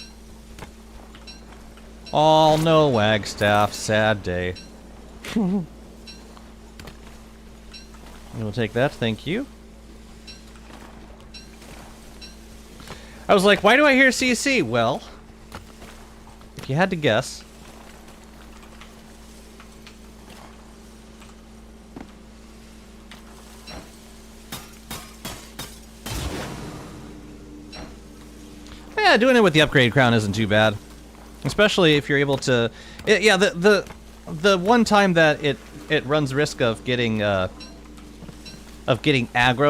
Oh, no Wagstaff. Sad day. We'll take that, thank you. I was like, why do I hear CC? Well, if you had to guess... Yeah, doing it with the upgrade crown isn't too bad, especially if you're able to. Yeah, the one time that it runs risk of getting aggroed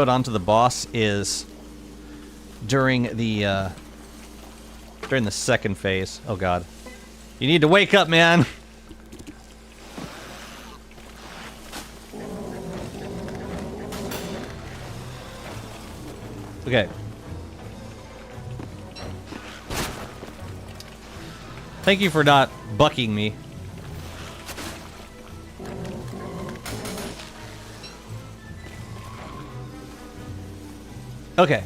onto the boss is during the second phase. Oh god, you need to wake up, man. Okay. Thank you for not bucking me. Okay.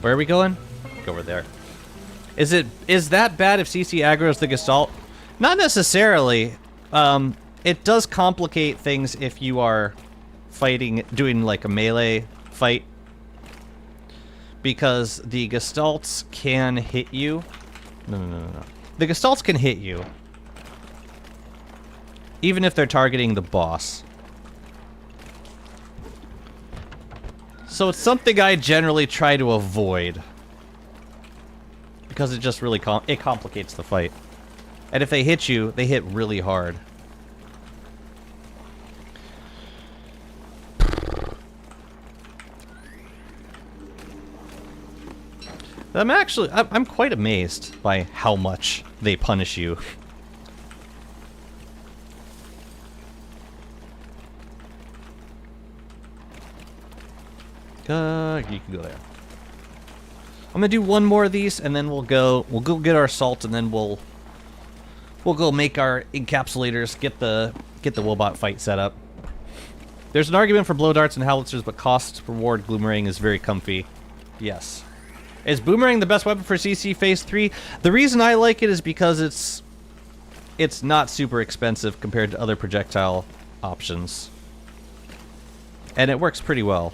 Where are we going? Go over there. Is that bad if CC aggro's the Gestalt? Not necessarily. It does complicate things if you are doing like a melee fight. Because the Gestalts can hit you. No. The Gestalts can hit you. Even if they're targeting the boss. So it's something I generally try to avoid. Because it just really it complicates the fight. And if they hit you, they hit really hard. I'm quite amazed by how much they punish you. You can go there. I'm gonna do one more of these, and then we'll go get our salt, and then we'll go make our encapsulators, get the Woebot fight set up. There's an argument for blow darts and howitzers, but cost reward Bloomerang is very comfy. Yes. Is Boomerang the best weapon for CC Phase 3? The reason I like it is because it's not super expensive compared to other projectile options. And it works pretty well.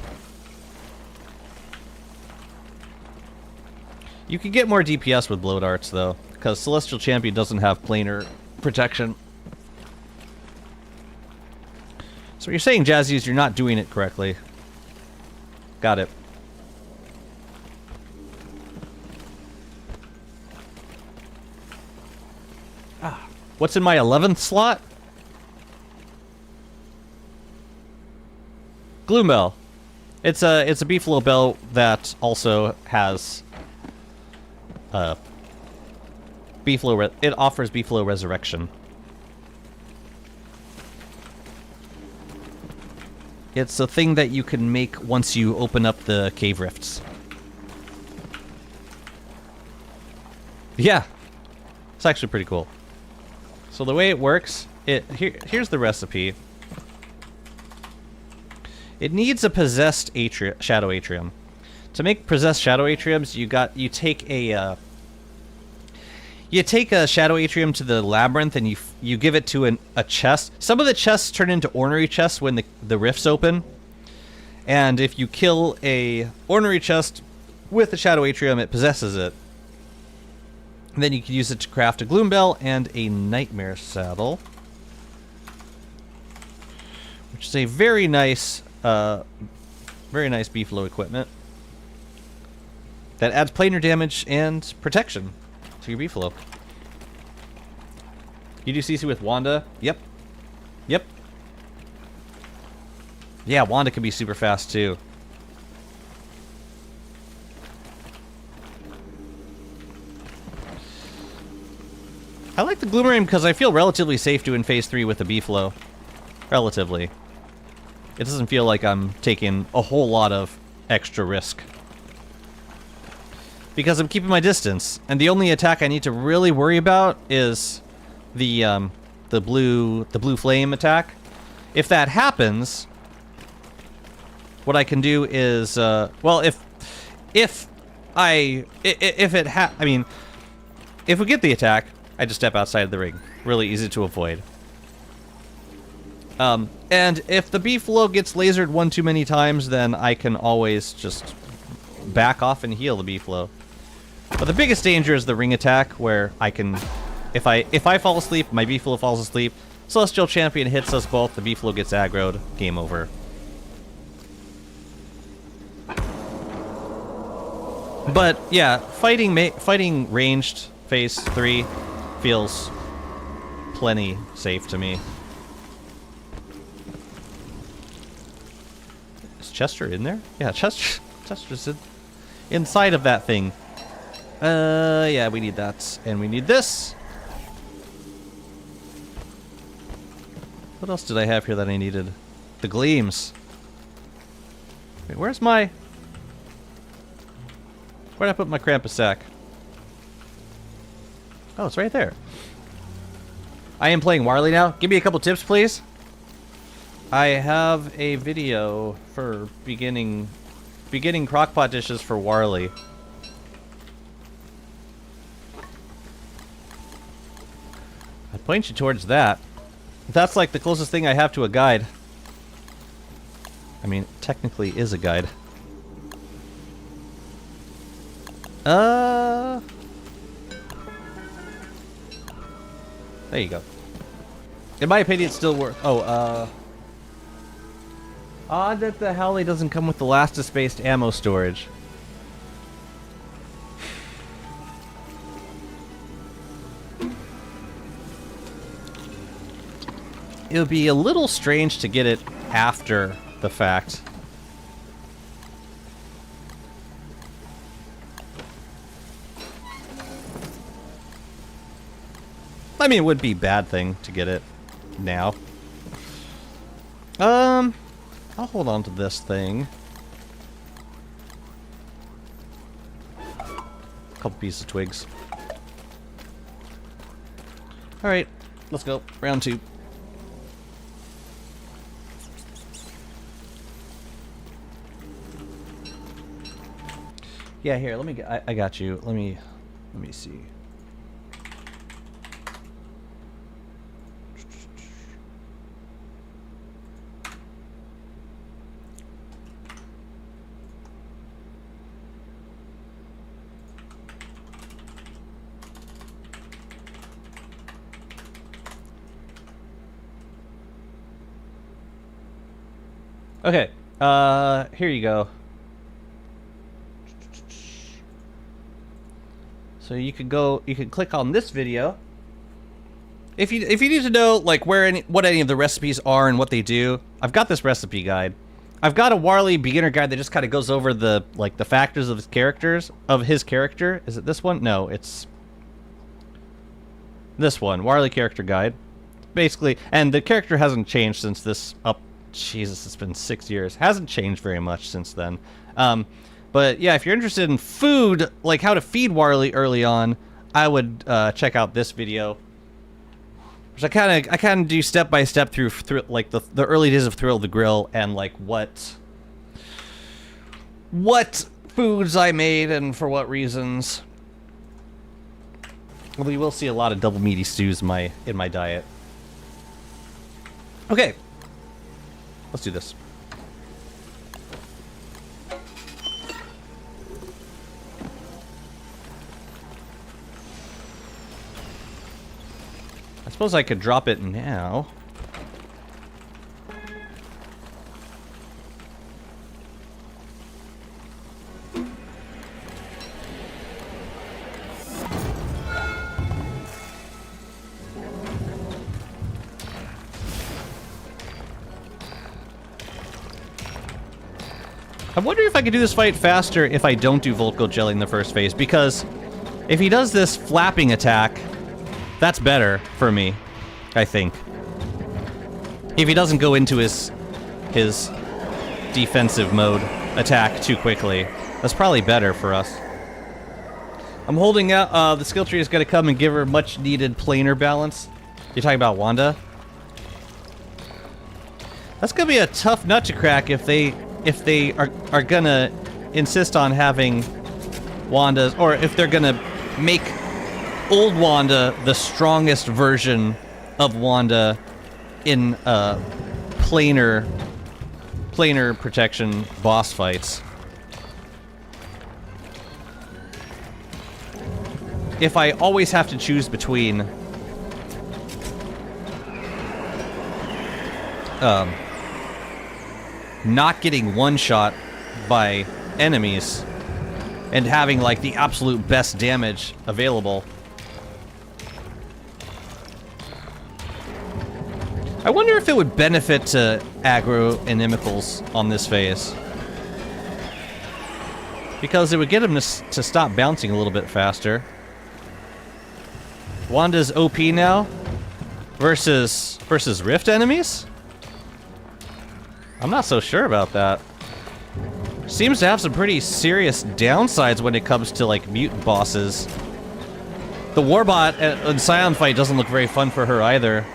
You can get more DPS with blow darts, though, because Celestial Champion doesn't have planar protection. So what you're saying, Jazzy, is you're not doing it correctly. Got it. Ah, what's in my 11th slot? Gloombell. It's a Beefalo bell that also has it offers Beefalo Resurrection. It's a thing that you can make once you open up the cave rifts. Yeah. It's actually pretty cool. So the way it works, here's the recipe. It needs a possessed shadow atrium. To make possessed shadow atriums, you take a shadow atrium to the labyrinth and you give it to a chest. Some of the chests turn into ornery chests when the rifts open. And if you kill a ornery chest with a shadow atrium, it possesses it. And then you can use it to craft a Gloombell and a Nightmare Saddle, which is a very nice Beefalo equipment that adds planar damage and protection to your Beefalo. You do CC with Wanda? Yep. Yep. Yeah, Wanda can be super fast too. I like the Bloomerang because I feel relatively safe doing Phase 3 with the Beefalo. Relatively. It doesn't feel like I'm taking a whole lot of extra risk. Because I'm keeping my distance, and the only attack I need to really worry about is the blue flame attack. If that happens, what I can do is well, if we get the attack, I just step outside of the ring. Really easy to avoid. And if the Beefalo gets lasered one too many times, then I can always just back off and heal the Beefalo. But the biggest danger is the ring attack, where I can, if I fall asleep, my Beefalo falls asleep, Celestial Champion hits us both, the Beefalo gets aggroed, game over. But yeah, fighting ranged Phase 3 feels plenty safe to me. Is Chester in there? Yeah, Chester's inside of that thing. Yeah, we need that. And we need this. What else did I have here that I needed? The gleams. Wait, where'd I put my Krampus sack? Oh, it's right there. I am playing Warley now. Give me a couple tips, please. I have a video for beginning crockpot dishes for Warley. I'd point you towards that. That's like the closest thing I have to a guide. I mean, it technically is a guide. There you go. In my opinion, it's still worth. Odd that the Howley doesn't come with the Elastis-based ammo storage. It would be a little strange to get it after the fact. I mean, it would be a bad thing to get it now. I'll hold on to this thing. A couple pieces of twigs. Alright, let's go. Round 2. Yeah, here, let me get, I got you. Let me see. Okay, here you go. So you can click on this video. If you need to know like what any of the recipes are and what they do, I've got this recipe guide. I've got a Warley beginner guide that just kind of goes over the factors of his character. Is it this one? No, it's this one, Warley character guide. Basically, and the character hasn't changed since this Jesus, it's been 6 years. Hasn't changed very much since then. But yeah, if you're interested in food, like how to feed Warley early on, I would check out this video. Which I kind of do step by step through like the early days of Thrill the Grill and like what foods I made and for what reasons. Well, you will see a lot of double meaty stews in my diet. Okay. Let's do this. I suppose I could drop it now. I wonder if I could do this fight faster if I don't do Volko Jelly in the first phase, because if he does this flapping attack, that's better for me, I think. If he doesn't go into his defensive mode attack too quickly, that's probably better for us. I'm holding out, the skill tree is going to come and give her much needed planar balance. You're talking about Wanda? That's going to be a tough nut to crack if they are gonna insist on having Wanda's, or if they're gonna make old Wanda the strongest version of Wanda in planar protection boss fights. If I always have to choose between not getting one-shot by enemies and having like the absolute best damage available. I wonder if it would benefit to aggro inimicals on this phase, because it would get him to stop bouncing a little bit faster. Wanda's OP now versus Rift enemies? I'm not so sure about that. Seems to have some pretty serious downsides when it comes to, like, mutant bosses. The Warbot and Scion fight doesn't look very fun for her either.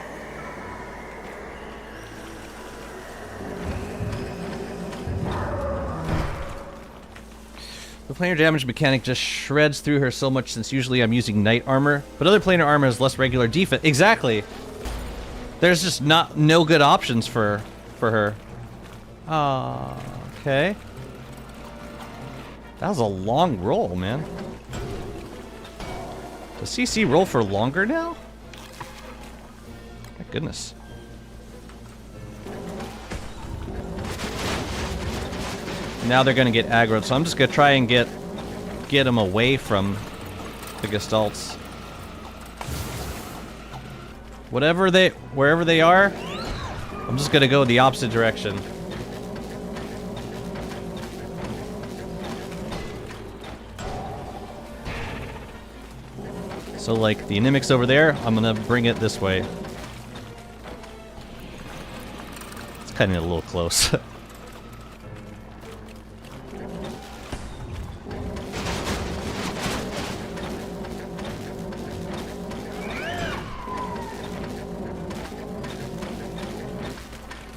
The planar damage mechanic just shreds through her so much since usually I'm using knight armor, but other planar armor has less regular defense. Exactly. There's just no good options for her. Okay. That was a long roll, man. Does CC roll for longer now? My goodness. Now they're gonna get aggroed, so I'm just gonna try and get them away from the Gestalts. Wherever they are, I'm just gonna go the opposite direction. So, like, the anemic's over there. I'm gonna bring it this way. It's kind of a little close.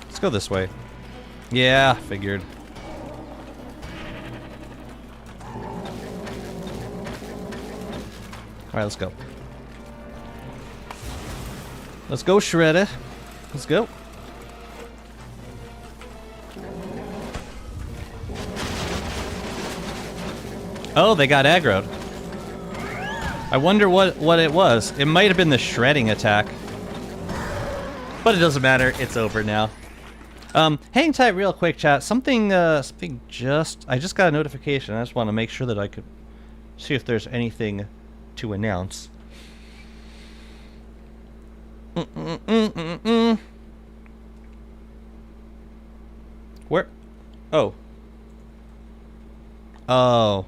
Let's go this way. Yeah, figured. Alright, let's go. Let's go, Shredder. Let's go. Oh, they got aggroed. I wonder what it was. It might have been the shredding attack. But it doesn't matter. It's over now. Hang tight real quick, chat. Something I just got a notification. I just want to make sure that I could see if there's anything to announce. Where? Oh. Oh.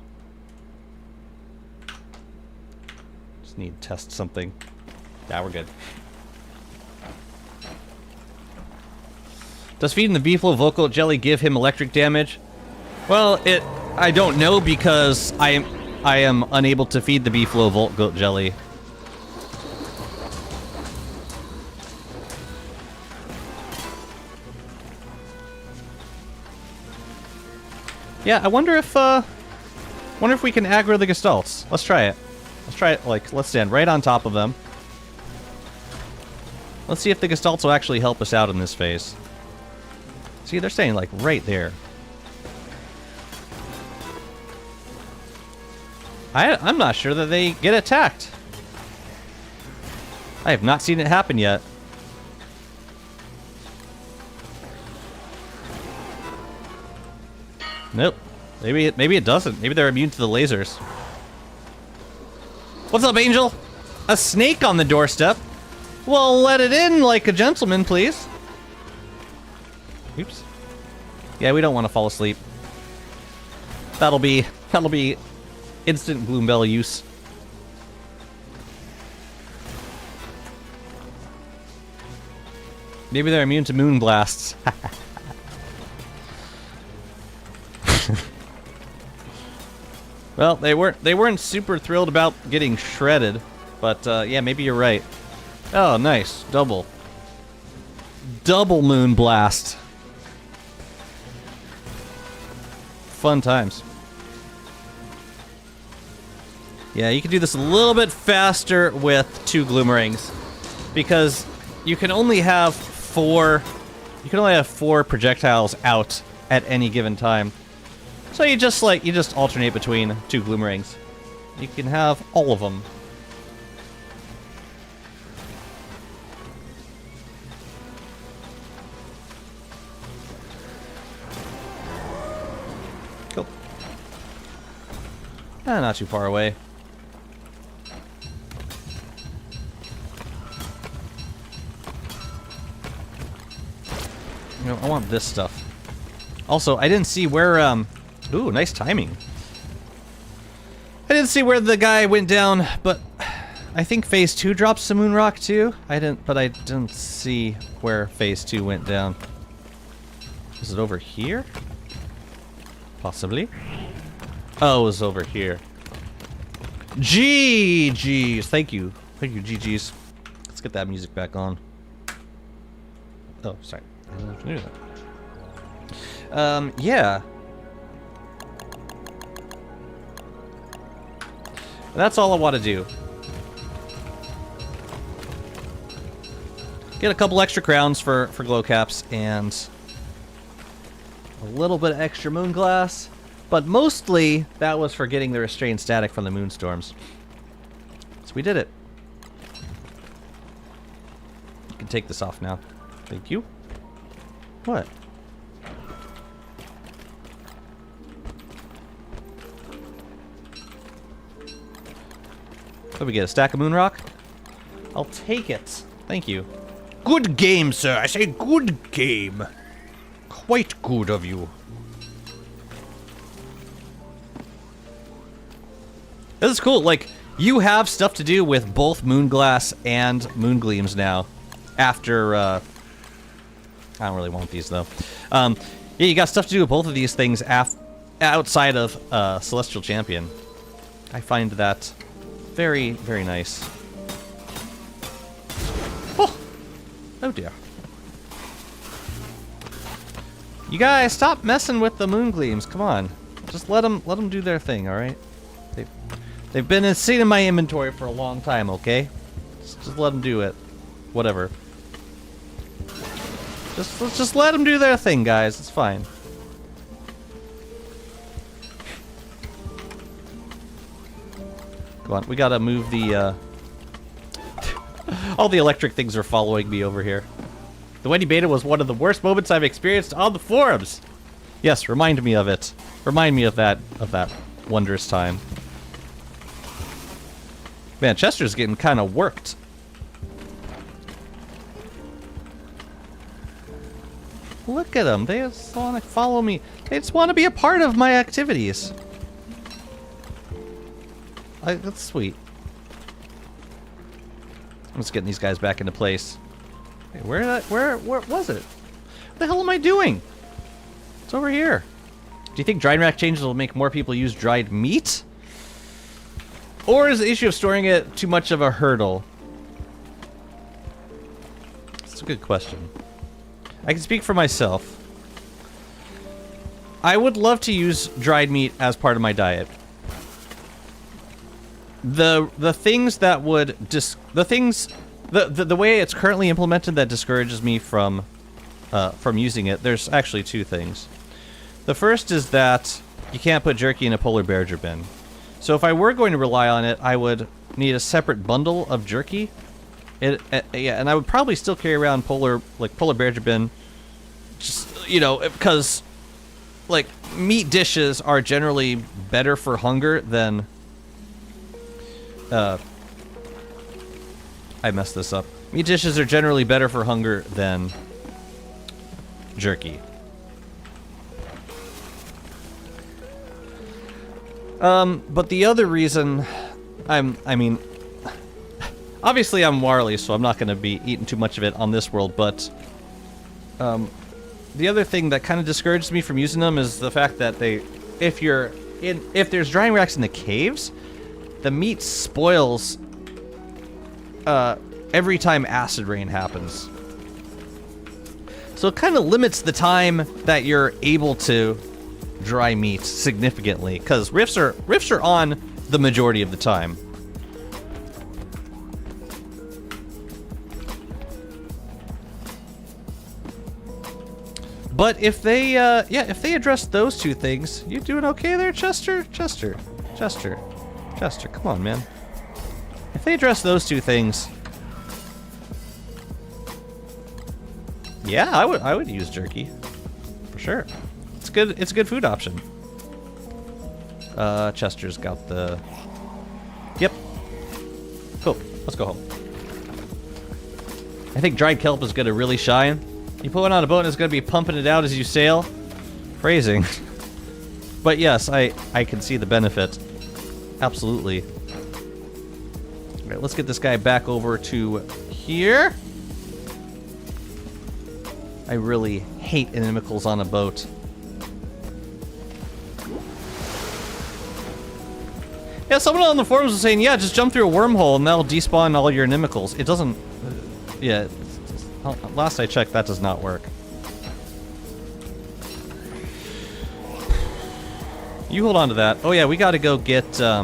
Just need to test something. Yeah, we're good. Does feeding the Beeflo vocal jelly give him electric damage? Well, I don't know because I am unable to feed the Beeflo Volt jelly. Yeah, I wonder if we can aggro the Gestalts. Let's try it. Let's try it, like, let's stand right on top of them. Let's see if the Gestalts will actually help us out in this phase. See, they're staying, like, right there. I'm not sure that they get attacked. I have not seen it happen yet. Nope. Maybe it doesn't. Maybe they're immune to the lasers. What's up, Angel? A snake on the doorstep? Well, let it in like a gentleman, please. Oops. Yeah, we don't want to fall asleep. That'll be instant Gloom Bell use. Maybe they're immune to moon blasts. Well, they weren't super thrilled about getting shredded, but yeah, maybe you're right. Oh, nice. Double moon blast. Fun times. Yeah, you can do this a little bit faster with 2 Gloomerings, because you can only have 4 projectiles out at any given time. So you just alternate between 2 Gloomerings. You can have all of them. Cool. Not too far away. You know, I want this stuff. Also, I didn't see where, ooh, nice timing. I didn't see where the guy went down, but I think Phase 2 drops some moon rock too. I didn't see where Phase 2 went down. Is it over here? Possibly. Oh, it was over here. GG's. Thank you. Thank you, GG's. Let's get that music back on. Oh, sorry. I didn't have to do that. Yeah. That's all I want to do. Get a couple extra crowns for glow caps and a little bit of extra moon glass, but mostly that was for getting the restrained static from the moonstorms. So we did it. You can take this off now. Thank you. What? What do we get? A stack of moon rock? I'll take it. Thank you. Good game, sir. I say good game. Quite good of you. This is cool. Like, You have stuff to do with both Moonglass and Moongleams now. After, I don't really want these, though. Yeah, you got stuff to do with both of these things outside of Celestial Champion. I find that very, very nice. Oh, oh dear. You guys, stop messing with the Moongleams. Come on. Just let them do their thing, alright? They've been seen in my inventory for a long time, okay? Just let them do it. Whatever. Let's just let them do their thing, guys. It's fine. Come on, we gotta move the, all the electric things are following me over here. The Wendy Beta was one of the worst moments I've experienced on the forums. Yes, remind me of it. Remind me of that wondrous time. Man, Chester's getting kind of worked. Look at them. They just want to follow me. They just want to be a part of my activities. That's sweet. I'm just getting these guys back into place. Hey, where was it? What the hell am I doing? It's over here. Do you think dried rack changes will make more people use dried meat? Or is the issue of storing it too much of a hurdle? That's a good question. I can speak for myself. I would love to use dried meat as part of my diet. The things that would the way it's currently implemented that discourages me from using it, there's actually two things. The first is that you can't put jerky in a polar bear bin. So if I were going to rely on it, I would need a separate bundle of jerky. Yeah, and I would probably still carry around polar bear bin, just, you know, because like meat dishes are generally better for hunger than I messed this up. Meat dishes are generally better for hunger than jerky. But the other reason I mean, obviously I'm Warley, so I'm not going to be eating too much of it on this world, but the other thing that kind of discourages me from using them is the fact that if there's drying racks in the caves, the meat spoils every time acid rain happens. So it kind of limits the time that you're able to dry meat significantly, because rifts are on the majority of the time. But if they address those two things, you doing okay there, Chester? Chester, come on, man. If they address those two things, yeah, I would use jerky for sure. It's good. It's a good food option. Chester's got the. Yep. Cool. Let's go home. I think dried kelp is gonna really shine. You put one on a boat and it's gonna be pumping it out as you sail. Phrasing. But yes, I can see the benefit. Absolutely. Alright, let's get this guy back over to here. I really hate inimicals on a boat. Yeah, someone on the forums was saying, yeah, just jump through a wormhole and that'll despawn all your inimicals. It doesn't... yeah, last I checked, that does not work. You hold on to that. Oh yeah, we gotta go get, I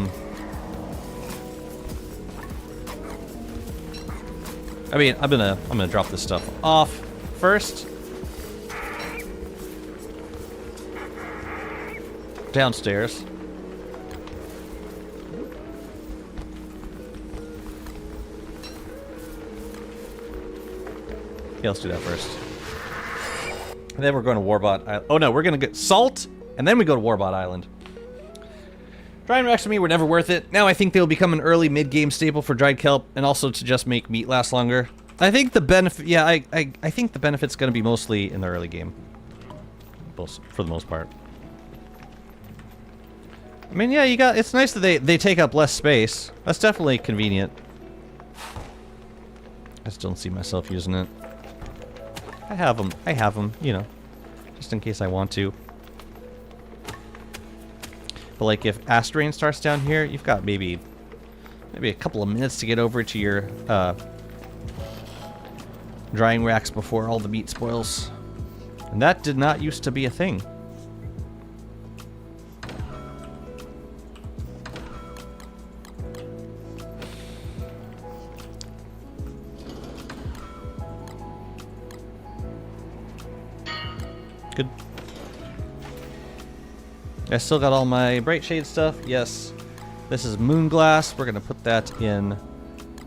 mean, I'm gonna drop this stuff off first. Downstairs. Yeah, let's do that first. And then we're going to Warbot Island. Oh no, we're gonna get salt, and then we go to Warbot Island. Drying racks to me were never worth it. Now I think they'll become an early mid-game staple for dried kelp, and also to just make meat last longer. I think the benefit, yeah, I think the benefit's gonna be mostly in the early game. For the most part. I mean, yeah, it's nice that they take up less space. That's definitely convenient. I just don't see myself using it. I have them, you know, just in case I want to. But like if Astrain starts down here, you've got maybe a couple of minutes to get over to your drying racks before all the meat spoils. And that did not used to be a thing. Good. I still got all my bright shade stuff. Yes. This is moon glass. We're gonna put that in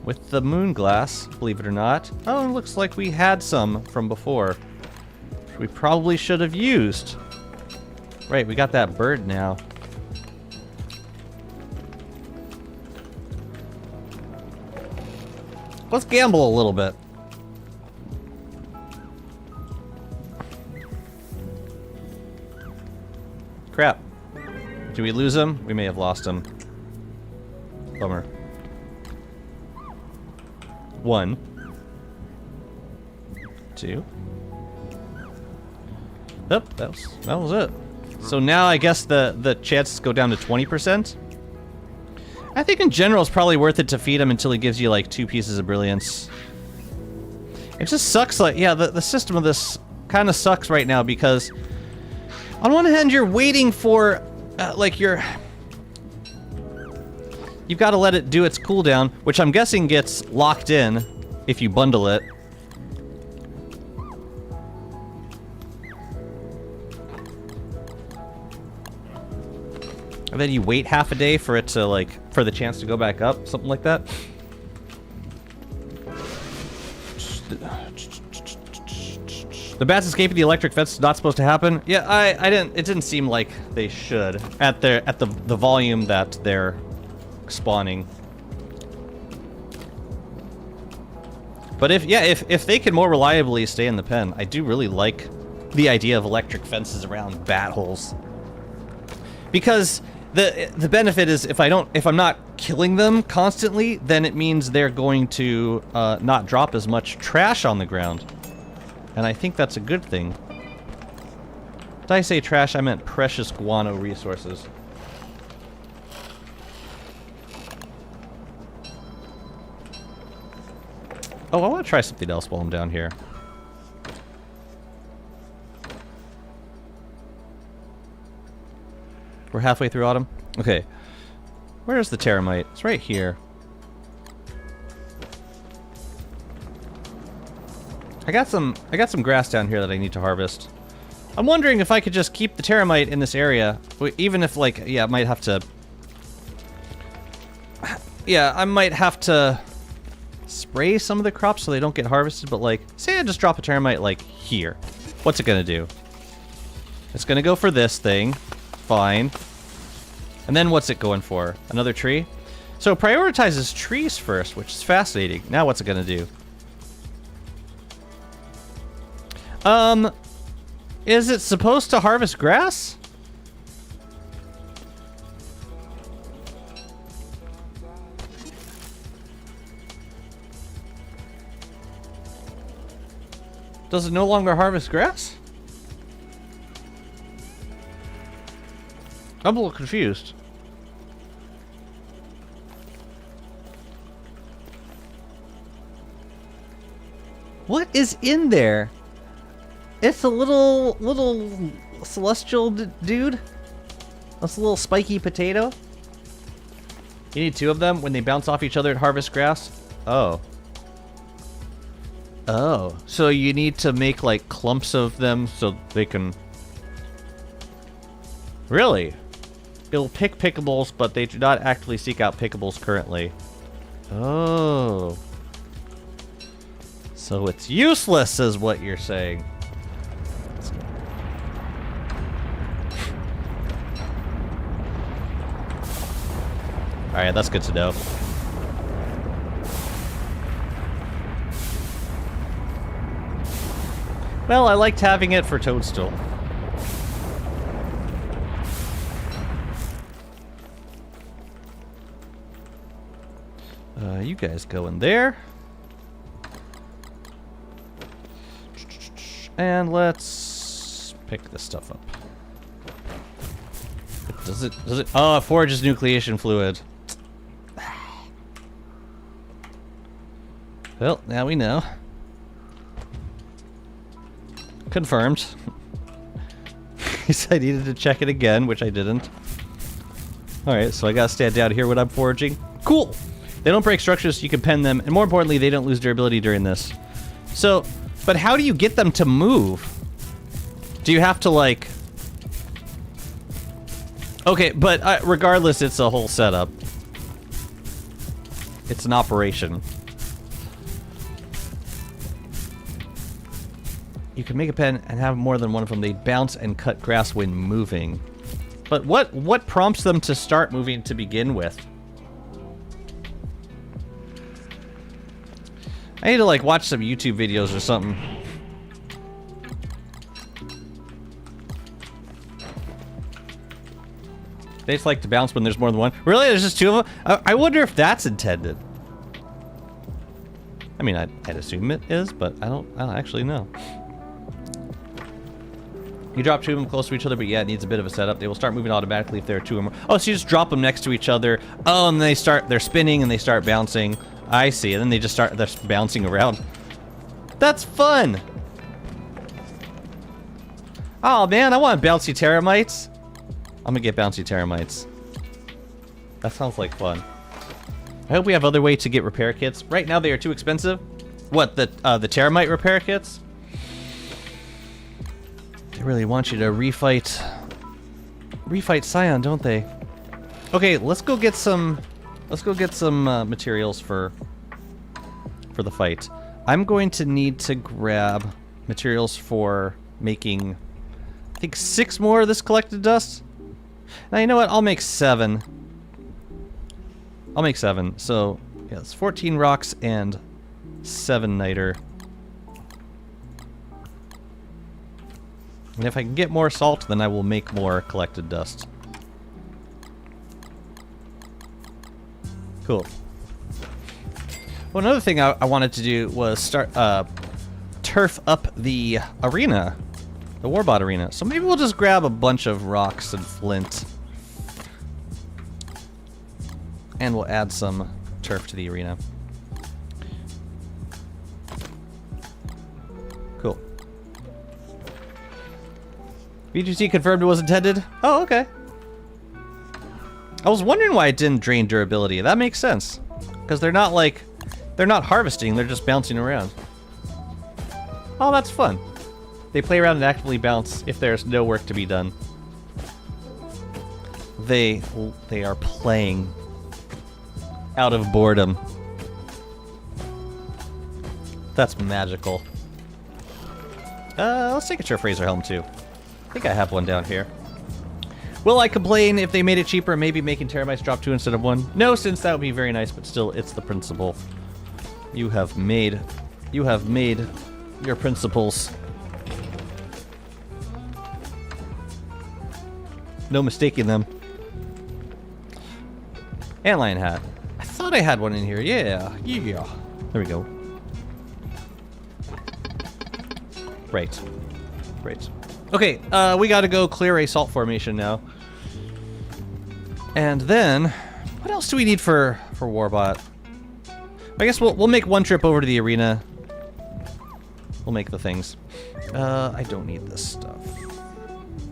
with the moon glass, believe it or not. Oh, it looks like we had some from before. Which we probably should have used. Right, we got that bird now. Let's gamble a little bit. Crap. Did we lose him? We may have lost him. Bummer. 1, 2. Yep, that was it. So now I guess the chances go down to 20%. I think in general it's probably worth it to feed him until he gives you like 2 pieces of brilliance. It just sucks, like, yeah, the system of this kind of sucks right now because on one hand you're waiting for like you've got to let it do its cooldown, which I'm guessing gets locked in if you bundle it. And then you wait half a day for it to, like, for the chance to go back up, something like that. The bats escaping the electric fence is not supposed to happen. Yeah, it didn't seem like they should at the volume that they're spawning. But if they can more reliably stay in the pen, I do really like the idea of electric fences around bat holes. Because the benefit is if I'm not killing them constantly, then it means they're going to not drop as much trash on the ground. And I think that's a good thing. Did I say trash? I meant precious guano resources. Oh, I want to try something else while I'm down here. We're halfway through autumn? Okay. Where's the terramite? It's right here. I got some grass down here that I need to harvest. I'm wondering if I could just keep the terramite in this area, even if, like, yeah, I might have to... Yeah, I might have to spray some of the crops so they don't get harvested, but, like, say I just drop a terramite, like, here. What's it gonna do? It's gonna go for this thing. Fine. And then what's it going for? Another tree? So it prioritizes trees first, which is fascinating. Now what's it gonna do? Is it supposed to harvest grass? Does it no longer harvest grass? I'm a little confused. What is in there? It's a little celestial dude. That's a little spiky potato. You need 2 of them. When they bounce off each other and harvest grass. Oh. Oh. So you need to make like clumps of them so they can... Really? It'll pick pickables, but they do not actively seek out pickables currently. Oh. So it's useless is what you're saying. Alright, that's good to know. Well, I liked having it for Toadstool. You guys go in there. And let's pick this stuff up. Does it? Oh, it forges nucleation fluid. Well, now we know. Confirmed. He said I needed to check it again, which I didn't. Alright, so I gotta stand down here when I'm foraging. Cool! They don't break structures, so you can pen them, and more importantly, they don't lose durability during this. So, but how do you get them to move? Do you have to, like... Okay, but regardless, it's a whole setup. It's an operation. You can make a pen and have more than one of them. They bounce and cut grass when moving. But what prompts them to start moving to begin with? I need to like watch some YouTube videos or something. They just like to bounce when there's more than one. Really? There's just two of them? I wonder if that's intended. I mean, I'd assume it is, but I don't actually know. You drop two of them close to each other, but yeah, it needs a bit of a setup. They will start moving automatically if there are two or more. Oh, so you just drop them next to each other. Oh, and they're spinning and they start bouncing. I see, and then they're bouncing around. That's fun! Oh man, I want bouncy termites. I'm gonna get bouncy termites. That sounds like fun. I hope we have other way to get repair kits. Right now they are too expensive. What, the termite repair kits? They really want you to refight Scion, don't they? Okay, let's go get some materials for the fight. I'm going to need to grab materials for making, I think, 6 more of this collected dust. Now, you know what? I'll make 7. I'll make 7. So, yeah, it's 14 rocks and 7 niter. And if I can get more salt, then I will make more collected dust. Cool. Well, another thing I wanted to do was start turf up the arena, the Warbot arena. So maybe we'll just grab a bunch of rocks and flint, and we'll add some turf to the arena. Cool. VGC confirmed it was intended. Oh, okay. I was wondering why it didn't drain durability. That makes sense. Because they're not like... They're not harvesting, they're just bouncing around. Oh, that's fun. They play around and actively bounce if there's no work to be done. They are playing out of boredom. That's magical. Let's take a Turf Razor helm too. I think I have one down here. Will I complain if they made it cheaper, maybe making termites drop 2 instead of 1? No, since that would be very nice, but still, it's the principle. You have made your principles. No mistaking them. Antlion hat. I thought I had one in here. Yeah. There we go. Right. Okay, we gotta go clear a salt formation now. And then, what else do we need for Warbot? I guess we'll make one trip over to the arena. We'll make the things. I don't need this stuff.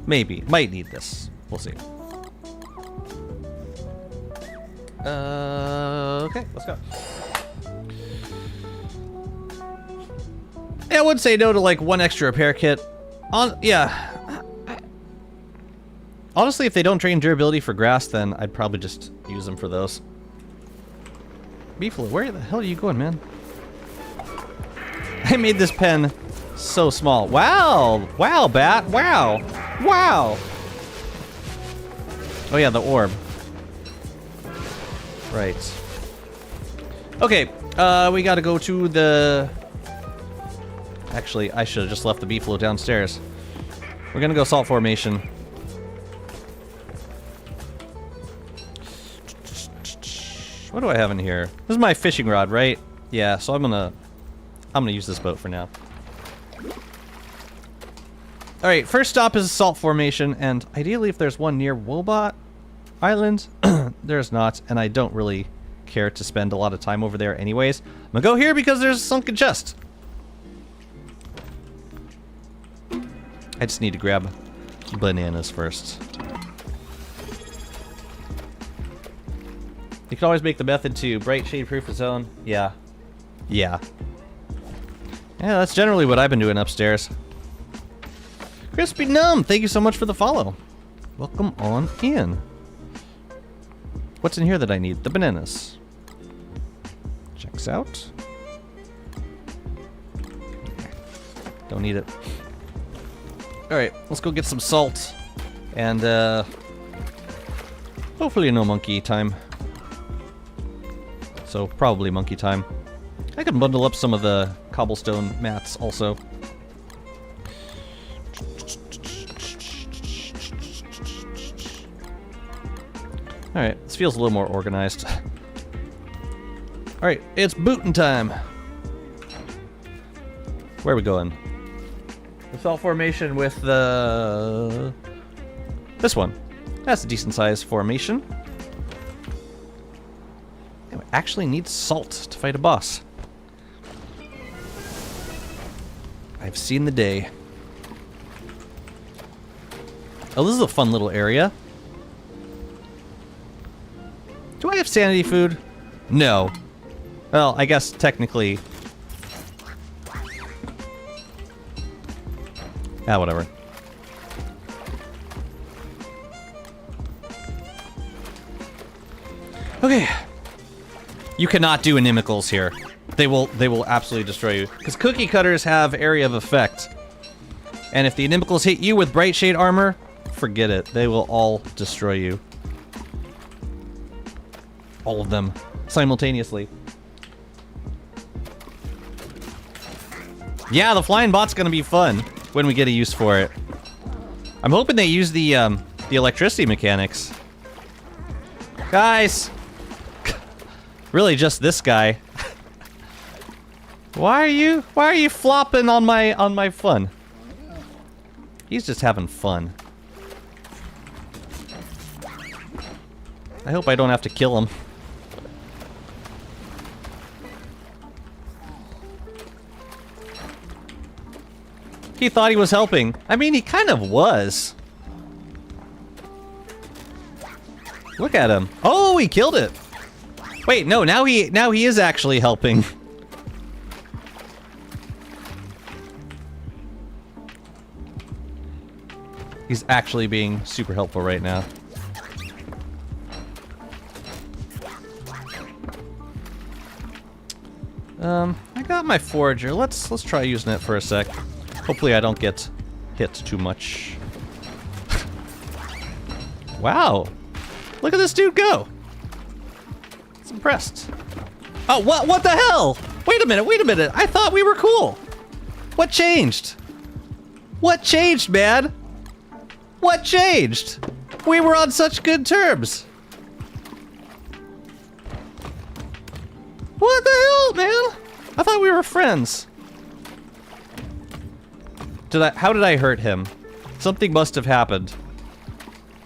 Maybe. Might need this. We'll see. Okay, let's go. Yeah, I would say no to like 1 extra repair kit. Yeah. Honestly, if they don't drain durability for grass, then I'd probably just use them for those. Beefalo, where the hell are you going, man? I made this pen so small. Wow! Wow, Bat! Wow! Wow! Oh yeah, the orb. Right. Okay, we gotta go to the... Actually, I should have just left the Beefalo downstairs. We're gonna go salt formation. What do I have in here? This is my fishing rod, right? Yeah, so I'm gonna use this boat for now. Alright, first stop is a salt formation, and ideally if there's one near Wobot Island, there's not, and I don't really care to spend a lot of time over there anyways. I'm gonna go here because there's a sunken chest. I just need to grab bananas first. You can always make the method to bright shade proof a zone. Yeah. Yeah. Yeah, that's generally what I've been doing upstairs. Crispy Numb, thank you so much for the follow. Welcome on in. What's in here that I need? The bananas. Checks out. Don't need it. Alright, let's go get some salt. And, hopefully no monkey time. So, probably monkey time. I can bundle up some of the cobblestone mats also. Alright, this feels a little more organized. Alright, it's booting time. Where are we going? The salt formation with the... this one. That's a decent sized formation. And we actually need salt to fight a boss. I've seen the day. Oh, this is a fun little area. Do I have sanity food? No. Well, I guess technically... ah, whatever. Okay. You cannot do inimicals here. They will absolutely destroy you. Because cookie cutters have area of effect. And if the inimicals hit you with bright shade armor, forget it. They will all destroy you. All of them. Simultaneously. Yeah, the flying bot's gonna be fun when we get a use for it. I'm hoping they use the electricity mechanics. Guys! Really just this guy. Why are you flopping on my fun? He's just having fun. I hope I don't have to kill him. He thought he was helping. I mean, he kind of was. Look at him. Oh, he killed it. Wait, no, now he is actually helping. He's actually being super helpful right now. I got my forager. Let's try using it for a sec. Hopefully I don't get hit too much. Wow. Look at this dude go. I'm impressed. Oh, what the hell? Wait a minute. I thought we were cool. What changed? What changed, man? What changed? We were on such good terms. What the hell, man? I thought we were friends. How did I hurt him? Something must have happened.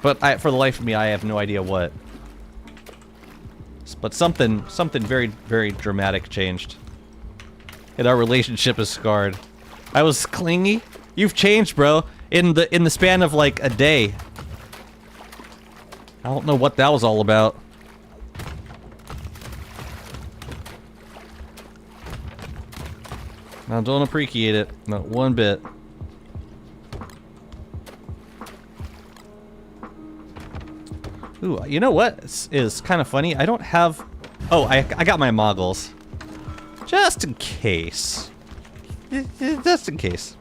But for the life of me, I have no idea what. But something very, very dramatic changed. And our relationship is scarred. I was clingy. You've changed, bro. In the span of like a day. I don't know what that was all about. Now don't appreciate it. Not one bit. Ooh, you know what is kind of funny? I don't have... oh, I got my moggles. Just in case. Just in case.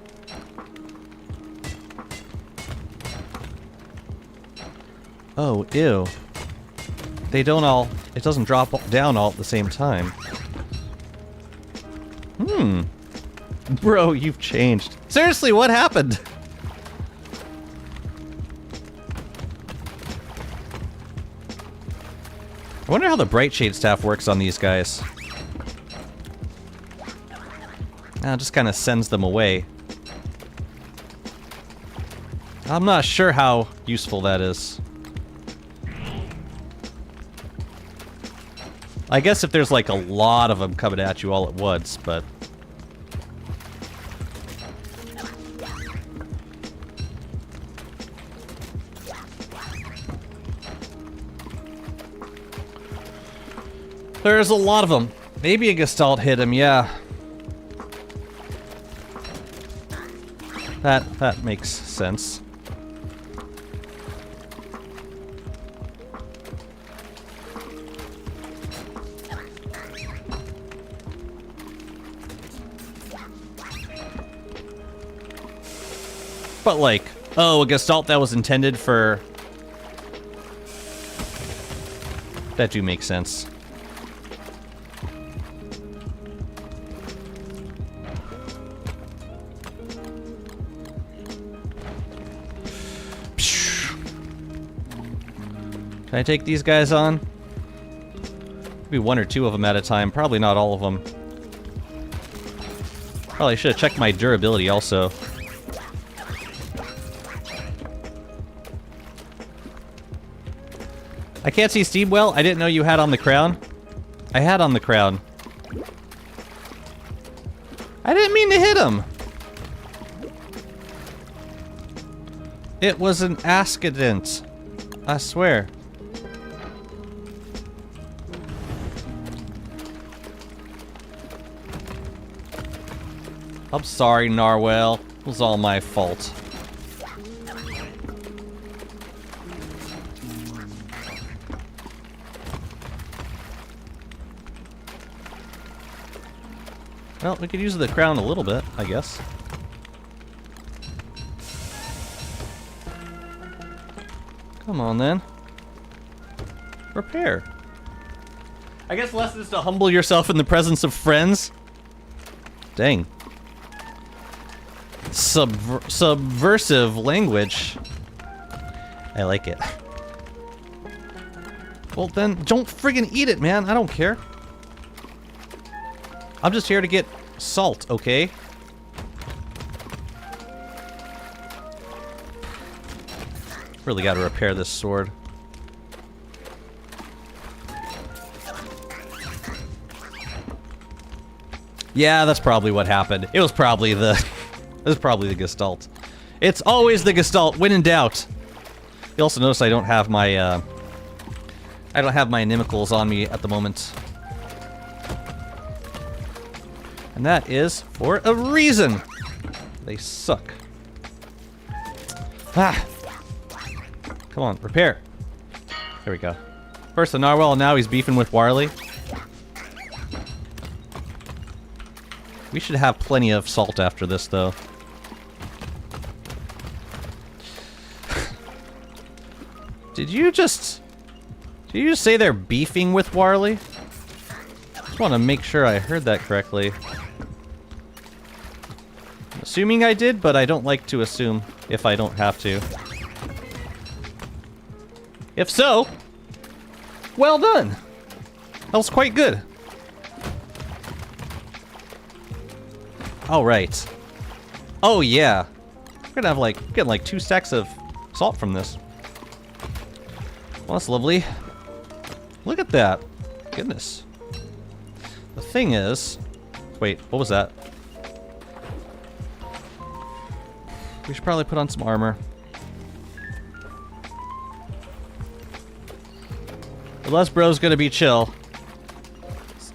Oh, ew. They don't all... it doesn't drop down all at the same time. Hmm. Bro, you've changed. Seriously, what happened? wonder how the Bright Shade staff works on these guys. It just kind of sends them away. I'm not sure how useful that is. I guess if there's like a lot of them coming at you all at once, but... There's a lot of them. Maybe a Gestalt hit him, yeah. That makes sense. But like, oh, a Gestalt that was intended for... That do make sense. Can I take these guys on? Maybe one or two of them at a time. Probably not all of them. Probably should have checked my durability also. I can't see Steve well. I didn't know you had on the crown. I had on the crown. I didn't mean to hit him. It was an accident. I swear. I'm sorry, Narwhal. It was all my fault. Well, we could use the crown a little bit, I guess. Come on, then. Repair. I guess the lesson is to humble yourself in the presence of friends. Dang. Subversive language. I like it. Well, then, don't friggin' eat it, man. I don't care. I'm just here to get salt, okay? Really gotta repair this sword. Yeah, that's probably what happened. It was probably the... It was probably the Gestalt. It's always the Gestalt, when in doubt. You also notice I don't have my, I don't have my inimicals on me at the moment. And that is for a reason. They suck. Ah! Come on, repair. There we go. First the Narwhal, now he's beefing with Warley. We should have plenty of salt after this, though. Did you just say they're beefing with Warley? Just want to make sure I heard that correctly. I'm assuming I did, but I don't like to assume if I don't have to. If so, well done. That was quite good. All right. Oh yeah, we're gonna have getting like 2 stacks of salt from this. Well, that's lovely. Look at that. Goodness. The thing is... Wait, what was that? We should probably put on some armor. Unless bro's gonna be chill.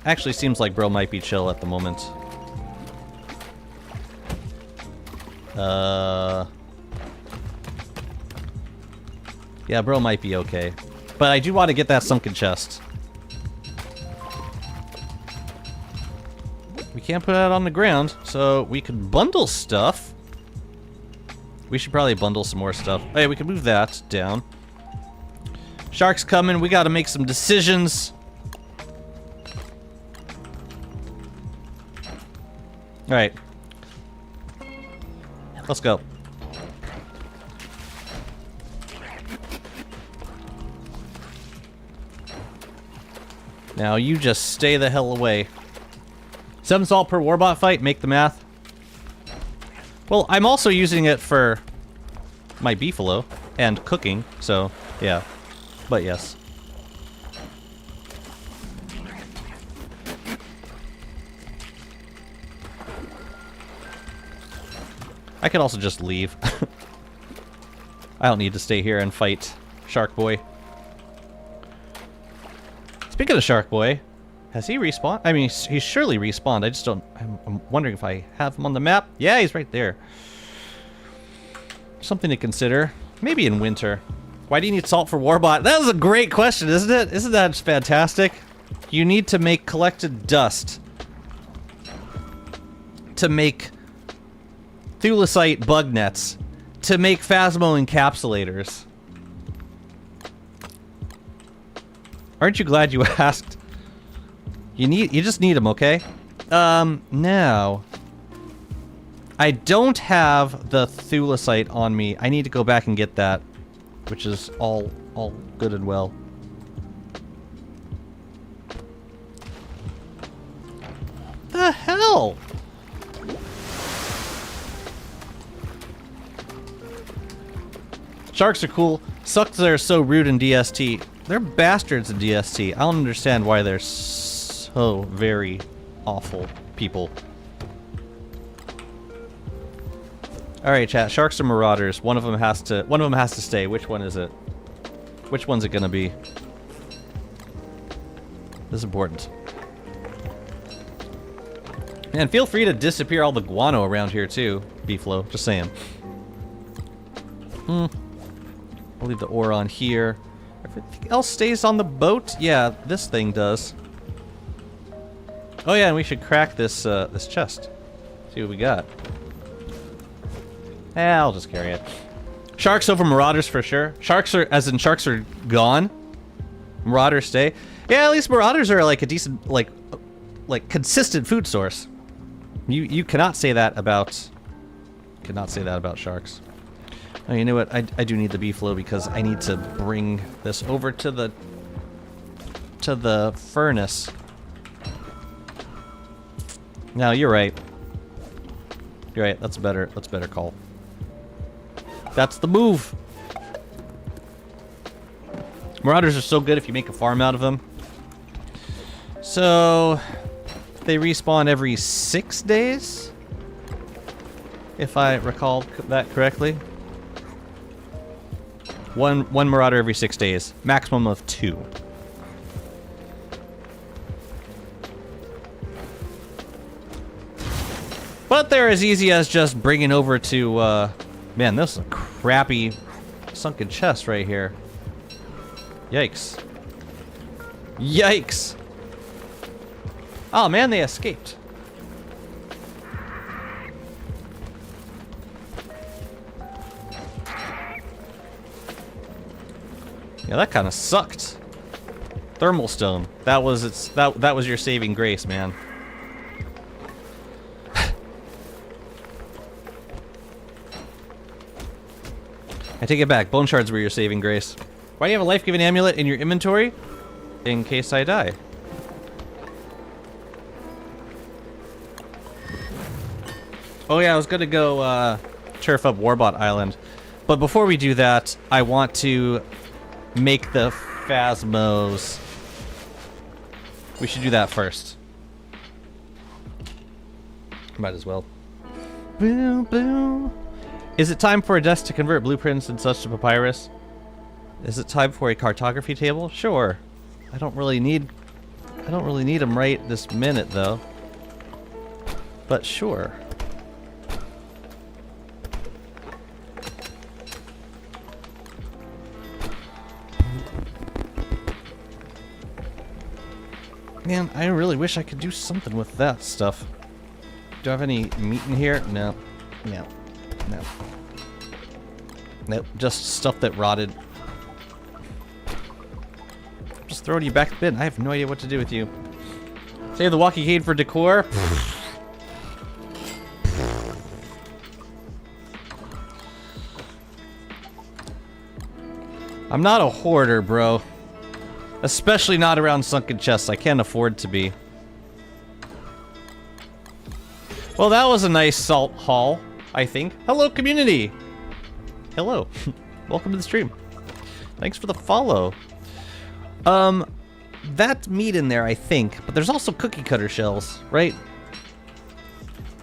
Actually seems like bro might be chill at the moment. Yeah, bro might be okay. But I do want to get that sunken chest. We can't put that on the ground, so we could bundle stuff. We should probably bundle some more stuff. Hey, we can move that down. Shark's coming. We got to make some decisions. All right. Let's go. Now you just stay the hell away. 7 salt per warbot fight, make the math. Well, I'm also using it for my beefalo and cooking, so yeah. But yes. I could also just leave. I don't need to stay here and fight Shark Boy. Speaking of Shark Boy, has he respawned? I mean, he's surely respawned. I just don't... I'm wondering if I have him on the map. Yeah, he's right there. Something to consider. Maybe in winter. Why do you need salt for warbot? That was a great question, isn't it? Isn't that fantastic? You need to make collected dust to make thulecite bug nets, to make Phasmo encapsulators. Aren't you glad you asked? You just need them, okay? Now I don't have the thulecite on me. I need to go back and get that, which is all good and well. The hell? Sharks are cool. Sucks they're so rude in DST. They're bastards in DST. I don't understand why they're so very awful people. All right, chat. Sharks are marauders. One of them has to stay. Which one is it? Which one's it gonna be? This is important. And feel free to disappear all the guano around here too, Beeflo. Just saying. I'll leave the ore on here. Everything else stays on the boat? Yeah, this thing does. Oh yeah, and we should crack this this chest. See what we got. I'll just carry it. Sharks over marauders for sure. Sharks are gone. Marauders stay. Yeah, at least marauders are like a decent, like consistent food source. You cannot say that about sharks. Oh, you know what? I do need the beefalo because I need to bring this over to the furnace. No, you're right. You're right. That's a better call. That's the move. Marauders are so good if you make a farm out of them. So they respawn every 6 days, if I recall that correctly. One marauder every 6 days, maximum of 2. But they're as easy as just bringing over to, man, this is a crappy sunken chest right here. Yikes. Yikes. Oh man, they escaped. Yeah, that kind of sucked. Thermal stone. That was your saving grace, man. I take it back. Bone shards were your saving grace. Why do you have a life-giving amulet in your inventory? In case I die. Oh yeah, I was gonna go turf up Warbot Island. But before we do that, I want to make the Phasmos. We should do that first. Might as well. Boom, boom. Is it time for a desk to convert blueprints and such to papyrus? Is it time for a cartography table? Sure. I don't really need them right this minute though. But sure. Man, I really wish I could do something with that stuff. Do I have any meat in here? No. No. No. Nope. Just stuff that rotted. Just throwing you back to bin. I have no idea what to do with you. Save the walkie cane for decor. I'm not a hoarder, bro. Especially not around sunken chests. I can't afford to be. Well, that was a nice salt haul, I think. Hello, community! Hello. Welcome to the stream. Thanks for the follow. That's meat in there, I think. But there's also cookie cutter shells, right?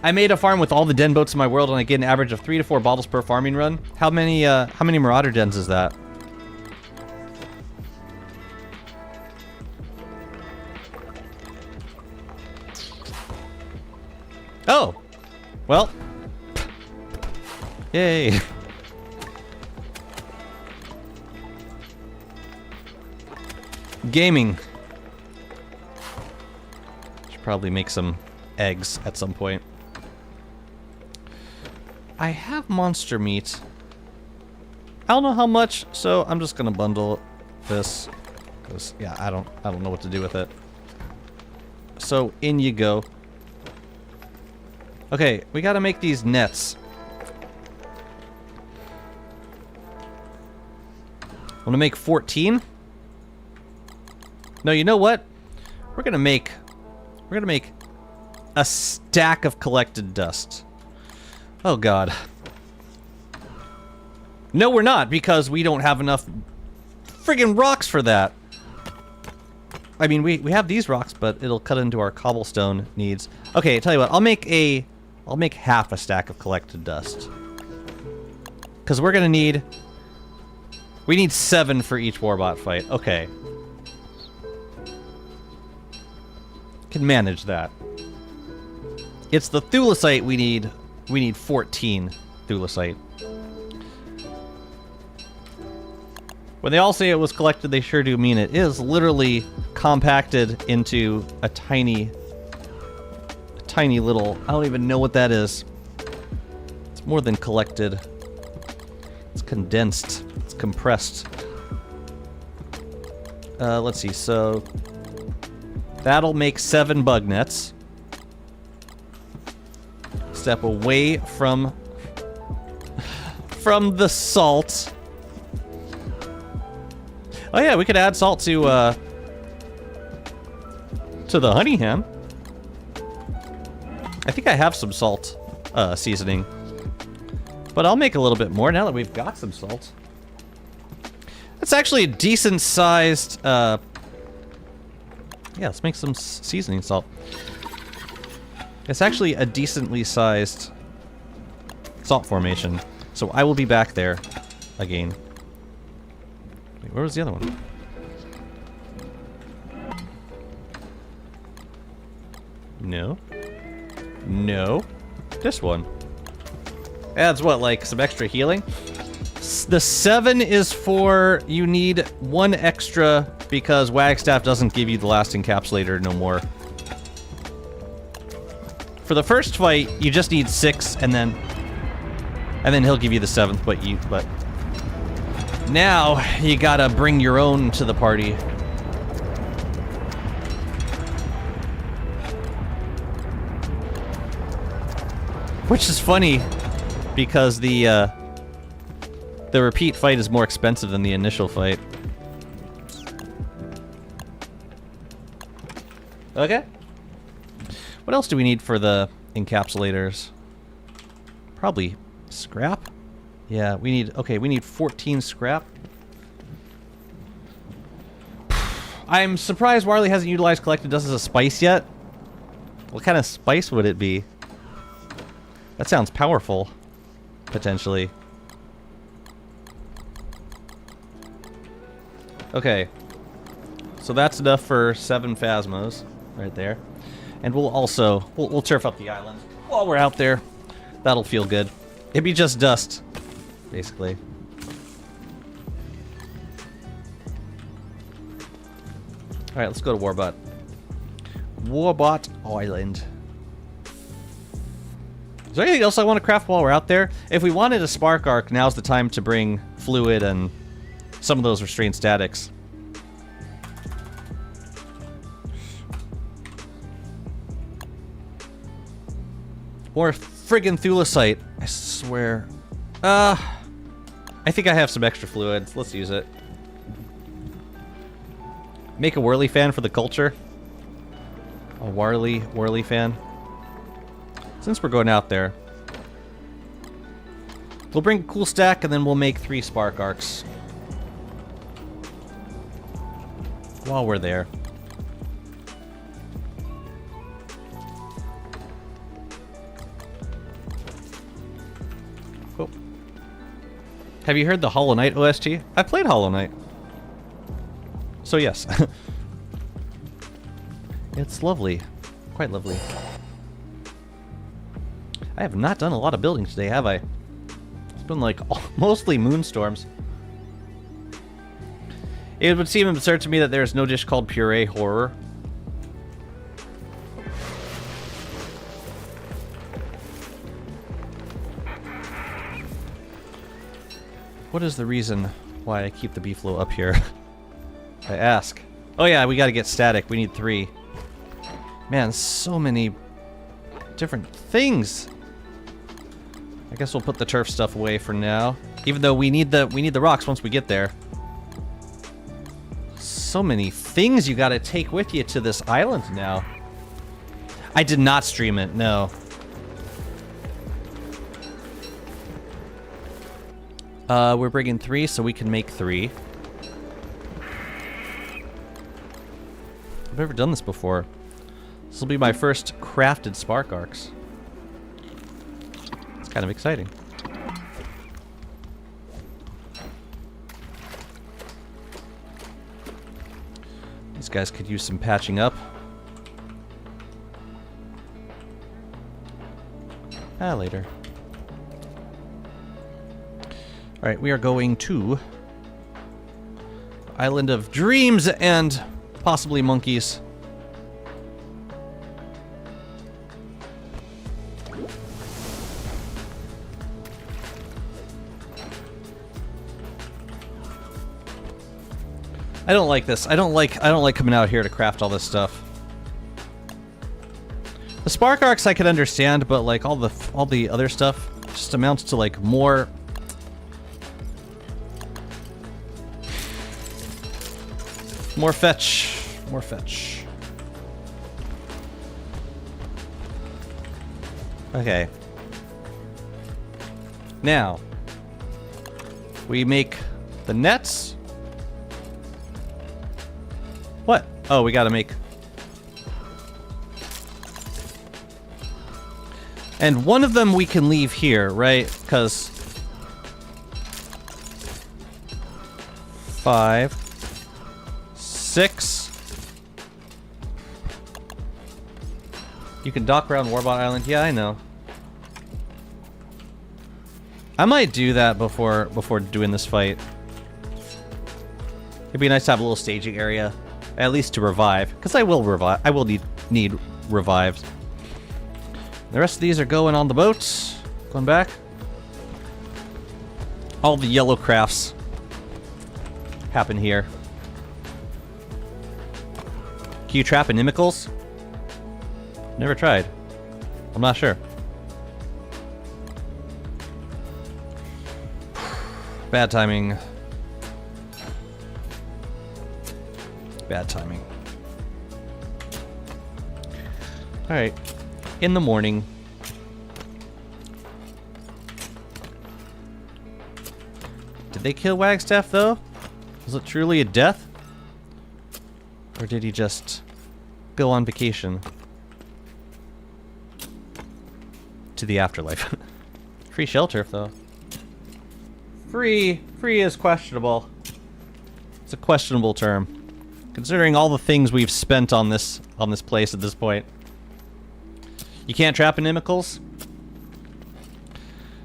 I made a farm with all the den boats in my world, and I get an average of 3 to 4 bottles per farming run. How many Marauder dens is that? Oh! Well. Yay. Gaming. Should probably make some eggs at some point. I have monster meat. I don't know how much, so I'm just gonna bundle this. Cause yeah, I don't know what to do with it. So in you go. Okay, we gotta make these nets. I'm gonna make 14. No, you know what? We're gonna make a stack of collected dust. Oh god. No, we're not, because we don't have enough friggin' rocks for that. I mean, we have these rocks, but it'll cut into our cobblestone needs. Okay, tell you what, I'll make half a stack of collected dust. Because we're gonna need... We need 7 for each warbot fight. Okay. Can manage that. It's the thulecite we need. We need 14 thulecite. When they all say it was collected, they sure do mean it. It is literally compacted into a tiny little... I don't even know what that is. It's more than collected. It's condensed. It's compressed. Let's see, so... That'll make 7 bug nets. Step away from the salt. Oh yeah, we could add salt to the honey ham. I think I have some salt seasoning. But I'll make a little bit more now that we've got some salt. It's actually a decent sized yeah, let's make some seasoning salt. It's actually a decently sized salt formation. So I will be back there again. Wait, where was the other one? No. No. This one. Adds what, like some extra healing? The 7 is for you need 1 extra because Wagstaff doesn't give you the last encapsulator no more. For the first fight, you just need 6 and then he'll give you the 7th, but now you gotta bring your own to the party. Which is funny because the repeat fight is more expensive than the initial fight. Okay. What else do we need for the encapsulators? Probably scrap? Yeah, we need 14 scrap. I'm surprised Warley hasn't utilized collected dust as a spice yet. What kind of spice would it be? That sounds powerful, potentially. Okay. So that's enough for 7 phasmas right there. And we'll also, we'll turf up the island while we're out there. That'll feel good. It'd be just dust, basically. Alright, let's go to Warbot. Warbot Island. Is there anything else I want to craft while we're out there? If we wanted a spark arc, now's the time to bring fluid and some of those restrained statics. More friggin' thulecite, I swear. I think I have some extra fluid. Let's use it. Make a whirly fan for the culture. A whirly fan. Since we're going out there, we'll bring a cool stack and then we'll make 3 spark arcs. While we're there. Oh. Have you heard the Hollow Knight OST? I played Hollow Knight. So yes. It's lovely. Quite lovely. I have not done a lot of building today, have I? It's been like mostly moonstorms. It would seem absurd to me that there is no dish called puree horror. What is the reason why I keep the beef low up here? I ask. Oh yeah, we gotta get static. We need 3. Man, so many different things. I guess we'll put the turf stuff away for now. Even though we need the rocks once we get there. So many things you gotta take with you to this island now. I did not stream it, no. We're bringing 3 so we can make 3. I've never done this before. This will be my first crafted spark arcs. It's kind of exciting. These guys could use some patching up. Later. Alright, we are going to Island of Dreams and possibly monkeys. I don't like this. I don't like coming out here to craft all this stuff. The spark arcs I could understand, but like all the other stuff just amounts to like more fetch. More fetch. Okay. Now we make the nets. What? Oh, we gotta make... And one of them we can leave here, right? Because... 5... 6... You can dock around Warbot Island? Yeah, I know. I might do that before doing this fight. It'd be nice to have a little staging area. At least to revive, because I will revive. I will need revives. The rest of these are going on the boats. Going back. All the yellow crafts happen here. Can you trap inimicals? Never tried. I'm not sure. Bad timing. Bad timing. Alright. In the morning. Did they kill Wagstaff, though? Was it truly a death? Or did he just go on vacation? To the afterlife. Free shelter, though. Free is questionable. It's a questionable term. Considering all the things we've spent on this place at this point. You can't trap inimicals?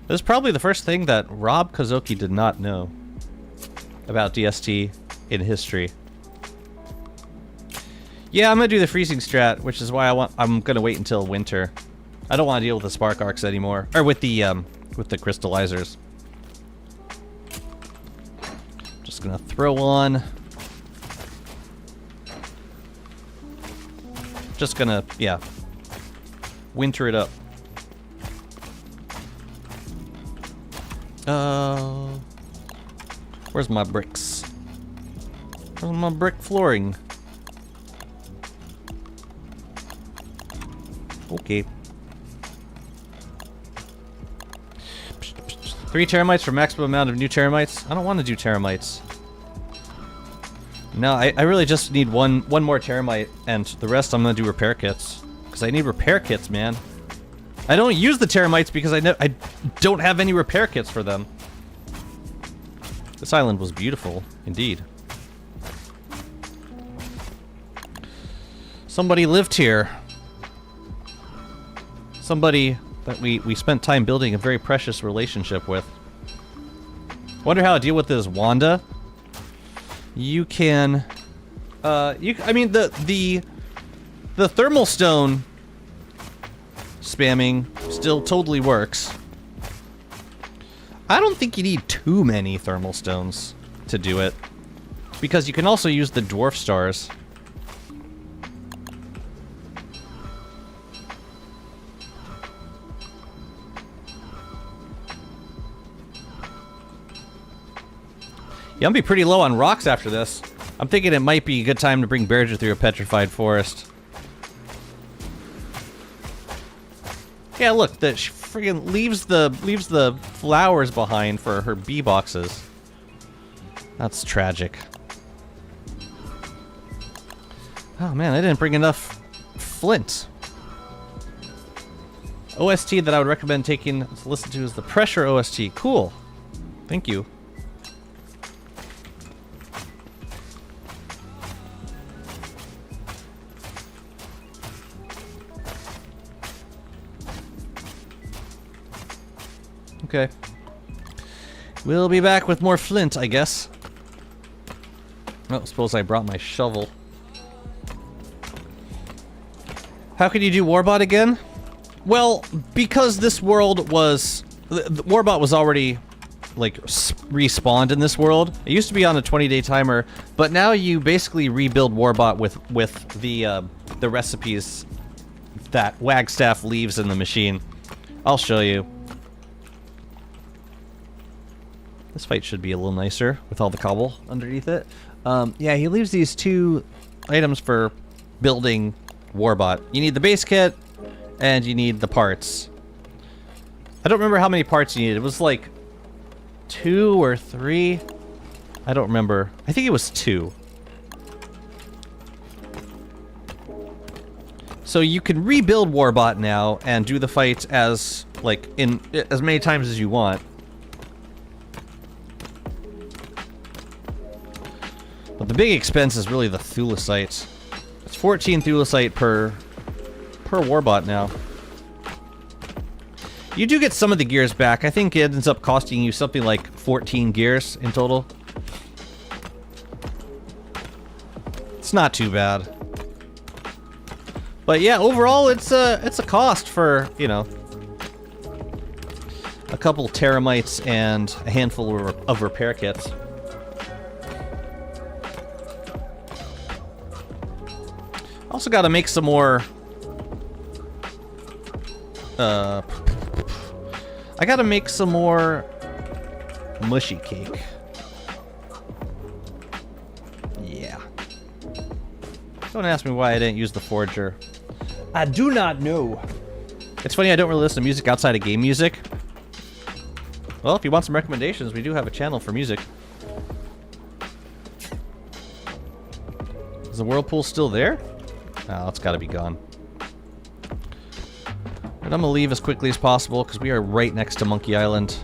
This is probably the first thing that Rob Kozoki did not know about DST in history. Yeah, I'm gonna do the freezing strat, which is why I'm gonna wait until winter. I don't want to deal with the spark arcs anymore, or with the crystallizers. Just gonna throw on. Just gonna, yeah, winter it up. Where's my bricks? Where's my brick flooring? Okay. 3 termites for maximum amount of new termites. I don't want to do termites. No, I really just need one more termite, and the rest I'm gonna do repair kits. Because I need repair kits, man. I don't use the termites because I don't have any repair kits for them. This island was beautiful, indeed. Somebody lived here. Somebody that we spent time building a very precious relationship with. Wonder how to deal with this, Wanda. You can, I mean, the thermal stone spamming still totally works. I don't think you need too many thermal stones to do it, because you can also use the dwarf stars. Yeah, I'm gonna be pretty low on rocks after this. I'm thinking it might be a good time to bring Berger through a petrified forest. Yeah, look, that she friggin' leaves the flowers behind for her bee boxes. That's tragic. Oh man, I didn't bring enough flint. OST that I would recommend taking to listen to is the Pressure OST. Cool. Thank you. Okay. We'll be back with more flint, I guess. Oh, suppose I brought my shovel. How could you do Warbot again? Well, because this world was... The Warbot was already, like, respawned in this world. It used to be on a 20-day timer, but now you basically rebuild Warbot with the recipes that Wagstaff leaves in the machine. I'll show you. This fight should be a little nicer with all the cobble underneath it. Yeah, he leaves these 2 items for building Warbot. You need the base kit, and you need the parts. I don't remember how many parts you needed. It was like 2 or 3. I don't remember. I think it was 2. So you can rebuild Warbot now and do the fight as, like, in as many times as you want. But the big expense is really the thulecite. It's 14 thulecite per Warbot now. You do get some of the gears back. I think it ends up costing you something like 14 gears in total. It's not too bad. But yeah, overall it's a cost for, you know, a couple teramites and a handful of repair kits. Also got to make some more. I got to make some more mushy cake. Yeah. Don't ask me why I didn't use the forger. I do not know. It's funny, I don't really listen to music outside of game music. Well, if you want some recommendations, we do have a channel for music. Is the whirlpool still there? Oh, it's got to be gone. But I'm going to leave as quickly as possible because we are right next to Monkey Island.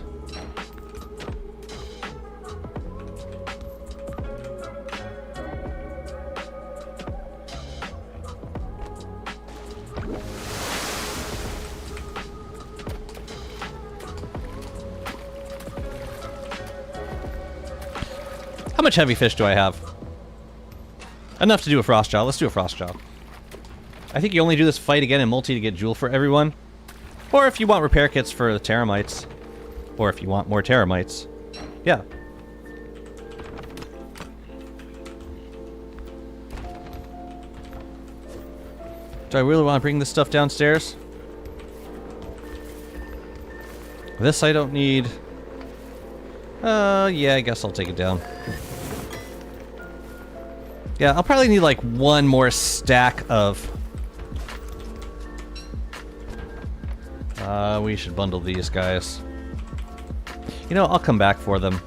How much heavy fish do I have? Enough to do a frost jaw. Let's do a frost jaw. I think you only do this fight again in multi to get jewel for everyone. Or if you want repair kits for the teramites. Or if you want more teramites. Yeah. Do I really want to bring this stuff downstairs? This I don't need. Yeah, I guess I'll take it down. Yeah, I'll probably need like one more stack of We should bundle these guys. You know, I'll come back for them.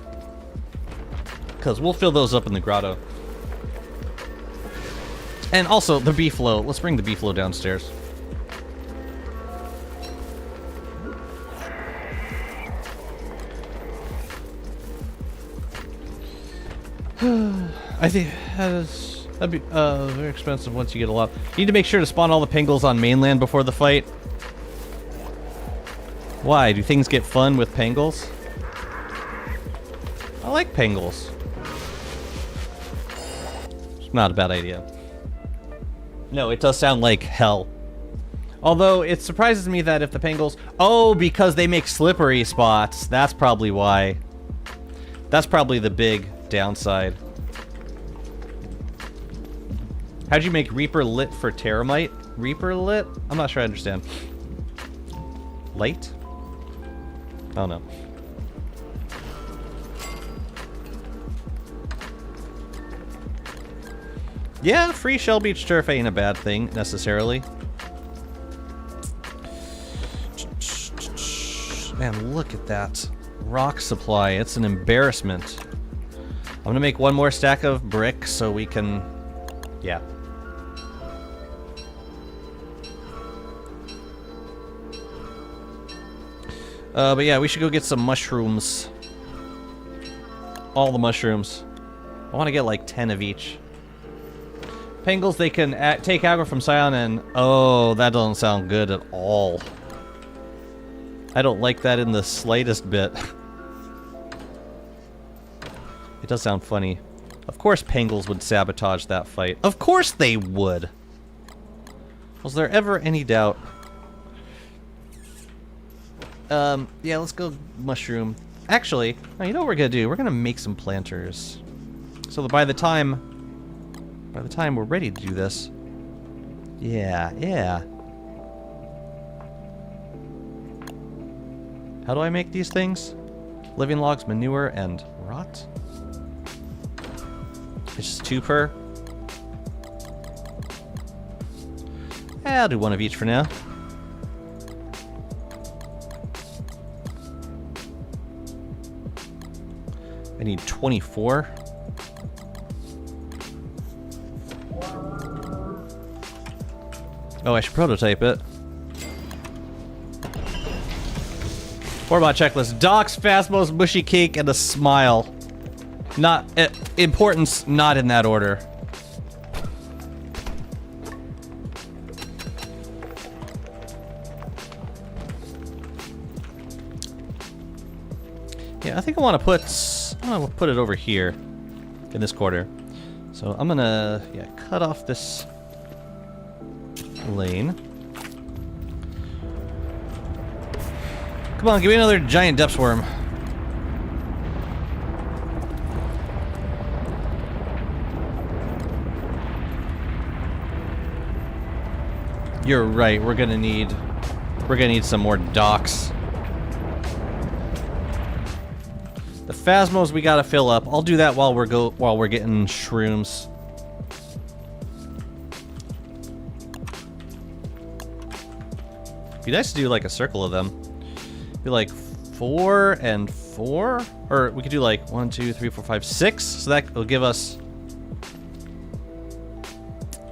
Because we'll fill those up in the grotto. And also, the beefalo. Let's bring the beefalo downstairs. I think that'd be very expensive once you get a lot. You need to make sure to spawn all the pangolins on mainland before the fight. Why? Do things get fun with pangolins? I like pangolins. It's not a bad idea. No, it does sound like hell. Although, it surprises me that if the pangolins... Oh, because they make slippery spots. That's probably why. That's probably the big downside. How'd you make Reaper lit for Terramite? Reaper lit? I'm not sure I understand. Light? Oh no. Yeah, free Shell Beach turf ain't a bad thing, necessarily. Man, look at that rock supply. It's an embarrassment. I'm gonna make one more stack of brick so we can... Yeah. But yeah, we should go get some mushrooms. All the mushrooms. I want to get like 10 of each. Pangolins, they can take aggro from Scion and... Oh, that doesn't sound good at all. I don't like that in the slightest bit. It does sound funny. Of course Pangolins would sabotage that fight. Of course they would! Was there ever any doubt? Yeah, let's go mushroom. Actually, you know what we're gonna do? We're gonna make some planters. So that by the time we're ready to do this... Yeah. How do I make these things? Living logs, manure, and rot? It's just 2 per. I'll do 1 of each for now. I need 24. Oh, I should prototype it. Warbot checklist. Docks, Phasmos, Mushy Cake, and a smile. Not... importance, not in that order. Yeah, I think I want to put it over here in this quarter. So I'm gonna cut off this lane. Come on, give me another giant depth worm. You're right. We're gonna need some more docks. The Phasmos we gotta fill up. I'll do that while we're getting shrooms. Be nice to do like a circle of them. Be like 4 and 4, or we could do like 1, 2, 3, 4, 5, 6. So that will give us.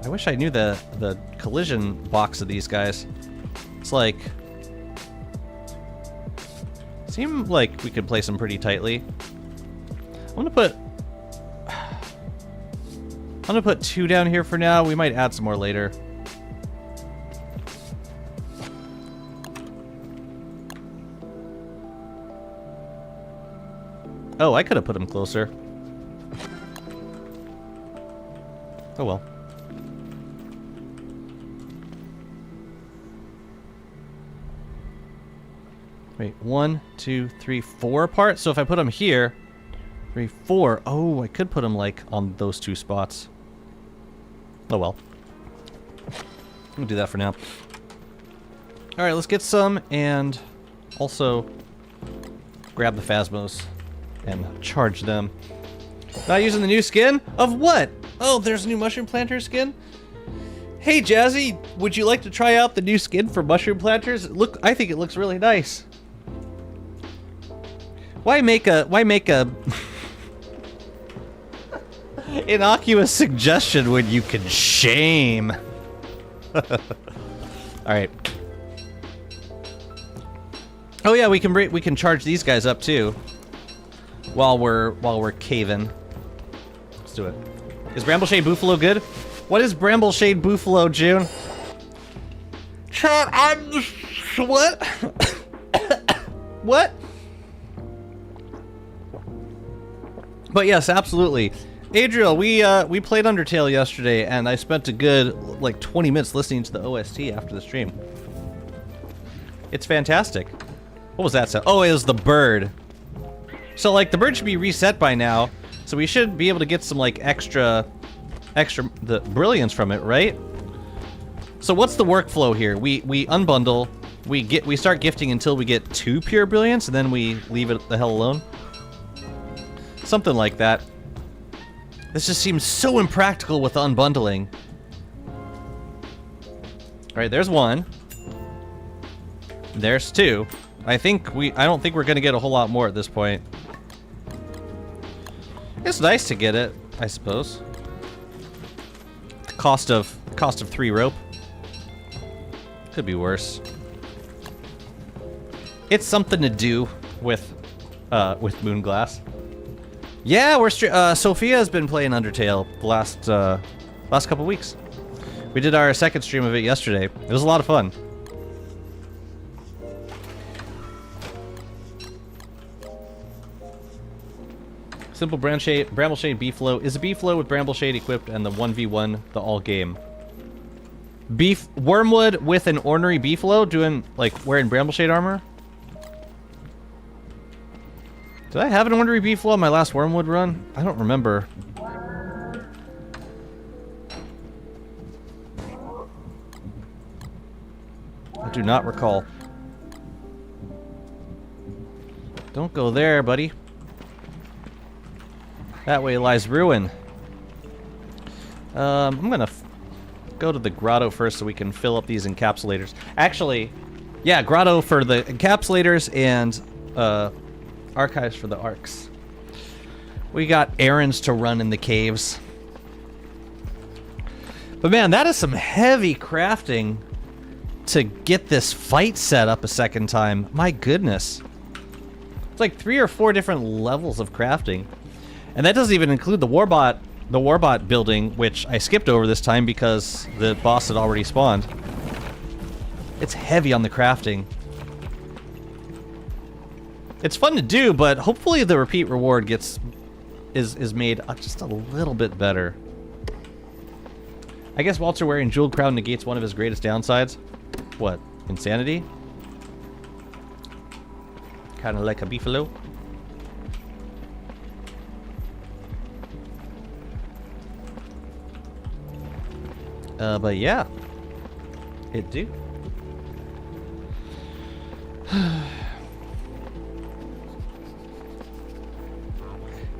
I wish I knew the collision box of these guys. It's like. Seem like we could place them pretty tightly. I'm gonna put 2 down here for now. We might add some more later. Oh, I could have put them closer. Oh well. Wait, 1, 2, 3, 4 apart. So if I put them here, 3, 4. Oh, I could put them like on those 2 spots. Oh well. We'll do that for now. All right, let's get some and also grab the Phasmos and charge them. Not using the new skin? Of what? Oh, there's a new mushroom planter skin? Hey Jazzy, would you like to try out the new skin for mushroom planters? Look, I think it looks really nice. Why make a innocuous suggestion when you can shame? All right. Oh yeah, we can charge these guys up too. While we're caving. Let's do it. Is Brambleshade Buffalo good? What is Brambleshade Buffalo, June? Chat, I'm what? What? But yes, absolutely. Adriel, we played Undertale yesterday, and I spent a good like 20 minutes listening to the OST after the stream. It's fantastic. What was that sound? Oh, it was the bird. So like the bird should be reset by now, so we should be able to get some like extra the brilliance from it, right? So what's the workflow here? We unbundle, we start gifting until we get 2 pure brilliance, and then we leave it the hell alone. Something like that. This just seems so impractical with unbundling. Alright, there's 1. There's 2. I don't think we're gonna get a whole lot more at this point. It's nice to get it, I suppose. Cost of 3 rope. Could be worse. It's something to do with Moonglass. Yeah, Sophia has been playing Undertale the last couple weeks. We did our second stream of it yesterday. It was a lot of fun. Simple Brambleshade Beeflo. Is a Beeflo with Brambleshade equipped and the 1v1 the all game? Wormwood with an ornery Beeflo doing, like, wearing Brambleshade armor? Did I have an ornery Beeflo on my last Wormwood run? I don't remember. I do not recall. Don't go there, buddy. That way lies ruin. I'm gonna go to the grotto first so we can fill up these encapsulators. Actually, yeah, grotto for the encapsulators and archives for the arcs. We got errands to run in the caves. But man, that is some heavy crafting to get this fight set up a second time. My goodness. It's like 3 or 4 different levels of crafting. And that doesn't even include the Warbot building, which I skipped over this time because the boss had already spawned. It's heavy on the crafting. It's fun to do, but hopefully the repeat reward is made just a little bit better. I guess Walter wearing Jeweled Crown negates one of his greatest downsides. What? Insanity? Kinda like a beefalo. But yeah. It do.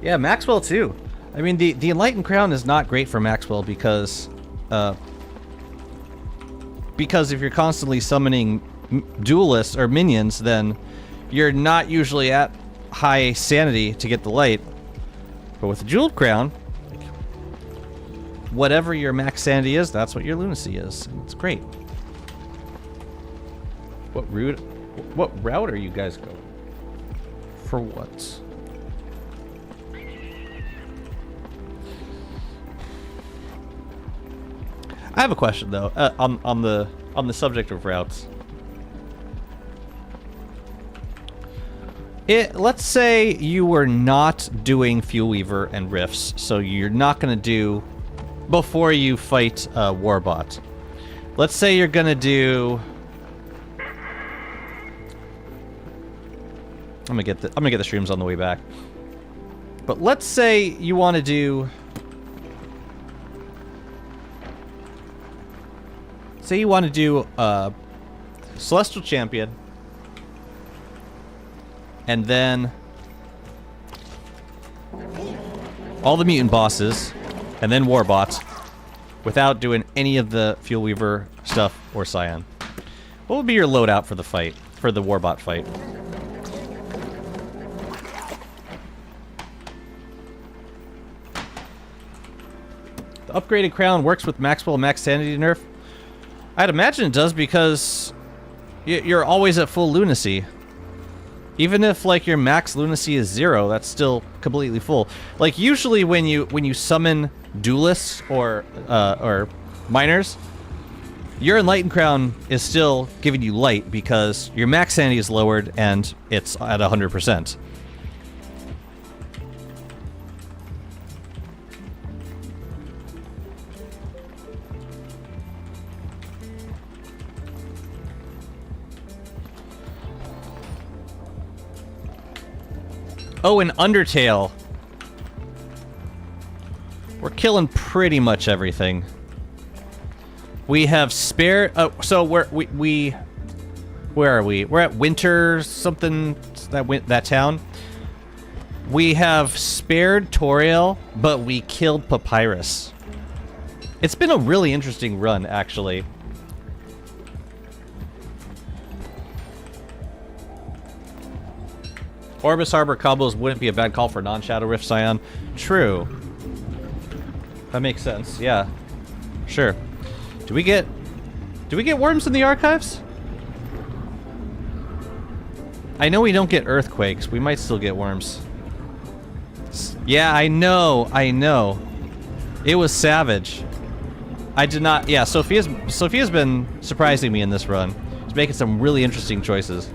Yeah, Maxwell too. I mean, the Enlightened Crown is not great for Maxwell because if you're constantly summoning duelists or minions, then you're not usually at high sanity to get the light. But with the Jeweled Crown, whatever your max sanity is, that's what your lunacy is. And it's great. What route are you guys going? For what? I have a question though, on the subject of routes. Let's say you were not doing Fuel Weaver and Rifts, so you're not gonna do before you fight Warbot. Let's say you're gonna do. I'm gonna get the streams on the way back. But let's say you want to do. Say you want to do Celestial Champion, and then all the mutant bosses, and then Warbots, without doing any of the Fuel Weaver stuff or Scion. What would be your loadout for the fight, for the Warbot fight? The upgraded crown works with Maxwell Max Sanity nerf. I'd imagine it does because you're always at full lunacy. Even if like your max lunacy is 0, that's still completely full. Like usually when you summon duelists or miners, your enlightened crown is still giving you light because your max sanity is lowered and it's at 100%. Oh, and Undertale. We're killing pretty much everything. We have spare. Oh, so where are we? We're at Winter something. That town. We have spared Toriel, but we killed Papyrus. It's been a really interesting run, actually. Orbis Harbor combos wouldn't be a bad call for non-Shadow Rift Scion. True. That makes sense, yeah. Sure. Do we get worms in the archives? I know we don't get earthquakes. We might still get worms. Yeah, I know. It was savage. I did not. Yeah, Sophia's been surprising me in this run. She's making some really interesting choices.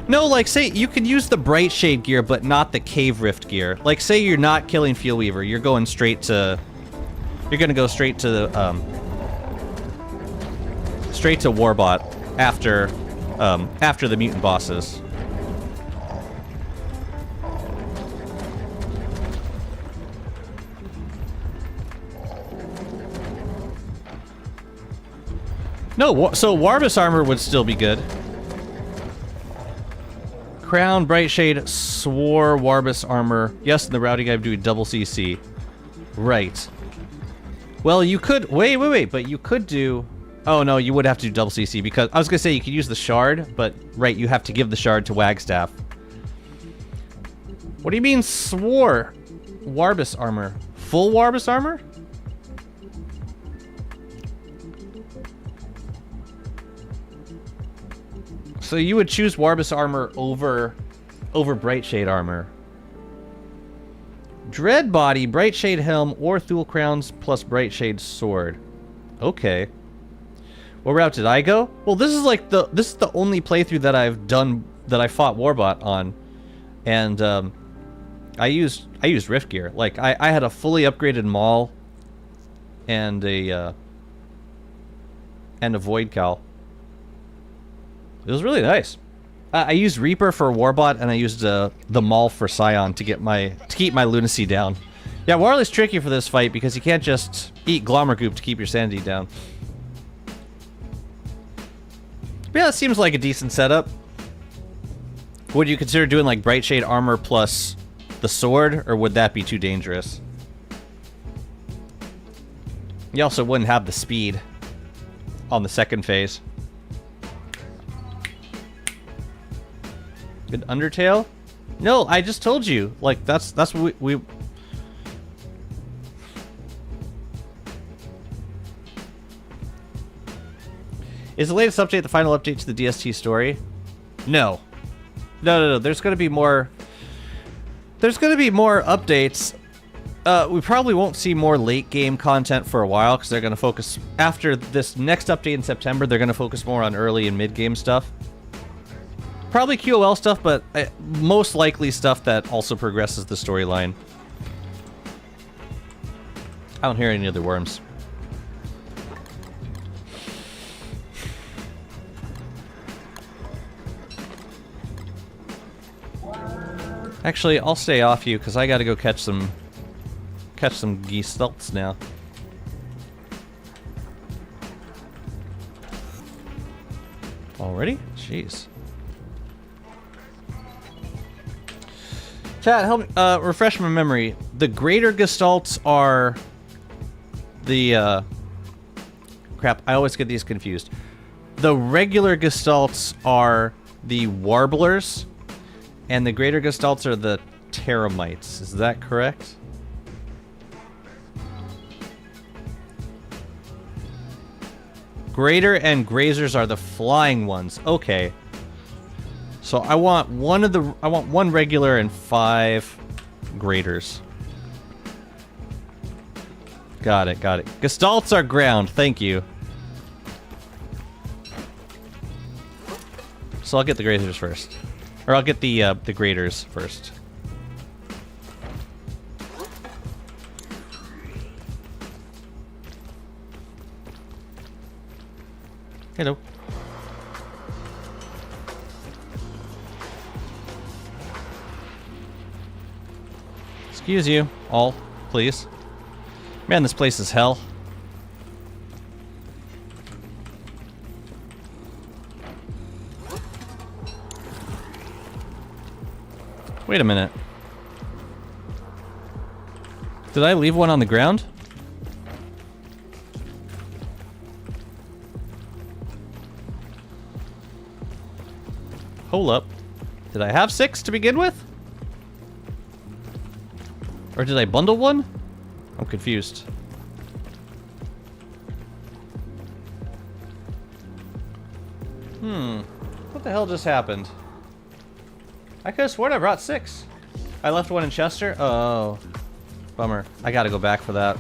No, like, say, you can use the Bright Shade gear, but not the Cave Rift gear. Like, say you're not killing Fuel Weaver, you're going straight to... You're gonna go straight to the, straight to Warbot after, after the mutant bosses. No, so Warbus armor would still be good. Crown, Bright Shade, Swore, Warbus armor. Yes, and the routing guy doing double CC. Right. Well, you could... Wait, but you could do... Oh, no, you would have to do double CC because... I was gonna say you could use the shard, but... Right, you have to give the shard to Wagstaff. What do you mean, Swore? Warbus armor. Full Warbus armor? So you would choose Warbus armor over Bright Shade armor. Dread body, Bright Shade helm, or Thule crowns plus Bright Shade sword. Okay. What route did I go? Well, this is like this is the only playthrough that I've done that I fought Warbot on, and I used Rift gear. Like I had a fully upgraded Maul and a Void Cowl. It was really nice. I used Reaper for Warbot, and I used the Maul for Scion to keep my lunacy down. Yeah, Warley's tricky for this fight because you can't just eat Glommergoop to keep your sanity down. But yeah, it seems like a decent setup. Would you consider doing like Bright Shade armor plus the sword, or would that be too dangerous? You also wouldn't have the speed on the second phase. Good Undertale? No, I just told you. Like, that's what we... Is the latest update the final update to the DST story? No. No. There's gonna be more... There's gonna be more updates. We probably won't see more late game content for a while, because they're gonna focus... After this next update in September, they're gonna focus more on early and mid-game stuff. Probably QOL stuff, but most likely stuff that also progresses the storyline. I don't hear any other worms. Actually, I'll stay off you because I gotta go catch some geese now. Already? Jeez. Chat, help me refresh my memory. The greater gestalts are the crap, I always get these confused. The regular gestalts are the warblers, and the greater gestalts are the teramites. Is that correct? Greater and grazers are the flying ones. Okay. So I want one regular and 5 graders. Got it, got it. Gestalts are ground, thank you. So I'll get the grazers first. Or I'll get the graders first. Hello. Excuse you, all, please. Man, this place is hell. Wait a minute. Did I leave one on the ground? Hold up. Did I have 6 to begin with? Or did I bundle one? I'm confused. What the hell just happened? I could have sworn I brought 6. I left one in Chester? Oh. Bummer. I gotta go back for that.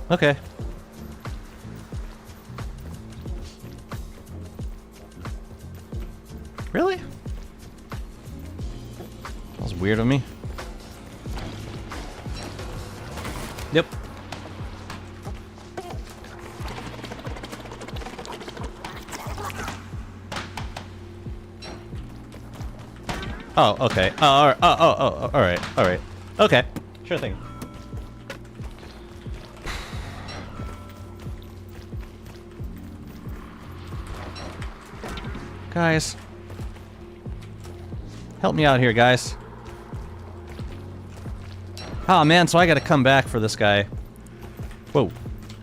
Okay. Really? That was weird of me. Yep. Oh, okay. Oh, all right. Okay, sure thing. Guys. Help me out here, guys. Oh man, so I gotta come back for this guy. Whoa.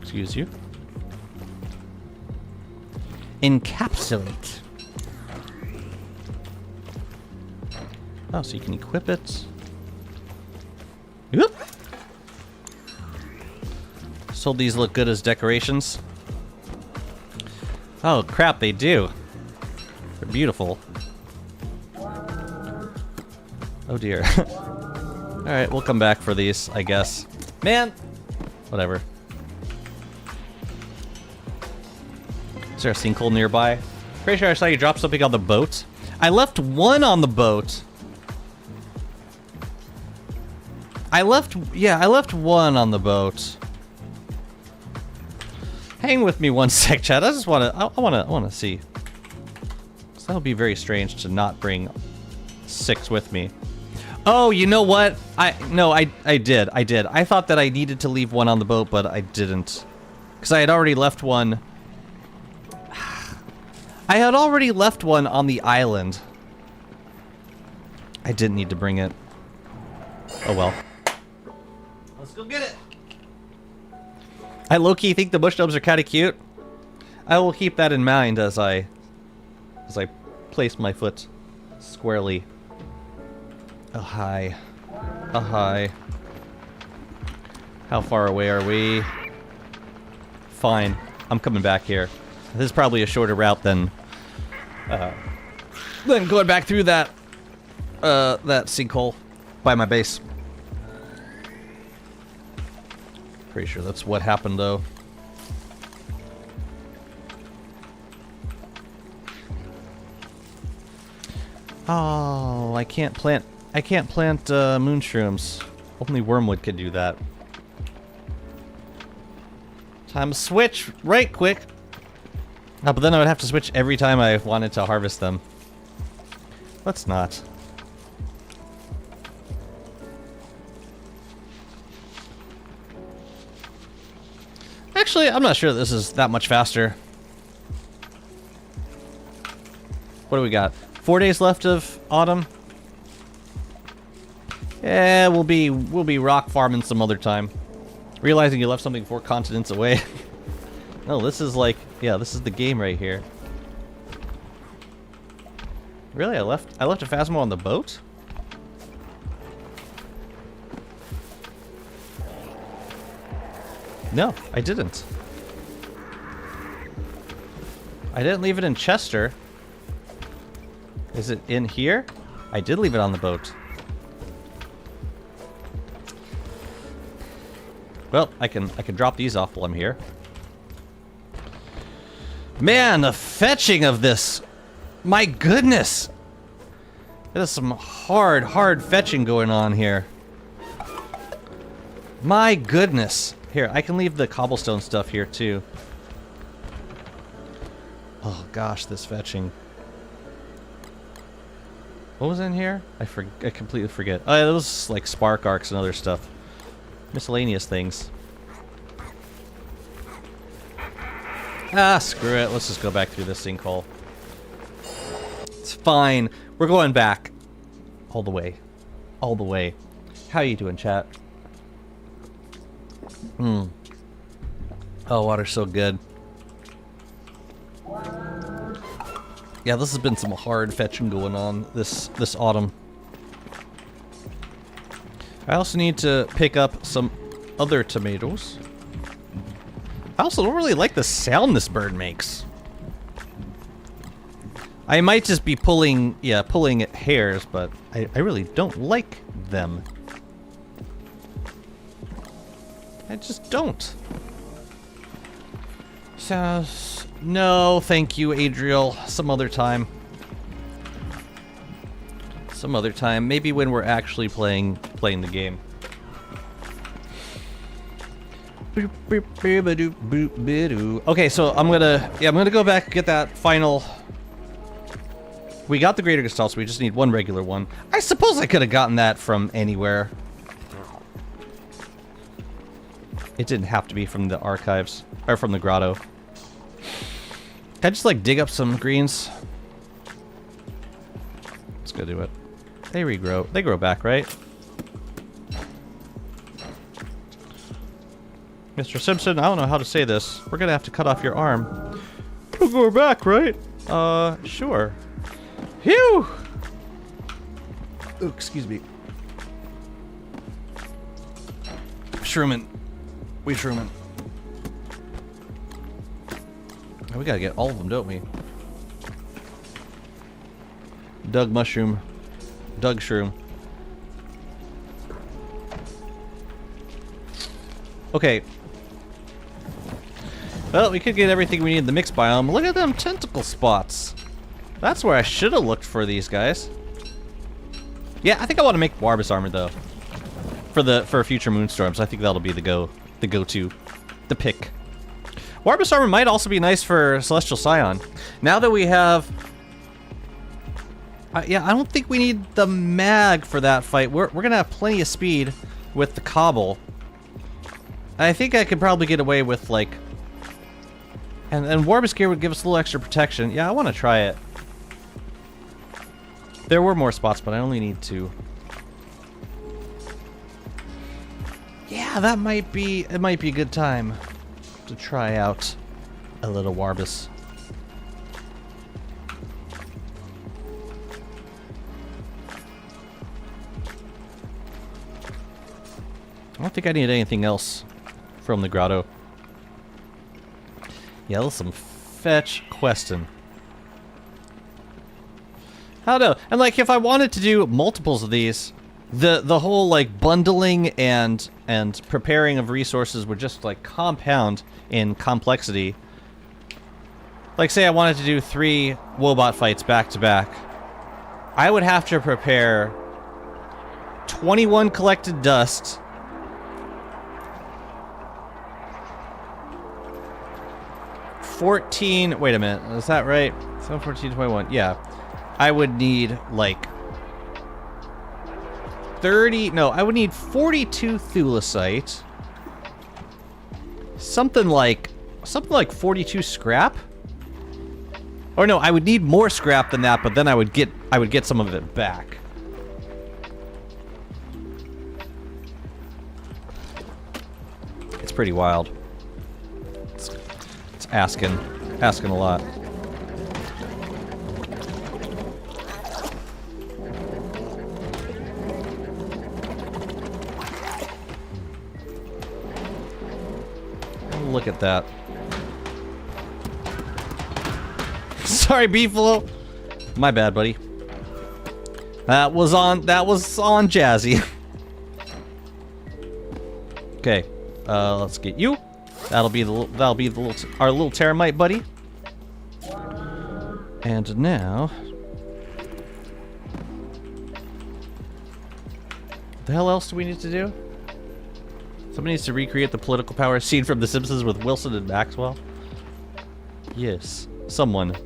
Excuse you. Encapsulate. Oh, so you can equip it. Whoop. So these look good as decorations. Oh crap, they do. They're beautiful. Oh dear. Alright, we'll come back for these, I guess. Man! Whatever. Is there a sinkhole nearby? Pretty sure I saw you drop something on the boat. I left one on the boat. I left one on the boat. Hang with me one sec, chat. I just I wanna see. So that would be very strange to not bring 6 with me. Oh, you know what? I did. I thought that I needed to leave one on the boat, but I didn't. Because I had already left one. I had already left one on the island. I didn't need to bring it. Oh well. Let's go get it. I low-key think the bush nubs are kind of cute. I will keep that in mind as I place my foot squarely. Oh, hi. Oh, hi. How far away are we? Fine. I'm coming back here. This is probably a shorter route than going back through that sinkhole by my base. Pretty sure that's what happened, though. Oh, I can't plant moonshrooms. Only wormwood could do that. Time to switch right quick. Oh, but then I would have to switch every time I wanted to harvest them. Let's not. Actually, I'm not sure this is that much faster. What do we got? 4 days left of autumn. Yeah, we'll be rock farming some other time. Realizing you left something 4 continents away. No, this is like, yeah, this is the game right here. Really, I left a Phasmo on the boat? No, I didn't. I didn't leave it in Chester. Is it in here? I did leave it on the boat. Well, I can drop these off while I'm here. Man, the fetching of this. My goodness. There's some hard fetching going on here. My goodness. Here, I can leave the cobblestone stuff here too. Oh gosh, this fetching. What was in here? I completely forget. Oh, yeah, those like spark arcs and other stuff. Miscellaneous things. Ah, screw it. Let's just go back through this sinkhole. It's fine. We're going back. All the way. All the way. How you doing, chat? Oh, water's so good. Yeah, this has been some hard fetching going on this autumn. I also need to pick up some other tomatoes. I also don't really like the sound this bird makes. I might just be pulling at hairs, but I really don't like them. I just don't. So, no, thank you, Adriel. Some other time. Some other time. Maybe when we're actually playing the game. Okay, so I'm gonna go back and get that final. We got the Greater Gestalt, so we just need one regular one. I suppose I could have gotten that from anywhere. It didn't have to be from the archives or from the grotto. Can I just like dig up some greens? Let's go do it. They regrow. They grow back, right? Mr. Simpson, I don't know how to say this. We're gonna have to cut off your arm. It'll grow back, right? Sure. Phew! Ooh, excuse me. Shroomin'. We shroomin'. We gotta get all of them, don't we? Doug mushroom. Doug shroom. Okay. Well, we could get everything we need in the mixed biome. Look at them tentacle spots. That's where I should have looked for these guys. Yeah, I think I want to make Warbus armor though. For future moonstorms. I think that'll be the go-to. The pick. Warbus armor might also be nice for Celestial Scion. Now that we have... yeah, I don't think we need the mag for that fight. We're gonna have plenty of speed with the cobble. I think I could probably get away with, like... And Warbus gear would give us a little extra protection. Yeah, I want to try it. There were more spots, but I only need 2. Yeah, that might be... It might be a good time to try out a little Warbus. I don't think I need anything else from the grotto. Yeah, there's some fetch questing. I don't know. And like, if I wanted to do multiples of these, the whole like bundling and preparing of resources would just like compound in complexity. Like, say I wanted to do 3 Wobot fights back to back, I would have to prepare 21 collected dust. 14, wait a minute, is that right? 7, 14, 21, yeah. I would need like 30, no, I would need 42 thulecite. Something like 42 scrap. Or no, I would need more scrap than that, but then I would get some of it back. It's pretty wild. It's asking a lot. Look at that. Sorry, Beefalo. My bad, buddy. That was on Jazzy. Okay, let's get you. That'll be our little termite buddy. And now, the hell else do we need to do? Somebody needs to recreate the political power scene from The Simpsons with Wilson and Maxwell. Yes, someone.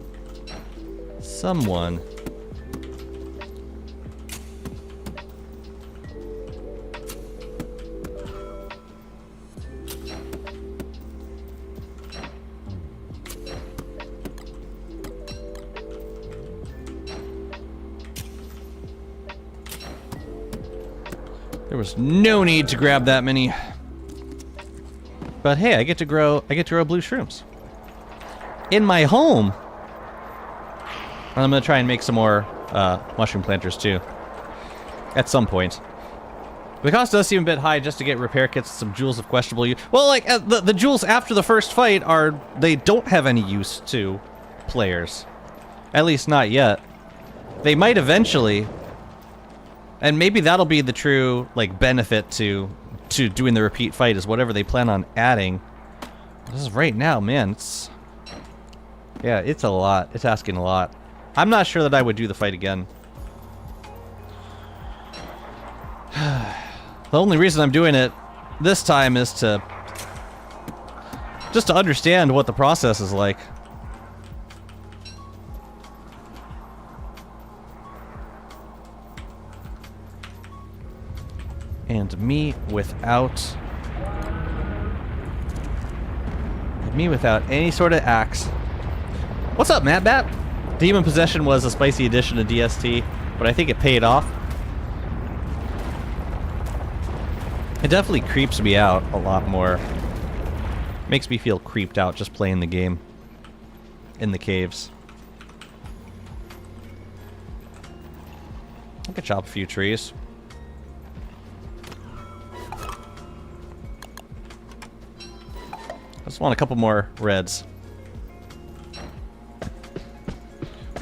There was no need to grab that many. But hey, I get to grow blue shrooms in my home. And I'm gonna try and make some more mushroom planters too. At some point. The cost does seem a bit high just to get repair kits and some jewels of questionable use. Well, like the jewels after the first fight they don't have any use to players. At least not yet. They might eventually. And maybe that'll be the true like benefit to doing the repeat fight is whatever they plan on adding. This is right now, man. It's a lot. It's asking a lot. I'm not sure that I would do the fight again. The only reason I'm doing it this time is just to understand what the process is like. And me without any sort of axe. What's up, Matt Bat? Demon Possession was a spicy addition to DST, but I think it paid off. It definitely creeps me out a lot more. Makes me feel creeped out just playing the game in the caves. I could chop a few trees. I just want a couple more reds.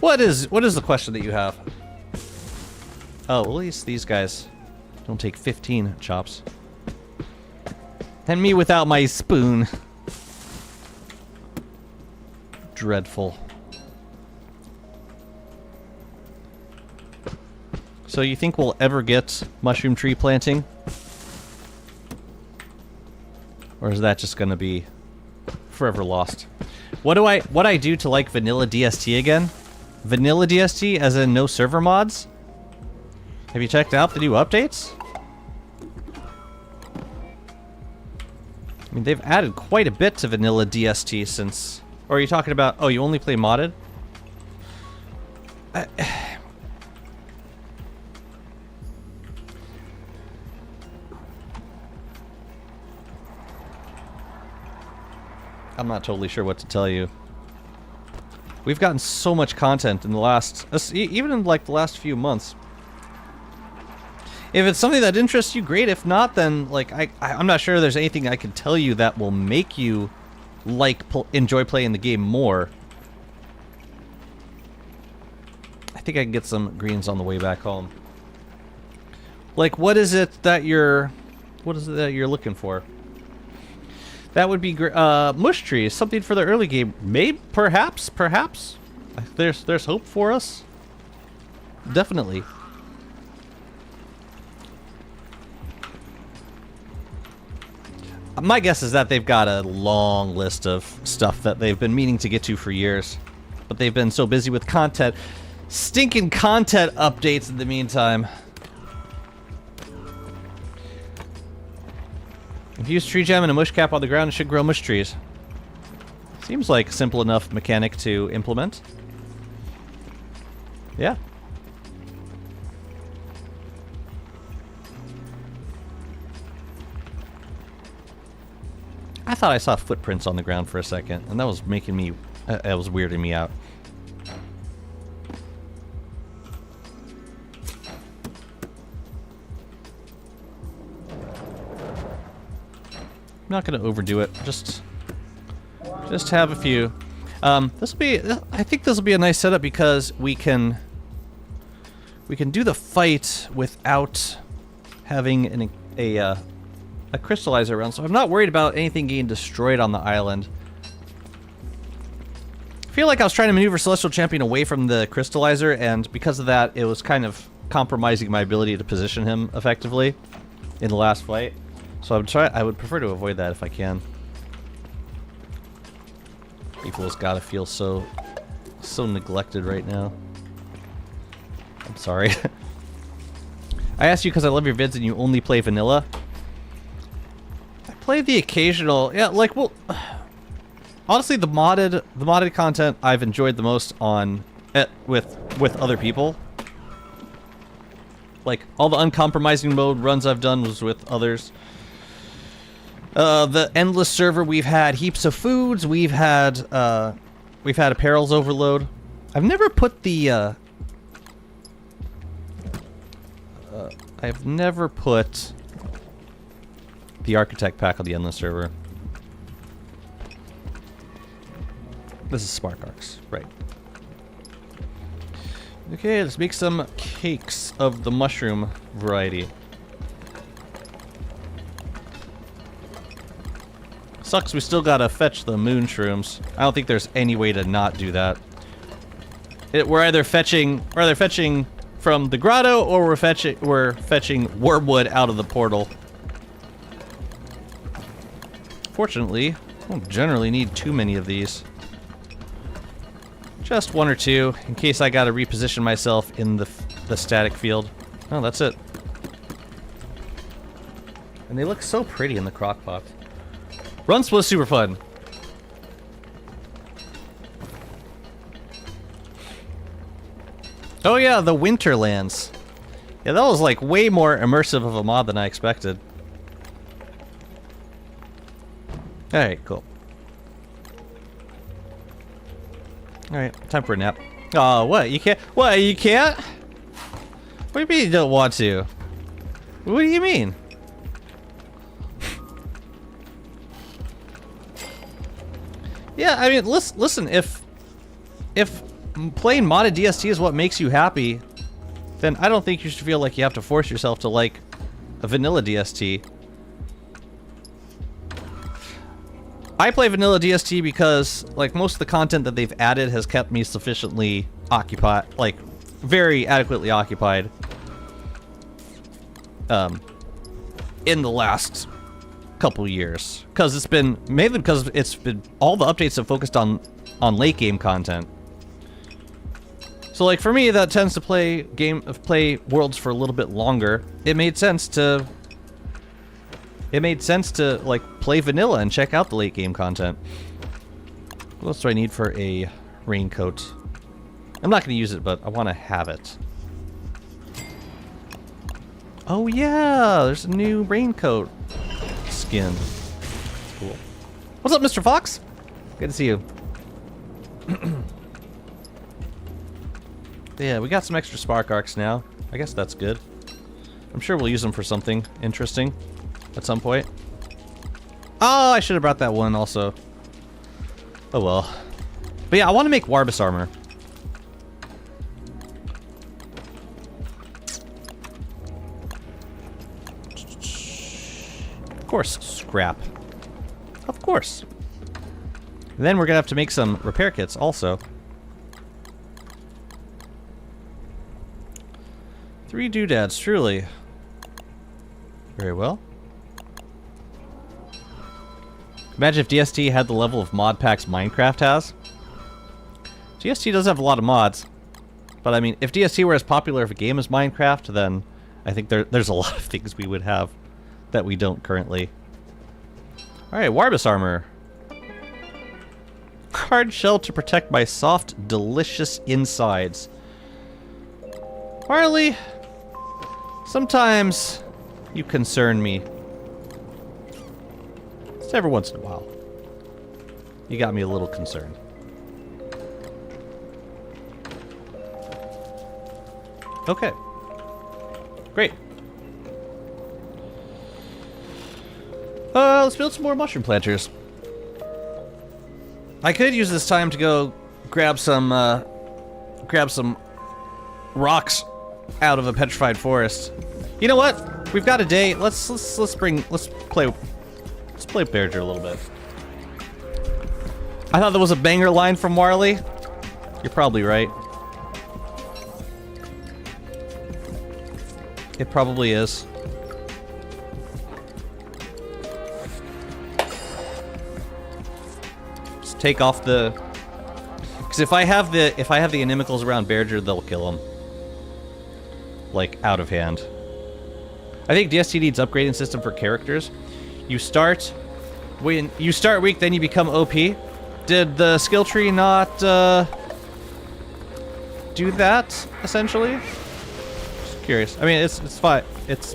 What is the question that you have? Oh, well, at least these guys don't take 15 chops. And me without my spoon. Dreadful. So you think we'll ever get mushroom tree planting? Or is that just gonna be forever lost? What I do to like vanilla DST again? Vanilla DST as in no server mods? Have you checked out the new updates? I mean, they've added quite a bit to vanilla DST since... Or are you talking about... Oh, you only play modded? I'm not totally sure what to tell you. We've gotten so much content in the last... Even in, like, the last few months. If it's something that interests you, great. If not, then, like, I'm not sure there's anything I can tell you that will make you, like, enjoy playing the game more. I think I can get some greens on the way back home. Like, what is it that you're looking for? That would be mush trees, something for the early game. Maybe, perhaps. There's hope for us. Definitely. My guess is that they've got a long list of stuff that they've been meaning to get to for years, but they've been so busy with content, stinking content updates in the meantime. Infuse tree gem and a mush cap on the ground and should grow mush trees. Seems like a simple enough mechanic to implement. Yeah. I thought I saw footprints on the ground for a second, and that was making me... that was weirding me out. I'm not going to overdo it. Just have a few. This will be... I think this will be a nice setup because we can do the fight without having a crystallizer around, so I'm not worried about anything getting destroyed on the island. I feel like I was trying to maneuver Celestial Champion away from the crystallizer, and because of that, it was kind of compromising my ability to position him effectively in the last fight. So I would prefer to avoid that if I can. People's gotta feel so neglected right now. I'm sorry. I asked you because I love your vids and you only play vanilla. I play the occasional, yeah, like, well, honestly, the modded content I've enjoyed the most on with other people. Like all the uncompromising mode runs I've done was with others. The endless server, we've had heaps of foods. We've had apparels overload. I've never put the I've never put the architect pack on the endless server. This is Spark Arcs, right? Okay, let's make some cakes of the mushroom variety. Sucks we still gotta fetch the moon shrooms. I don't think there's any way to not do that. We're either fetching from the grotto or we're fetching wormwood out of the portal. Fortunately, I don't generally need too many of these. Just one or two, in case I gotta reposition myself in the static field. Oh, that's it. And they look so pretty in the crock pot. Runs was super fun. Oh yeah, the Winterlands. Yeah, that was like way more immersive of a mod than I expected. Alright, cool. Alright, time for a nap. Oh, what? You can't? What? You can't? What do you mean you don't want to? What do you mean? Yeah, I mean, listen, if playing modded DST is what makes you happy, then I don't think you should feel like you have to force yourself to like a vanilla DST. I play vanilla DST because, like, most of the content that they've added has kept me sufficiently occupied, like, very adequately occupied, in the last couple years. Mainly because it's been, all the updates have focused on late game content. So, like, for me, that tends to play Worlds for a little bit longer. It made sense to like play vanilla and check out the late game content. What else do I need for a raincoat? I'm not going to use it, but I want to have it. Oh yeah, there's a new raincoat skin. Cool. What's up, Mr. Fox? Good to see you. Yeah, we got some extra spark arcs now. I guess that's good. I'm sure we'll use them for something interesting at some point. Oh, I should have brought that one also. Oh well. But yeah, I want to make Warbus armor. Of course, scrap. Of course. And then we're gonna have to make some repair kits also. 3 doodads, truly. Very well. Imagine if DST had the level of mod packs Minecraft has. DST does have a lot of mods. But I mean, if DST were as popular of a game as Minecraft, then I think there's a lot of things we would have that we don't currently. Alright, Warbus armor. Hard shell to protect my soft, delicious insides. Marley, sometimes you concern me. Just every once in a while. You got me a little concerned. Okay. Great. Let's build some more mushroom planters. I could use this time to go grab some rocks out of a petrified forest. You know what? We've got a day. Let's play Bearger a little bit. I thought there was a banger line from Marley. You're probably right. It probably is. Just take off the... Because if I have the inimicals around Bearger, they'll kill him. Like, out of hand. I think DST needs upgrading system for characters. When you start weak, then you become OP. Did the skill tree not do that, essentially? Just curious. I mean, it's fine. It's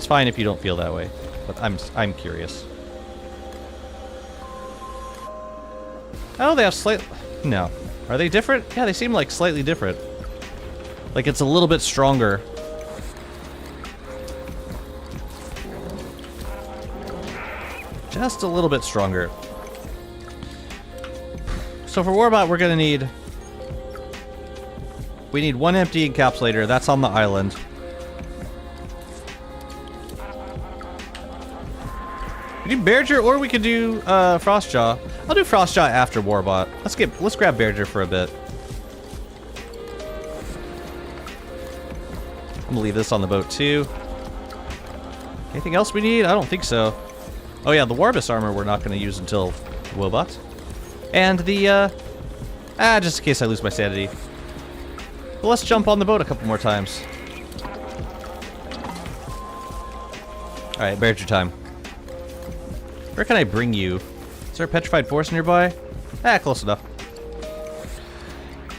fine if you don't feel that way, but I'm curious. Oh, they have no. Are they different? Yeah, they seem like slightly different. Like it's a little bit stronger. Just a little bit stronger. So for Warbot, we're gonna need... We need one empty encapsulator. That's on the island. We do Bearger, or we could do Frostjaw. I'll do Frostjaw after Warbot. Let's grab Bearger for a bit. I'm gonna leave this on the boat too. Anything else we need? I don't think so. Oh yeah, the Warbus armor we're not gonna use until Wobot. And the just in case I lose my sanity. But let's jump on the boat a couple more times. Alright, Bearger time. Where can I bring you? Is there a petrified forest nearby? Ah, close enough.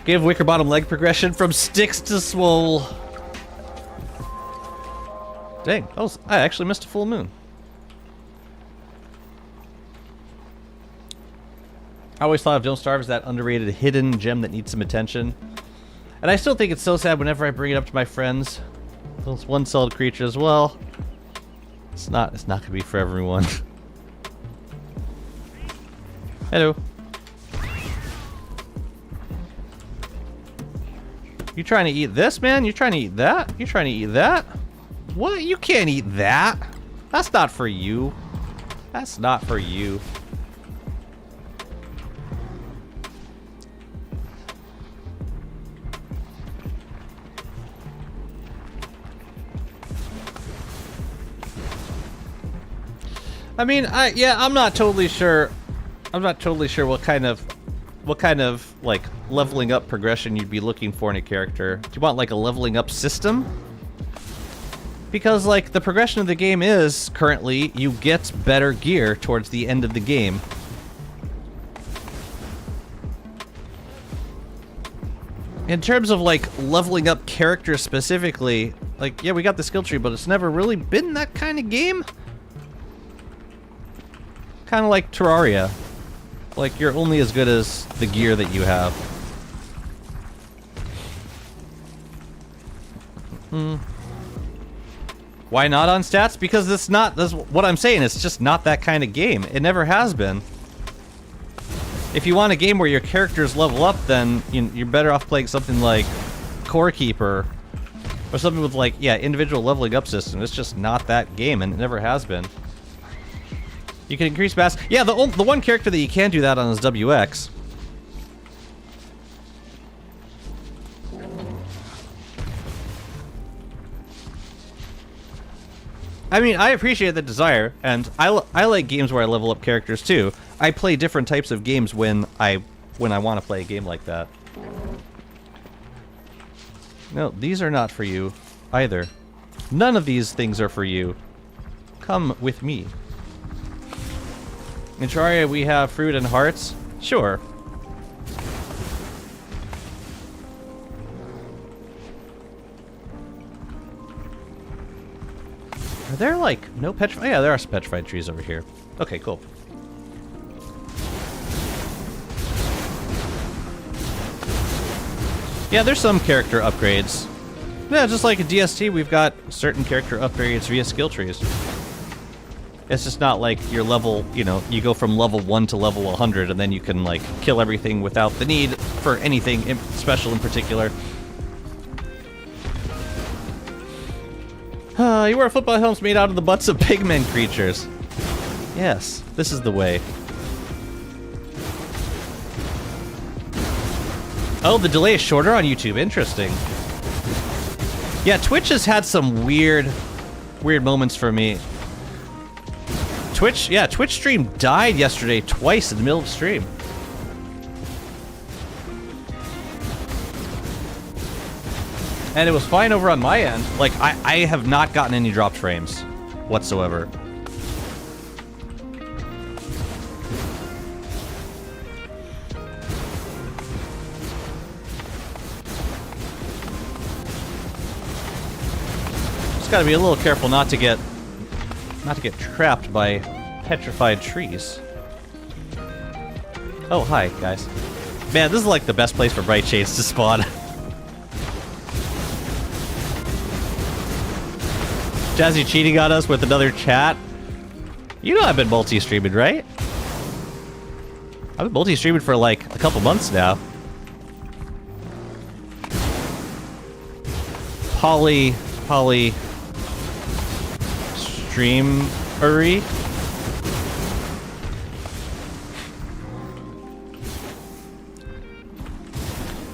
Give Wickerbottom leg progression from sticks to swole. Dang, I actually missed a full moon. I always thought of Don't Starve as that underrated hidden gem that needs some attention. And I still think it's so sad whenever I bring it up to my friends. Those one-celled creatures, well, it's not gonna be for everyone. Hello. You trying to eat this, man? You trying to eat that? You trying to eat that? What? You can't eat that. That's not for you. That's not for you. I mean, I'm not totally sure. I'm not totally sure what kind of like leveling up progression you'd be looking for in a character. Do you want like a leveling up system? Because like the progression of the game is currently you get better gear towards the end of the game. In terms of like leveling up characters specifically, like yeah, we got the skill tree, but it's never really been that kind of game. Kind of like Terraria. Like, you're only as good as the gear that you have. Why not on stats? Because that's what I'm saying, it's just not that kind of game. It never has been. If you want a game where your characters level up, then you're better off playing something like Core Keeper. Or something with like, yeah, individual leveling up system. It's just not that game, and it never has been. You can increase mass. Yeah, the one character that you can do that on is WX. I mean, I appreciate the desire, and I like games where I level up characters too. I play different types of games when I want to play a game like that. No, these are not for you either. None of these things are for you. Come with me. In Terraria, we have fruit and hearts? Sure. there like no petrified? Yeah, there are some petrified trees over here. Okay, cool. Yeah, there's some character upgrades. Yeah, just like a DST, we've got certain character upgrades via skill trees. It's just not like your level, you know, you go from level 1 to level 100 and then you can, like, kill everything without the need for anything special in particular. You wear football helmets made out of the butts of pigmen creatures. Yes, this is the way. Oh, the delay is shorter on YouTube. Interesting. Yeah, Twitch has had some weird moments for me. Twitch stream died yesterday twice in the middle of the stream. And it was fine over on my end. Like, I have not gotten any dropped frames whatsoever. Just gotta be a little careful not to get trapped by petrified trees. Oh, hi, guys. Man, this is like the best place for bright shades to spawn. Jazzy cheating on us with another chat. You know I've been multi-streaming, right? I've been multi-streaming for like a couple months now. Poly streamery.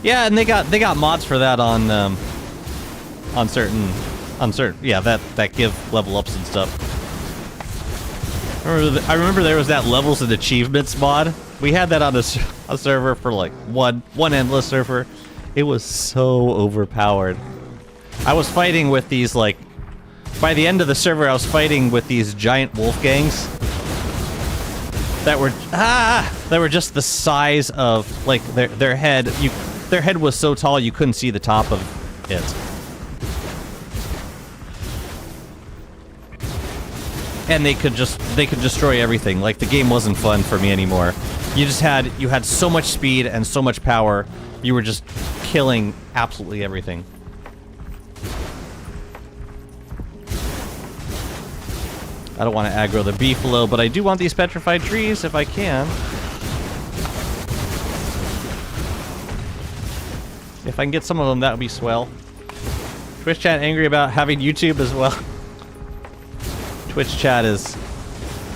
Yeah, and they got mods for that on certain yeah, that give level ups and stuff. I remember there was that levels and achievements mod. We had that on a server for like one endless server. It was so overpowered. I was fighting with these, like, by the end of the server I was fighting with these giant wolf gangs that were just the size of, like, their head. Their head was so tall you couldn't see the top of it. And they could destroy everything. Like, the game wasn't fun for me anymore. You had so much speed and so much power. You were just killing absolutely everything. I don't want to aggro the beefalo, but I do want these petrified trees if I can. If I can get some of them, that would be swell. Twitch chat angry about having YouTube as well. Twitch chat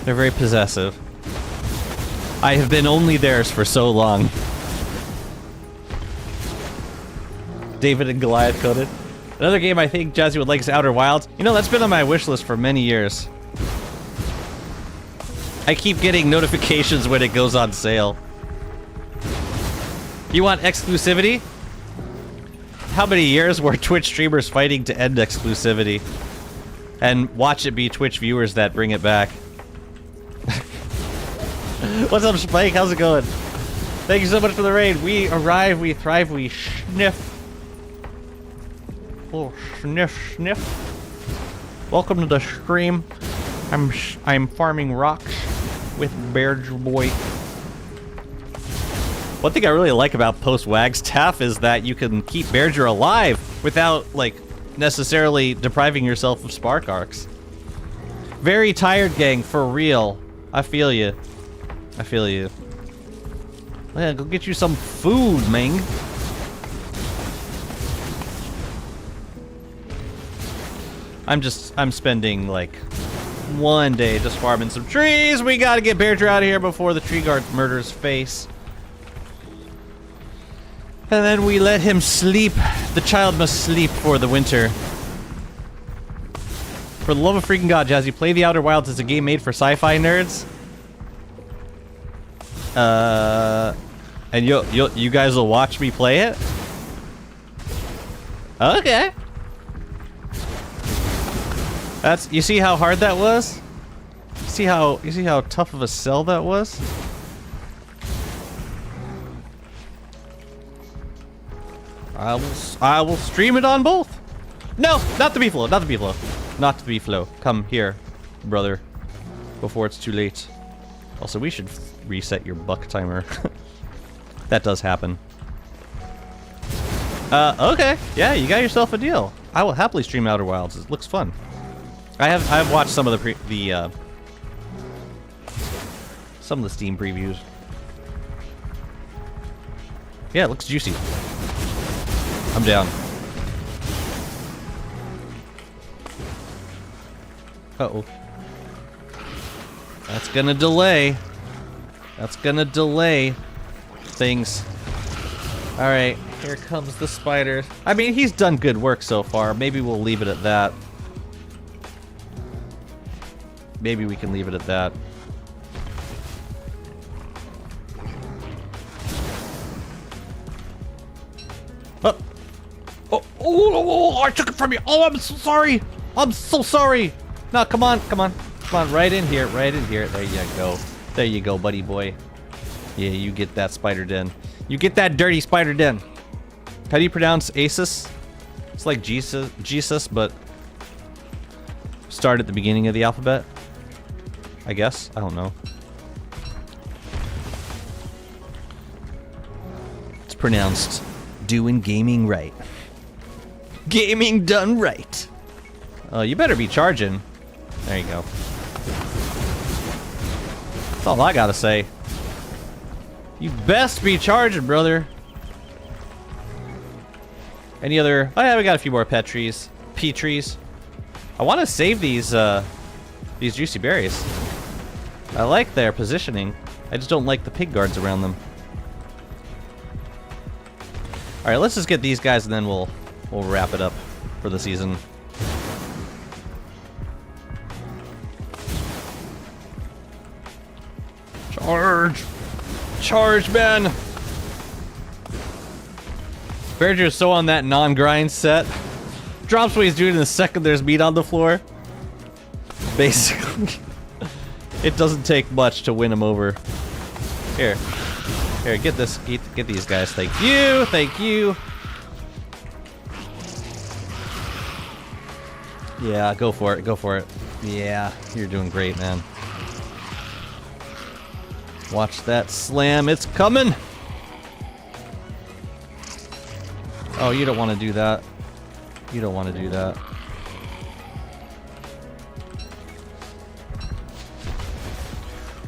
they're very possessive. I have been only theirs for so long. David and Goliath coded. Another game I think Jazzy would like is Outer Wilds. You know, that's been on my wish list for many years. I keep getting notifications when it goes on sale. You want exclusivity? How many years were Twitch streamers fighting to end exclusivity? And watch it be Twitch viewers that bring it back. What's up, Spike? How's it going? Thank you so much for the raid. We arrive, we thrive, we sniff. Oh, sniff, sniff. Welcome to the stream. I'm farming rocks with Bear's Boy. One thing I really like about post-Wags TAF is that you can keep Bearger alive without, like, necessarily depriving yourself of spark arcs. Very tired, gang, for real. I feel you. I feel you. Yeah, go get you some food, Ming. I'm spending, like, one day just farming some trees. We gotta get Bearger out of here before the tree guard murders face. And then we let him sleep. The child must sleep for the winter. For the love of freaking God, Jazzy, play The Outer Wilds. It's a game made for sci-fi nerds. And you guys will watch me play it? Okay. You see how hard that was? You see how tough of a sell that was? I will stream it on both. No, not the beefalo, not the beefalo. Not to be flow. Come here, brother. Before it's too late. Also, we should reset your buck timer. That does happen. Okay. Yeah, you got yourself a deal. I will happily stream Outer Wilds. It looks fun. I've watched some of the some of the Steam previews. Yeah, it looks juicy. I'm down. Uh-oh. That's gonna delay. That's gonna delay things. Alright, here comes the spider. I mean, he's done good work so far. Maybe we'll leave it at that. Maybe we can leave it at that. Oh, I took it from you. Oh, I'm so sorry. I'm so sorry. No, come on, come on. Come on, right in here, right in here. There you go. There you go, buddy boy. Yeah, you get that spider den. You get that dirty spider den. How do you pronounce Asus? It's like Jesus, but start at the beginning of the alphabet. I guess. I don't know. It's pronounced doing gaming right. Gaming done right. Oh, you better be charging. There you go. That's all I gotta say. You best be charging, brother. Any other... Oh yeah, we got a few more pet trees. Pea trees. I want to save these juicy berries. I like their positioning. I just don't like the pig guards around them. Alright, let's just get these guys and then we'll wrap it up for the season. Charge! Charge, man! Berger's so on that non-grind set. Drops what he's doing in the second there's meat on the floor. Basically. It doesn't take much to win him over. Here. Here, get this. Get these guys. Thank you! Thank you! Yeah, go for it. Go for it. Yeah, you're doing great, man. Watch that slam. It's coming! Oh, you don't want to do that. You don't want to do that.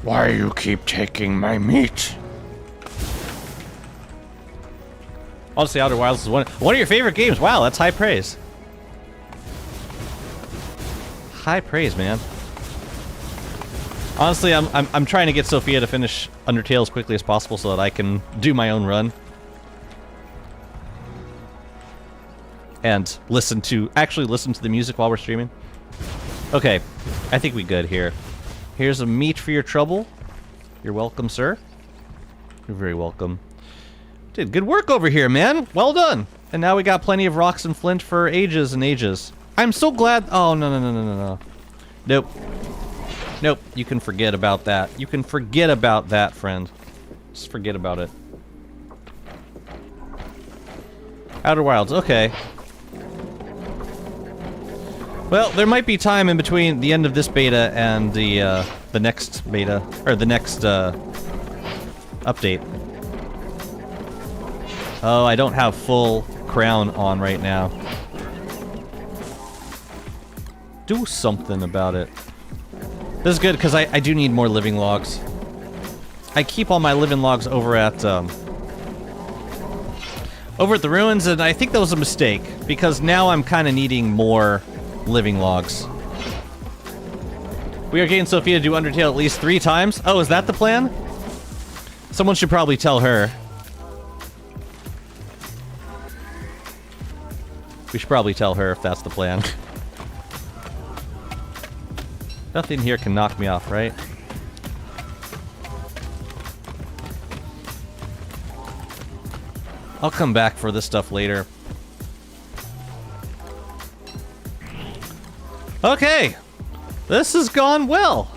Why you keep taking my meat? Honestly, Outer Wilds is one of your favorite games. Wow, that's high praise. High praise, man. Honestly, I'm trying to get Sophia to finish Undertale as quickly as possible so that I can do my own run. And actually listen to the music while we're streaming. Okay, I think we good here. Here's a meat for your trouble. You're welcome, sir. You're very welcome. Did good work over here, man. Well done. And now we got plenty of rocks and flint for ages and ages. I'm so glad. Oh, no. Nope. Nope, you can forget about that. You can forget about that, friend. Just forget about it. Outer Wilds, okay. Well, there might be time in between the end of this beta and the next beta, or the next update. Oh, I don't have full crown on right now. Do something about it. This is good because I do need more living logs. I keep all my living logs over at the ruins, and I think that was a mistake because now I'm kind of needing more living logs. We are getting Sophia to do Undertale at least 3 times. Oh, is that the plan? Someone should probably tell her. We should probably tell her if that's the plan. Nothing here can knock me off, right? I'll come back for this stuff later. Okay! This has gone well!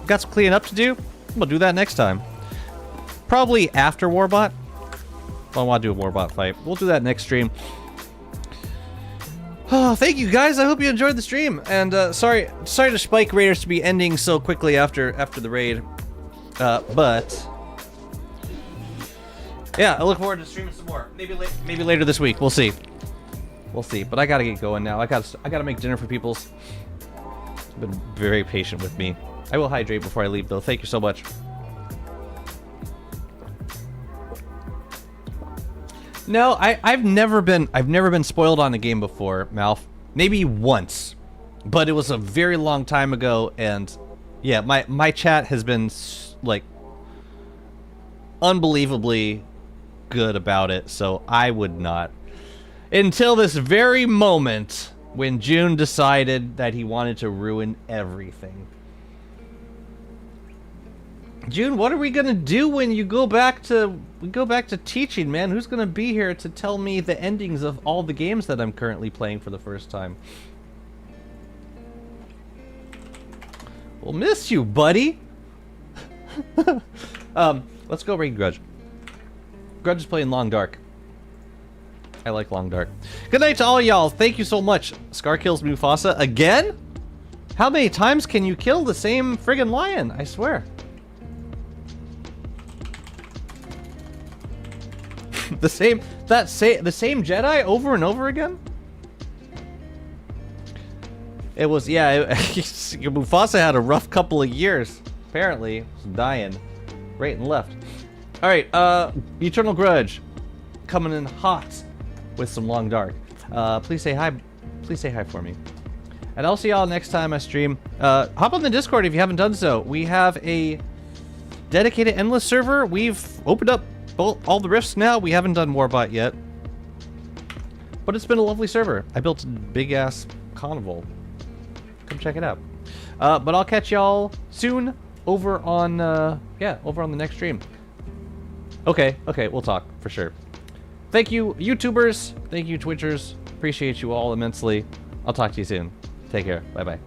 Got some cleaning up to do? We'll do that next time. Probably after Warbot. I want to do a Warbot fight. We'll do that next stream. Oh, thank you guys. I hope you enjoyed the stream. And sorry to Spike Raiders to be ending so quickly after the raid. But yeah, I look forward to streaming some more. Maybe later this week. We'll see. We'll see. But I gotta get going now. I gotta make dinner for peoples. Been very patient with me. I will hydrate before I leave, though. Thank you so much. No, I've never been spoiled on a game before, Malf. Maybe once, but it was a very long time ago, and yeah, my chat has been like unbelievably good about it. So I would not, until this very moment when June decided that he wanted to ruin everything. June, what are we gonna do when you go back to teaching, man? Who's gonna be here to tell me the endings of all the games that I'm currently playing for the first time? We'll miss you, buddy. Let's go raid Grudge. Grudge is playing Long Dark. I like Long Dark. Good night to all y'all. Thank you so much. Scar kills Mufasa again? How many times can you kill the same friggin' lion? I swear. the same Jedi over and over again? It was, yeah, Mufasa had a rough couple of years. Apparently, was dying right and left. Alright, Eternal Grudge coming in hot with some Long Dark. Please say hi. Please say hi for me. And I'll see y'all next time I stream. Hop on the Discord if you haven't done so. We have a dedicated endless server. We've opened up all the rifts now. We haven't done Warbot yet, but it's been a lovely server. I built a big ass carnival. Come check it out. But I'll catch y'all soon over on over on the next stream. Okay, we'll talk for sure. Thank you, YouTubers. Thank you, Twitchers. Appreciate you all immensely. I'll talk to you soon. Take care. Bye bye.